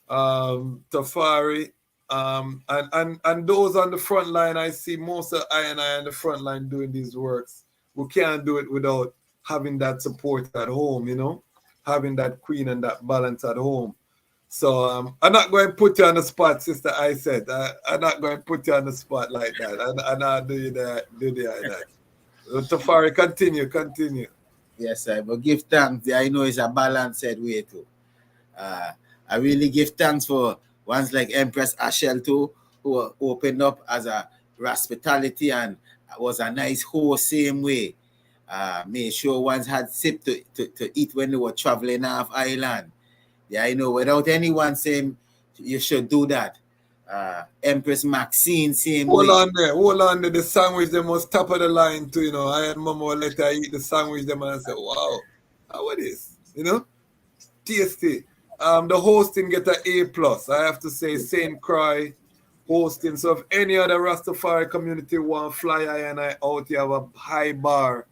Tafari, and those on the front line. I see most of I on the front line doing these works. We can't do it without having that support at home, you know, having that queen and that balance at home. So I'm not going to put you on the spot, Sister I said. I'm not going to put you on the spot like that. I'm not do that. Tafari, continue. Yes, sir. But give thanks. I know it's a balanced way too. I really give thanks for ones like Empress Ashel too, who opened up as a hospitality and was a nice host same way. Made sure ones had sip to eat when they were traveling off island. Yeah, I know, without anyone saying you should do that. Empress Maxine, same way. Hold on there. The sandwich, them was top of the line too, you know. I had Mama let her eat the sandwich, them, and I said, wow, what is, you know? Tasty. The hosting get an A+. I have to say, St. Croix hosting. So if any other Rastafari community want fly and I out, you have a high bar,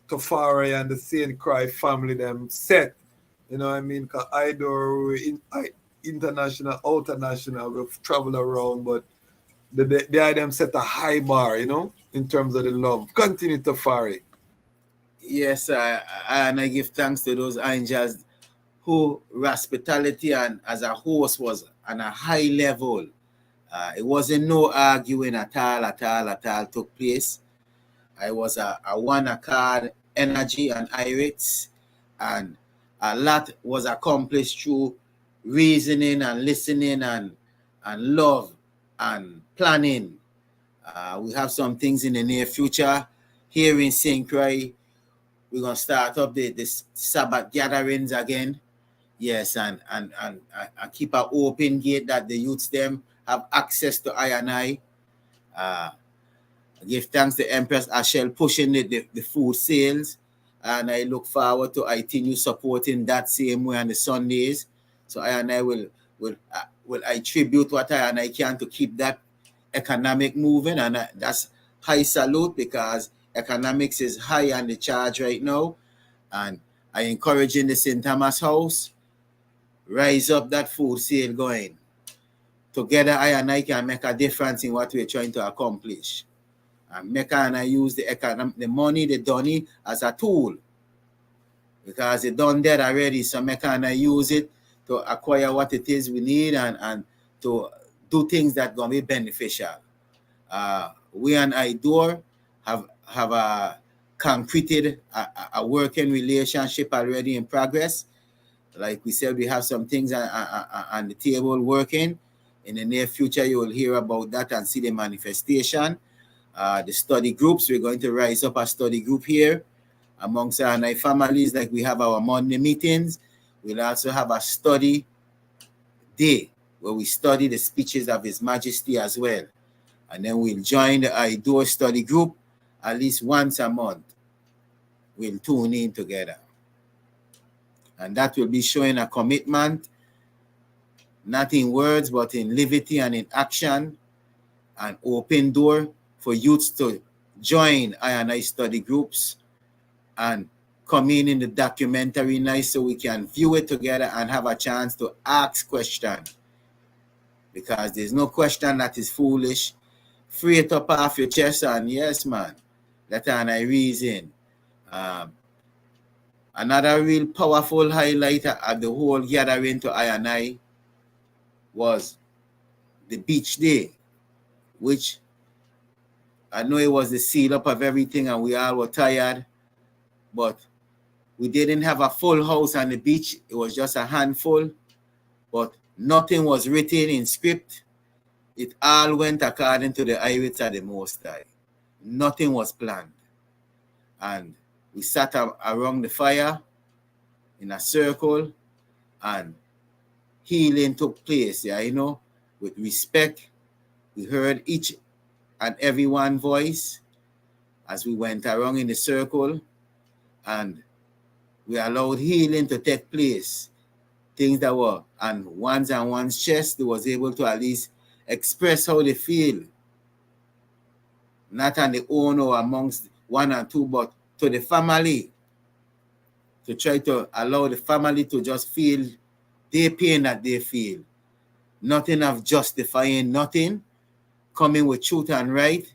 Tafari and the St. Croix family, them set. You know what I mean? Because I do international, international, we've traveled around, but the item set a high bar, you know, in terms of the love. Continue, Tafari. Yes, and I give thanks to those angels who hospitality and as a host was on a high level. It wasn't no arguing at all took place. I was a one accord energy and irates, and a lot was accomplished through reasoning and listening and love and planning. We have some things in the near future here in St. Croix. We're gonna start up the Sabbath gatherings again. Yes, and keep an open gate that the youths them have access to I and I. Give thanks to Empress Ashel pushing the food sales, and I look forward to continue supporting that same way on the Sundays. So I and I will I tribute what I and I can to keep that economic moving, and that's high salute, because economics is high on the charge right now, and I encourage in the St. Thomas House, rise up that food sale going. Together I and I can make a difference in what we're trying to accomplish. And make and I use the money, the donny as a tool, because it done that already. So make and I use it to acquire what it is we need and to do things that gonna be beneficial. We and IDOR have a concreted a working relationship already in progress. Like we said, we have some things on the table working. In the near future, you will hear about that and see the manifestation. The study groups, we're going to rise up a study group here amongst our families, like we have our Monday meetings. We'll also have a study day where we study the speeches of His Majesty as well. And then we'll join the IDOR study group at least once a month. We'll tune in together. And that will be showing a commitment, not in words, but in liberty and in action, an open door for youths to join I&I study groups and come in the documentary night so we can view it together and have a chance to ask questions. Because there's no question that is foolish. Free it up off your chest and yes, man, That and I reason. Another real powerful highlight of the whole gathering to I and I was the beach day, which I know it was the seal up of everything and we all were tired, but we didn't have a full house on the beach. It was just a handful, but nothing was written in script. It all went according to the Irish of the Most High. Nothing was planned. And we sat around the fire in a circle and healing took place, yeah, you know, with respect. We heard each and every one voice as we went around in the circle, and we allowed healing to take place. Things that were on one's chest, they was able to at least express how they feel. Not on their own or amongst one and two, but to the family. To try to allow the family to just feel the pain that they feel. Nothing of justifying nothing, coming with truth and right.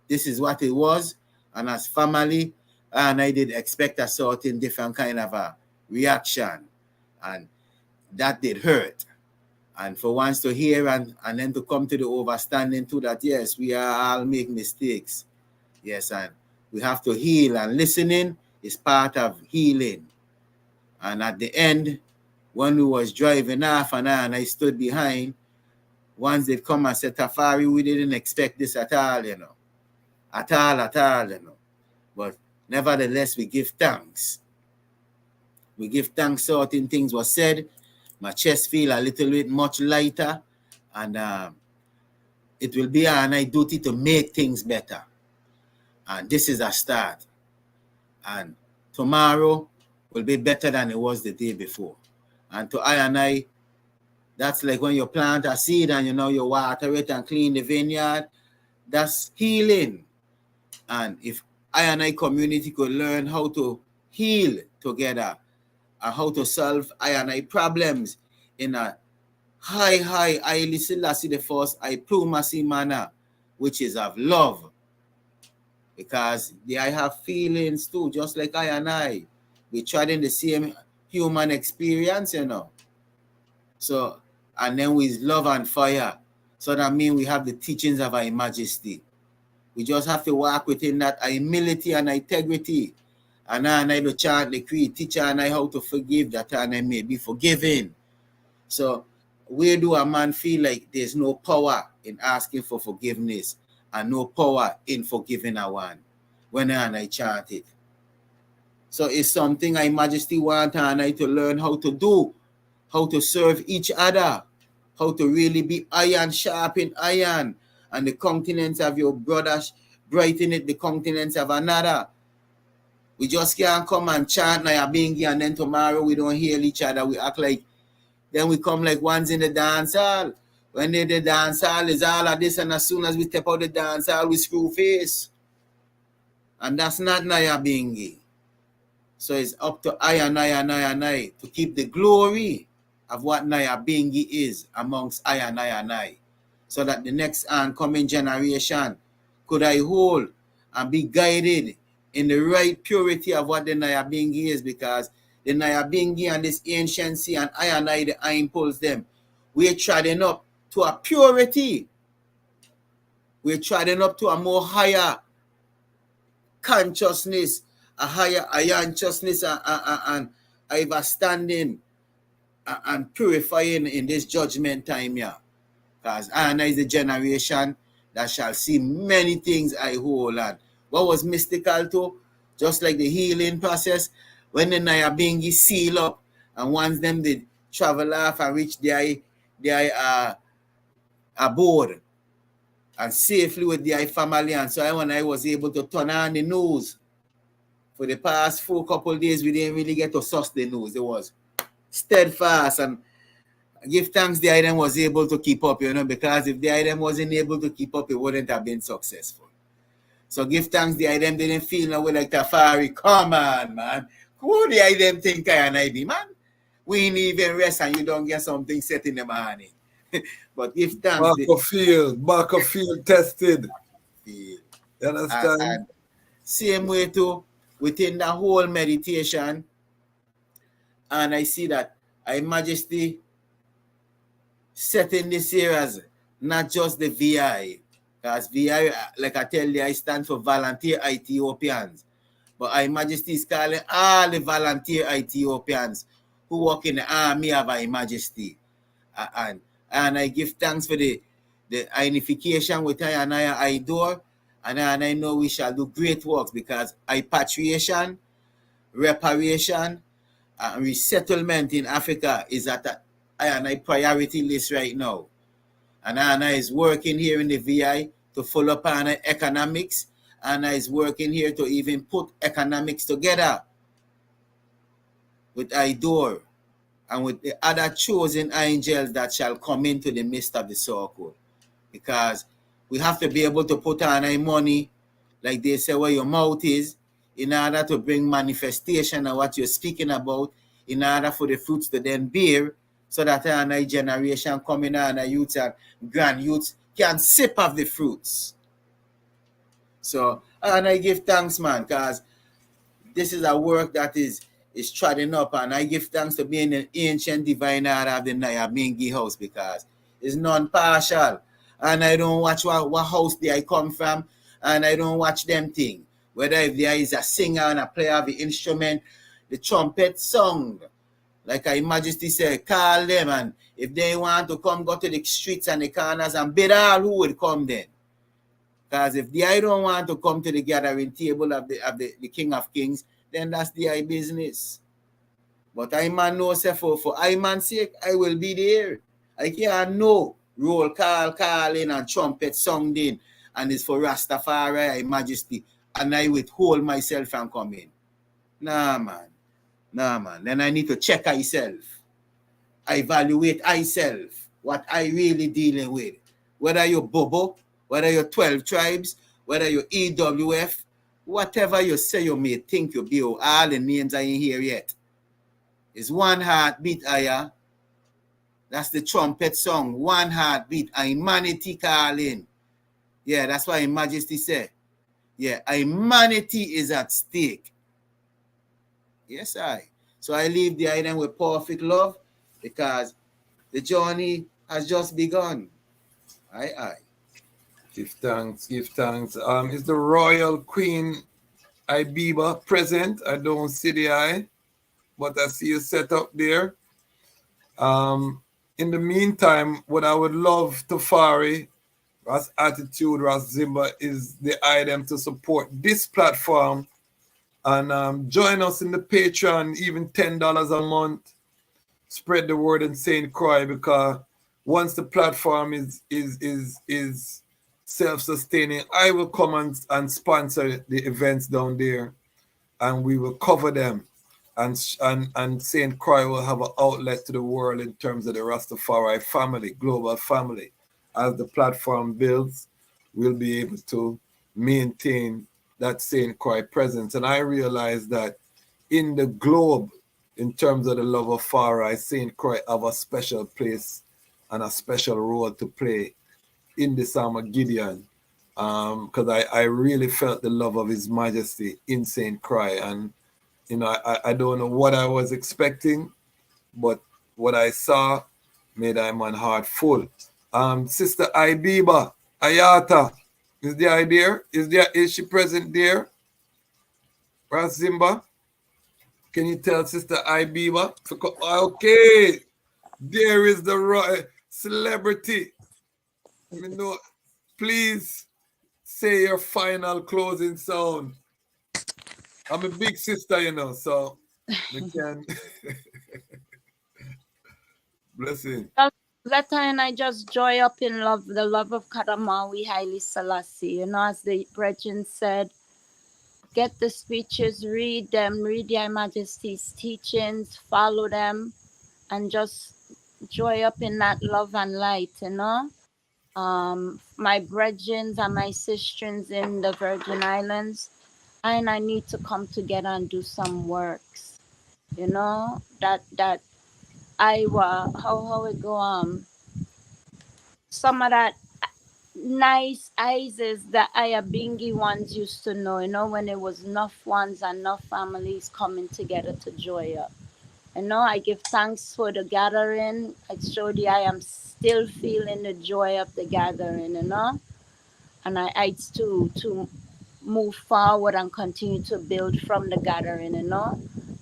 This is what it was. And as family, and I did expect a certain different kind of a reaction. And that did hurt. And for once to hear and then to come to the overstanding too that, yes, we are all make mistakes. Yes, and we have to heal. And listening is part of healing. And at the end, when we was driving off and I stood behind, once they come and said, Tafari, we didn't expect this at all, you know. At all, you know. But nevertheless, we give thanks. We give thanks, certain things were said. My chest feel a little bit much lighter. And it will be our duty to make things better. And this is a start. And tomorrow will be better than it was the day before. And to I, that's like when you plant a seed and you know you water it and clean the vineyard. That's healing. And if I community could learn how to heal together and how to solve I problems in a Haile Selassie I diplomacy manner, which is of love. Because I have feelings too, just like I. We tried in the same human experience, you know. So, and then with love and fire. So that means we have the teachings of our majesty. We just have to walk within that humility and integrity. And I to chant the creed, teach and I how to forgive that and I may be forgiven. So where do a man feel like there's no power in asking for forgiveness and no power in forgiving a one when I chant it? So it's something I majesty want and I to learn how to do, how to serve each other, how to really be iron sharpen iron, and the countenance of your brother brighten it the countenance of another. We just can't come and chant Nyabinghi and then tomorrow we don't hear each other. We act like, then we come like ones in the dance hall. When the dance hall is all of this, and as soon as we step out the dance hall, we screw face. And that's not Nyabinghi. So it's up to I to keep the glory of what Nyabinghi is amongst I. So that the next oncoming generation could I hold and be guided in the right purity of what the Nyabinghi is, because the Nyabinghi and this anciency and I, the I impulse them, we're treading up to a purity. We're treading up to a more higher consciousness, a higher consciousness and understanding and purifying in this judgment time here. Because I is the generation that shall see many things I hold on. What was mystical too, just like the healing process, when the Nyabinghi seal up and once them did travel off and reach their abode and safely with their family, and so when I was able to turn on the news for the past 4 couple days, we didn't really get to suss the news. It was steadfast, and give thanks the item was able to keep up, you know, because if the item wasn't able to keep up, it wouldn't have been successful. So give thanks the item didn't feel no way like Tafari. Come on, man. Who the item think I be, man? We ain't even rest and you don't get something set in the morning. But give thanks. Back of field tested. You understand? Same way too, within the whole meditation, and I see that Her Majesty setting this here as not just the VI, because VI, like I tell you, I stand for Volunteer Ethiopians. But Her Majesty is calling all the volunteer Ethiopians who work in the army of Her Majesty. And I give thanks for the unification with I and I adore. And I know we shall do great works because repatriation, reparation, and resettlement in Africa is at I priority list right now. And I is working here in the VI to follow up on economics, and I is working here to even put economics together with Idor and with the other chosen angels that shall come into the midst of the circle. Because we have to be able to put on our money, like they say, where your mouth is, in order to bring manifestation of what you're speaking about, in order for the fruits to then bear, so that our generation coming on, our youths and grand youths can sip of the fruits. So, and I give thanks, man, because this is a work that is treading up, and I give thanks to being an ancient divine order of the Nyabinghi house, because it's non-partial, and I don't watch what house they I come from, and I don't watch them thing. Whether if there is a singer and a player of the instrument, the trumpet song, like Her Majesty said, call them, and if they want to come, go to the streets and the corners and bid all who will come then. Because if I don't want to come to the gathering table of the King of Kings, then that's their business. But I man know, say for I man's sake, I will be there. I can't know roll call, calling, and trumpet sounding, and it's for Rastafari, Her Majesty, and I withhold myself from coming. Nah, man. Nah, man. Then I need to check myself. I evaluate myself, what I really dealing with. Whether you're Bobo, whether you're 12 tribes, whether you're EWF, whatever you say you may think you be, all the names I ain't here yet. It's one heartbeat higher. That's the trumpet song. One heartbeat. Humanity calling. Yeah, that's what Her Majesty said. Yeah, humanity is at stake. Yes, I. So I leave the item with perfect love, because the journey has just begun. Aye. Give thanks, give thanks. Is the Royal Queen Abeba present? I don't see the eye, but I see you set up there. In the meantime, what I would love, Tafari, Ras Attitude, Ras Zimba, is the item to support this platform, and join us in the Patreon, even $10 a month. Spread the word in St. Croix, because once the platform is self-sustaining, I will come and sponsor the events down there, and we will cover them. And St. Croix will have an outlet to the world in terms of the Rastafari family, global family. As the platform builds, we'll be able to maintain that St. Croix presence. And I realize that in the globe, in terms of the love of Farai, St. Croix have a special place and a special role to play in the Psalm of Gideon. Because I really felt the love of His Majesty in St. Croix. And I don't know what I was expecting, but what I saw made my heart full. Sister Abeba, Iyata, is the idea? Is she present there? Ras Zimba? Can you tell Sister Abeba? Okay, there is the celebrity. Please say your final closing sound. I'm a big sister, so we can. Blessing. Let her and I just joy up in love, the love of Kadamawi Haile Selassie. As the brethren said, get the speeches, read them, read Her Majesty's teachings, follow them, and just joy up in that love and light, My brethren and my sisters in the Virgin Islands, and I need to come together and do some works, that how it go, some of that nice eyes that Nyabinghi ones used to know, when there was enough ones and enough families coming together to joy up. I give thanks for the gathering. Actually, I am still feeling the joy of the gathering. And I to move forward and continue to build from the gathering.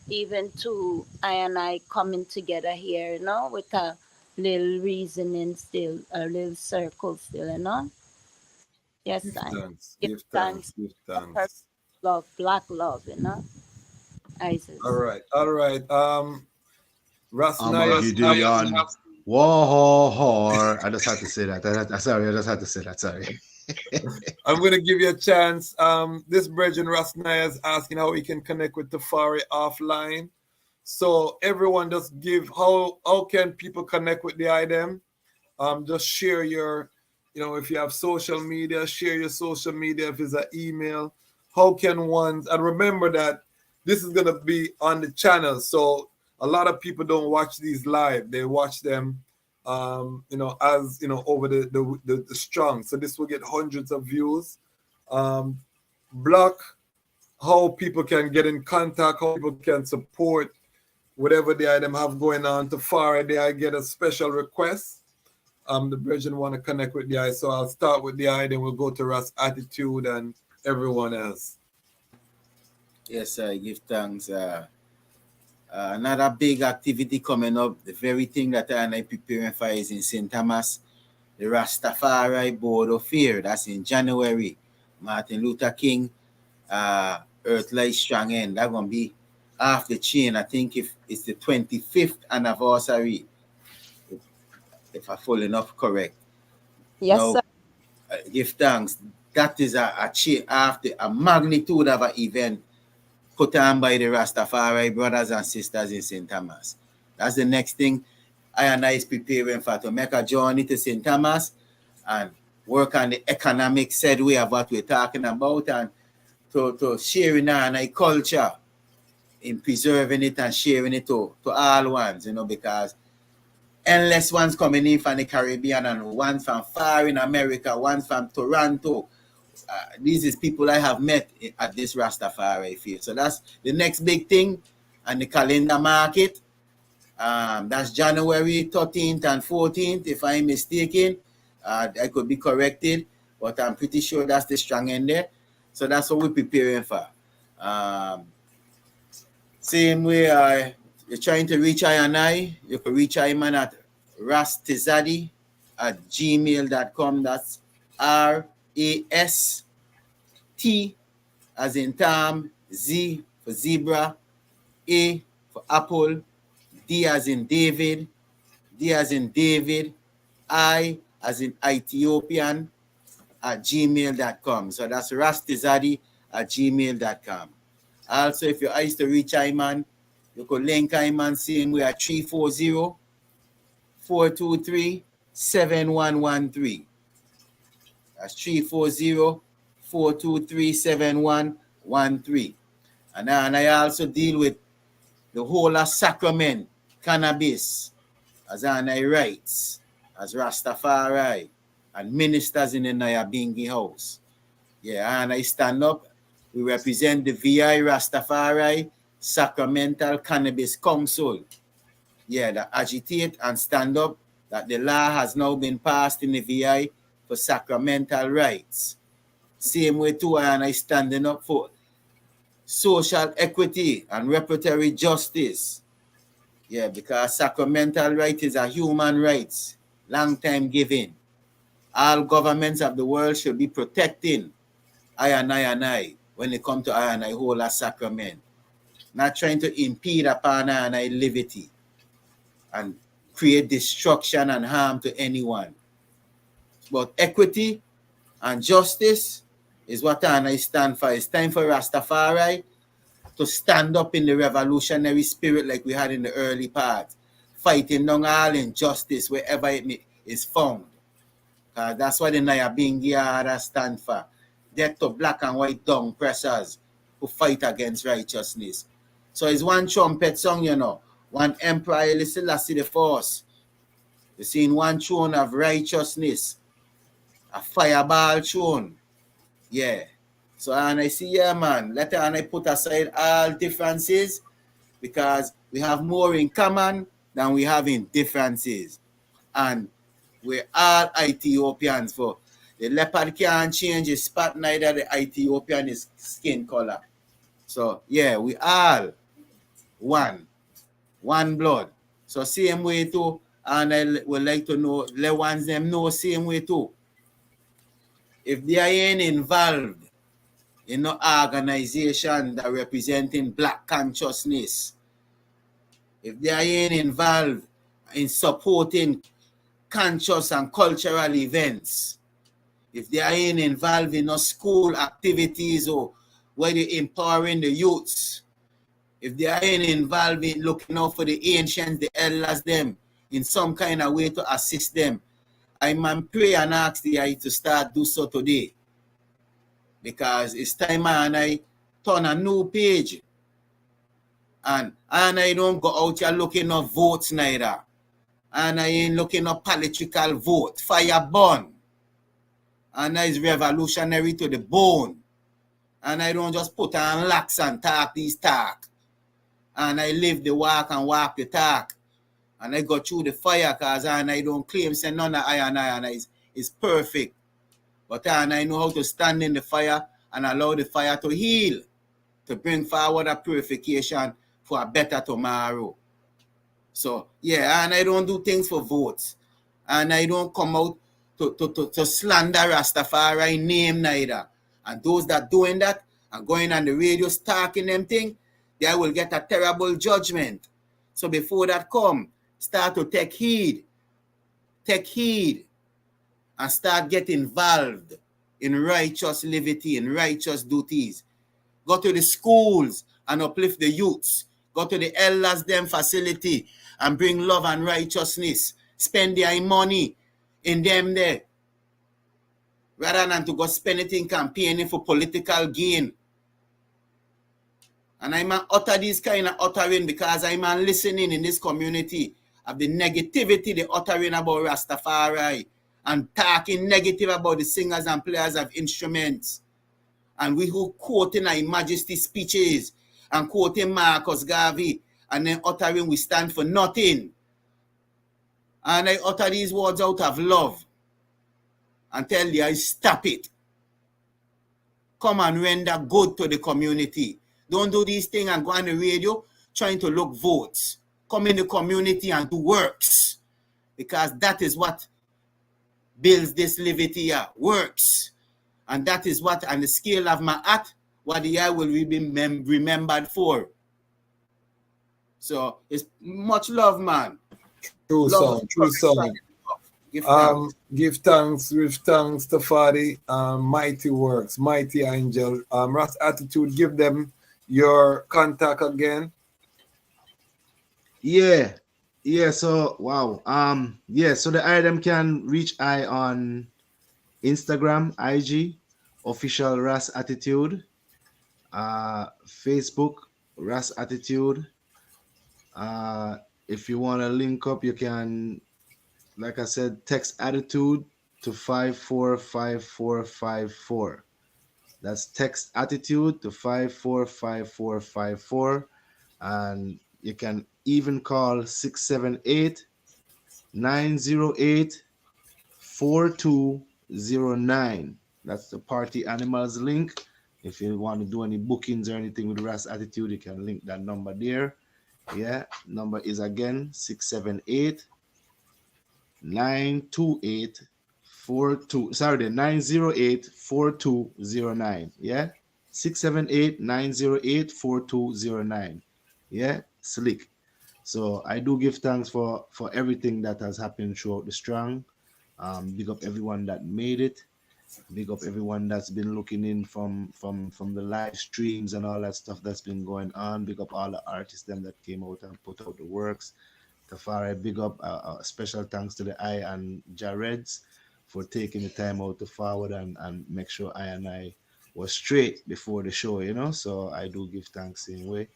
Even to I coming together here, with a little reasoning still, a little circle still. Yes, Give I thanks, give give thanks thanks, give for perfect thanks. love, black love. All Isis. right, all right. Ras I'm a Nayas have Gideon. War. I just had to say that. Sorry, I just had to say that. Sorry. I'm going to give you a chance. This brethren Ras Naya is asking how we can connect with Tafari offline. So everyone just give how can people connect with the item? Just share your, if you have social media, share your social media. If it's an email, how can ones, and remember that this is going to be on the channel. So a lot of people don't watch these live. They watch them, as, over the strong. So this will get hundreds of views. Block, how people can get in contact, how people can support whatever the item have going on. To Friday, I get a special request. The brethren want to connect with the eye, so I'll start with the eye, then we'll go to Ras Attitude and everyone else. Yes, I give thanks. Another big activity coming up. The very thing that I preparing for is in St. Thomas, the Rastafari Board of Fear. That's in January. Martin Luther King, Earth Light Strong End. That's gonna be off the chain. I think if it's the 25th anniversary, if I full enough correct. Yes, Now, sir. give thanks. That is a chain after a magnitude of an event put on by the Rastafari brothers and sisters in St. Thomas. That's the next thing I is preparing for, to make a journey to St. Thomas and work on the economic side way of what we're talking about, and to sharing our culture, in preserving it and sharing it to all ones, because endless ones coming in from the Caribbean and ones from far in America, ones from Toronto. These is people I have met at this Rastafari field. So that's the next big thing. And the calendar market, that's January 13th and 14th, if I'm mistaken. I could be corrected, but I'm pretty sure that's the strong end there. So that's what we're preparing for. Same way, you're trying to reach I, you can reach I man at rasttzaddi@gmail.com. That's RAST as in Tom, Z for zebra, A for apple, D as in David, I as in Ethiopian @gmail.com. So that's rasttzaddi@gmail.com. Also, if you're to reach I-Man, you could link I-Man same way at 340-423-7113. That's 340-423-7113. And I also deal with the whole of sacrament, cannabis, as I writes, as Rastafari, and ministers in the Nyabinghi house. Yeah, and I stand up. We represent the VI Rastafari Sacramental Cannabis Council. Yeah, that agitate and stand up that the law has now been passed in the VI for sacramental rights. Same way too, and I standing up for social equity and reparatory justice. Yeah, because sacramental right is a human rights, long time given. All governments of the world should be protecting I when it comes to I whole as sacrament. Not trying to impede upon I liberty and create destruction and harm to anyone. But equity and justice is what I stand for. It's time for Rastafari to stand up in the revolutionary spirit like we had in the early part, fighting down all injustice wherever it is found. That's what the Nyabinghi stand for. Death to black and white dung pressers who fight against righteousness. So it's one trumpet song, one Emperor Haile Selassie I. You see, in one throne of righteousness, a fireball tune. Yeah. So and I see, yeah, man, later and I put aside all differences because we have more in common than we have in differences. And we're all Ethiopians. For the leopard can't change his spot, neither the Ethiopian is skin color. So yeah, we all one blood. So same way too, and I would like to know, let ones them know same way too. If they ain't involved in no organization that representing black consciousness, if they ain't involved in supporting conscious and cultural events, if they ain't involved in no school activities or where they empowering the youths, if they ain't involved in looking out for the ancients, the elders, them in some kind of way to assist them, I man pray and ask the eye to start do so today. Because it's time and I turn a new page. And I don't go out here looking at votes neither. And I ain't looking at political vote. Fire burn. And I is revolutionary to the bone. And I don't just put on lax and talk these talk. And I live the walk and walk the talk. And I go through the fire because I don't claim say none of I is perfect. But I know how to stand in the fire and allow the fire to heal, to bring forward a purification for a better tomorrow. So, yeah, and I don't do things for votes. And I don't come out to slander Rastafari name neither. And those that doing that and going on the radio talking them thing, they will get a terrible judgment. So before that come, start to take heed, and start getting involved in righteous liberty and righteous duties. Go to the schools and uplift the youths. Go to the elders them facility and bring love and righteousness. Spend their money in them there. Rather than to go spend it in campaigning for political gain. And I'm utter these kind of uttering because I'm listening in this community of the negativity they uttering about Rastafari and talking negative about the singers and players of instruments. And we who quoting Her Majesty speeches and quoting Marcus Garvey and then uttering we stand for nothing. And I utter these words out of love and tell you I stop it. Come and render good to the community. Don't do these things and go on the radio trying to look votes. Come in the community and do works. Because that is what builds this liberty here. Works. And that is what, on the scale of my act, what the eye will be remembered for. So it's much love, man. True Love, song. Give thanks, Tafari. Mighty works, mighty angel. Ras Attitude, give them your contact again. Yeah. So wow. So the item can reach I on Instagram, IG, official Ras Attitude, Facebook, Ras Attitude. If you want to link up, you can, like I said, text Attitude to 545454. That's text Attitude to 545454. And you can even call 678-908-4209. That's the Party Animals link. If you want to do any bookings or anything with Ras Attitude, you can link that number there. Yeah, number is again 908-4209. Yeah, 678-908-4209. Yeah, slick. So I do give thanks for everything that has happened throughout the strong. Big up everyone that made it. Big up everyone that's been looking in from the live streams and all that stuff that's been going on. Big up all the artists them that came out and put out the works. Tafari, big up. Special thanks to the I and Jareds for taking the time out to forward and make sure I was straight before the show, So I do give thanks same way.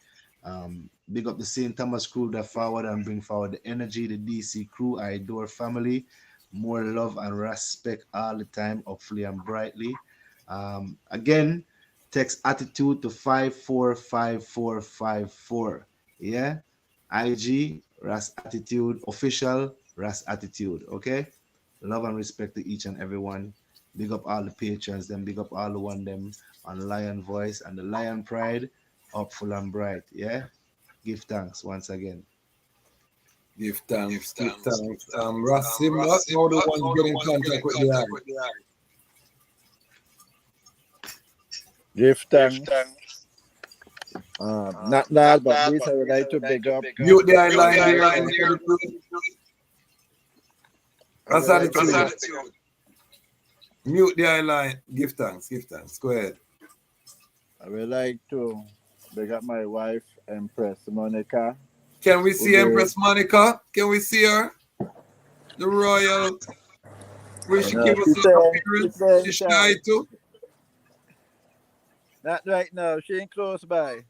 Big up the St. Thomas crew that forward and bring forward the energy, the DC crew, I adore family. more love and respect all the time, hopefully and brightly. Again, text attitude to 545454. Yeah. IG Ras Attitude official Ras Attitude. Okay. Love and respect to each and everyone. Big up all the patrons, then big up all the one them on Lion Voice and the Lion Pride, up full and bright. Yeah. Give thanks once again. Give thanks, give thanks. Ras Zimba, how the ones get in contact with the eye? Give thanks. Not that, but this I would like to big up. Mute the eye line there. Ras Attitude. Mute the eye line. Give thanks, give thanks. Go ahead. I would like to big up my wife, Empress Monica. Can we see Empress Monica? Can we see her? The royal. Will she give us an appearance? She's shy too. Not right now. She ain't close by.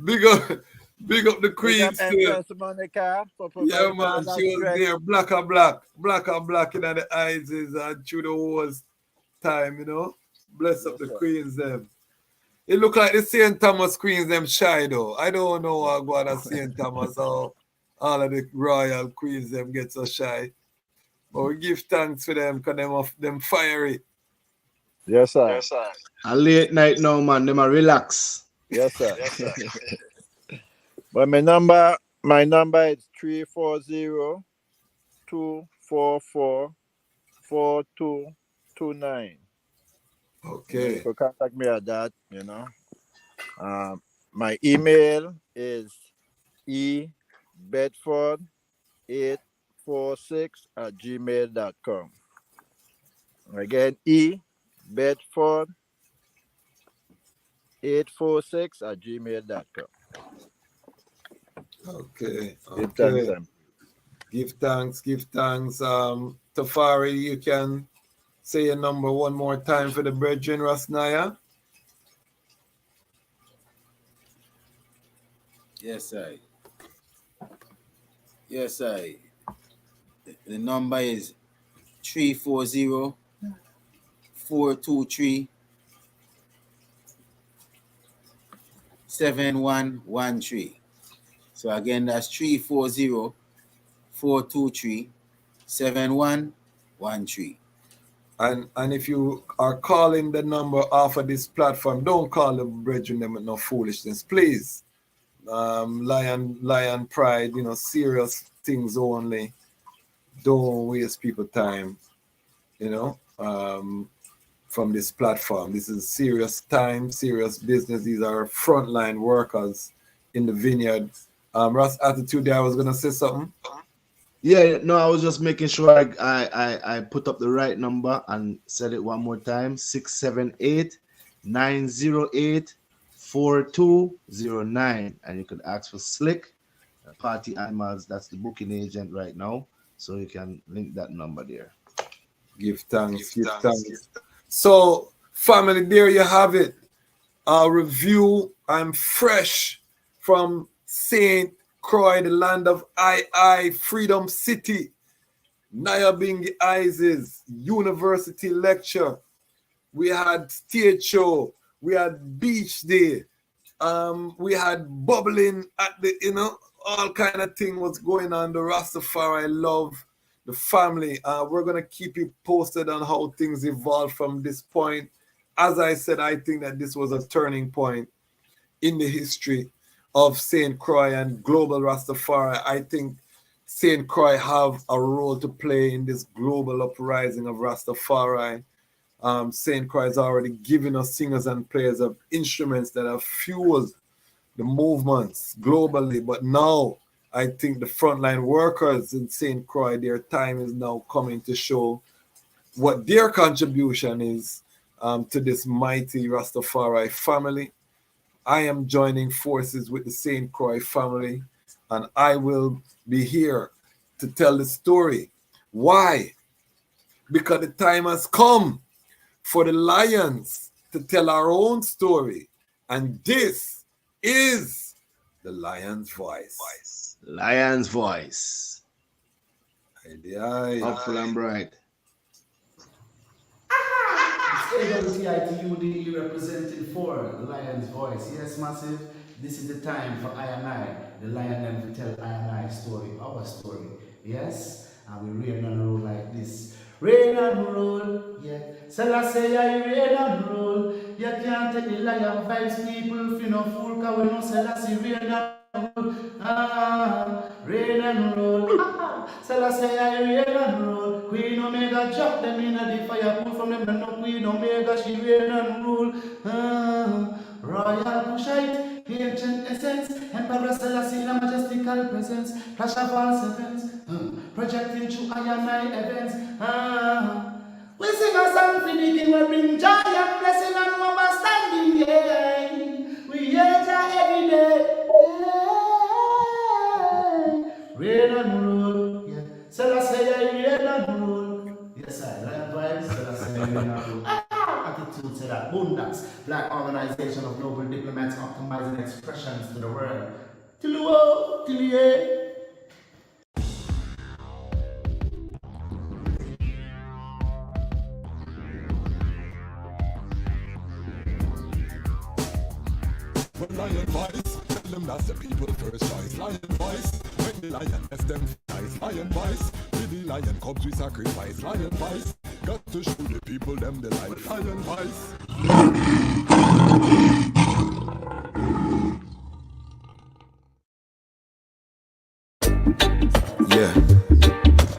Big up the queen still. Empress Monica. Yeah, man. She was there. Black and black in the eyes and through the whole time, you know. Bless up the queens them. It look like the St. Thomas queens them shy though. I don't know how go on St. Thomas or all of the royal queens them get so shy. But we give thanks for them because them fiery. Yes, sir. A late night now, man. Them a relax. Yes, sir. But my number is 340-244-4229. Okay. You can contact me at that, you know. My email is ebedford846@gmail.com. Again, ebedford846@gmail.com. Okay. Give thanks. Give thanks. Tafari, you can say your number one more time for the brethren, Rasnaya. Yes, I. The number is 340-423-7113. So again, that's 340-423-7113. And if you are calling the number off of this platform, don't call the brethren them with no foolishness, please. Lion pride, you know, serious things only. Don't waste people time, you know, from this platform. This is serious time, serious business. These are frontline workers in the vineyard. Ras Attitude, I was gonna say something. Yeah, no, I was just making sure I put up the right number and said it one more time. 678-908-4209. And you could ask for Slick, Party Animals. That's the booking agent right now. So you can link that number there. Give thanks. So, family, there you have it. Our review. I'm fresh from St. Croix, the land of I, Freedom City. Nyabinghi Isis University lecture. We had stage show. We had beach day. We had bubbling at the, you know, all kind of thing was going on. The Rastafari love, the family. We're going to keep you posted on how things evolve from this point. As I said, I think that this was a turning point in the history of St. Croix and global Rastafari. I think St. Croix have a role to play in this global uprising of Rastafari. St. Croix has already given us singers and players of instruments that have fueled the movements globally. But now I think the frontline workers in St. Croix, their time is now coming to show what their contribution is to this mighty Rastafari family. I am joining forces with the St. Croix family, and I will be here to tell the story. Why? Because the time has come for the Lions to tell our own story, and this is the Lion's Voice. Lion's Voice. Hopeful and bright. AWTITUDE representing for the Lion's Voice. Yes, massive. This is the time for I and I, the lion them to tell I and I story, our story. Yes, and we reign and rule like this. Reign and rule, yeah. Selassie I reign and rule. You can't take the lion vibes, people. If you no fool, cause we no Selassie reign and rule. Reign and rule. Selassie I reign and rule. Queen Omega drop them in the fire, pull from them and no Queen Omega, she reign and rule. Royal Kushite, ancient essence, Emperor Selassie in a majestical presence, flash of all sevens, projecting through I and I events. We sing a song for the king, we bring joy and blessing and understanding. Yeah. We hear Jah every day. Yeah. Reign and rule. Yeah. Selassie I reign and rule. Yes, I lion vibes. Selassie I reign and rule. Attitude to that boondocks, black organization of noble diplomats optimizing expressions to the world. Till the world, till the end. When lion voice, tell them that's the people first choice. Lion voice, make the lioness them nice. Lion voice, with the lion cubs we sacrifice. Lion voice, got to show the people them the light. Lion voice.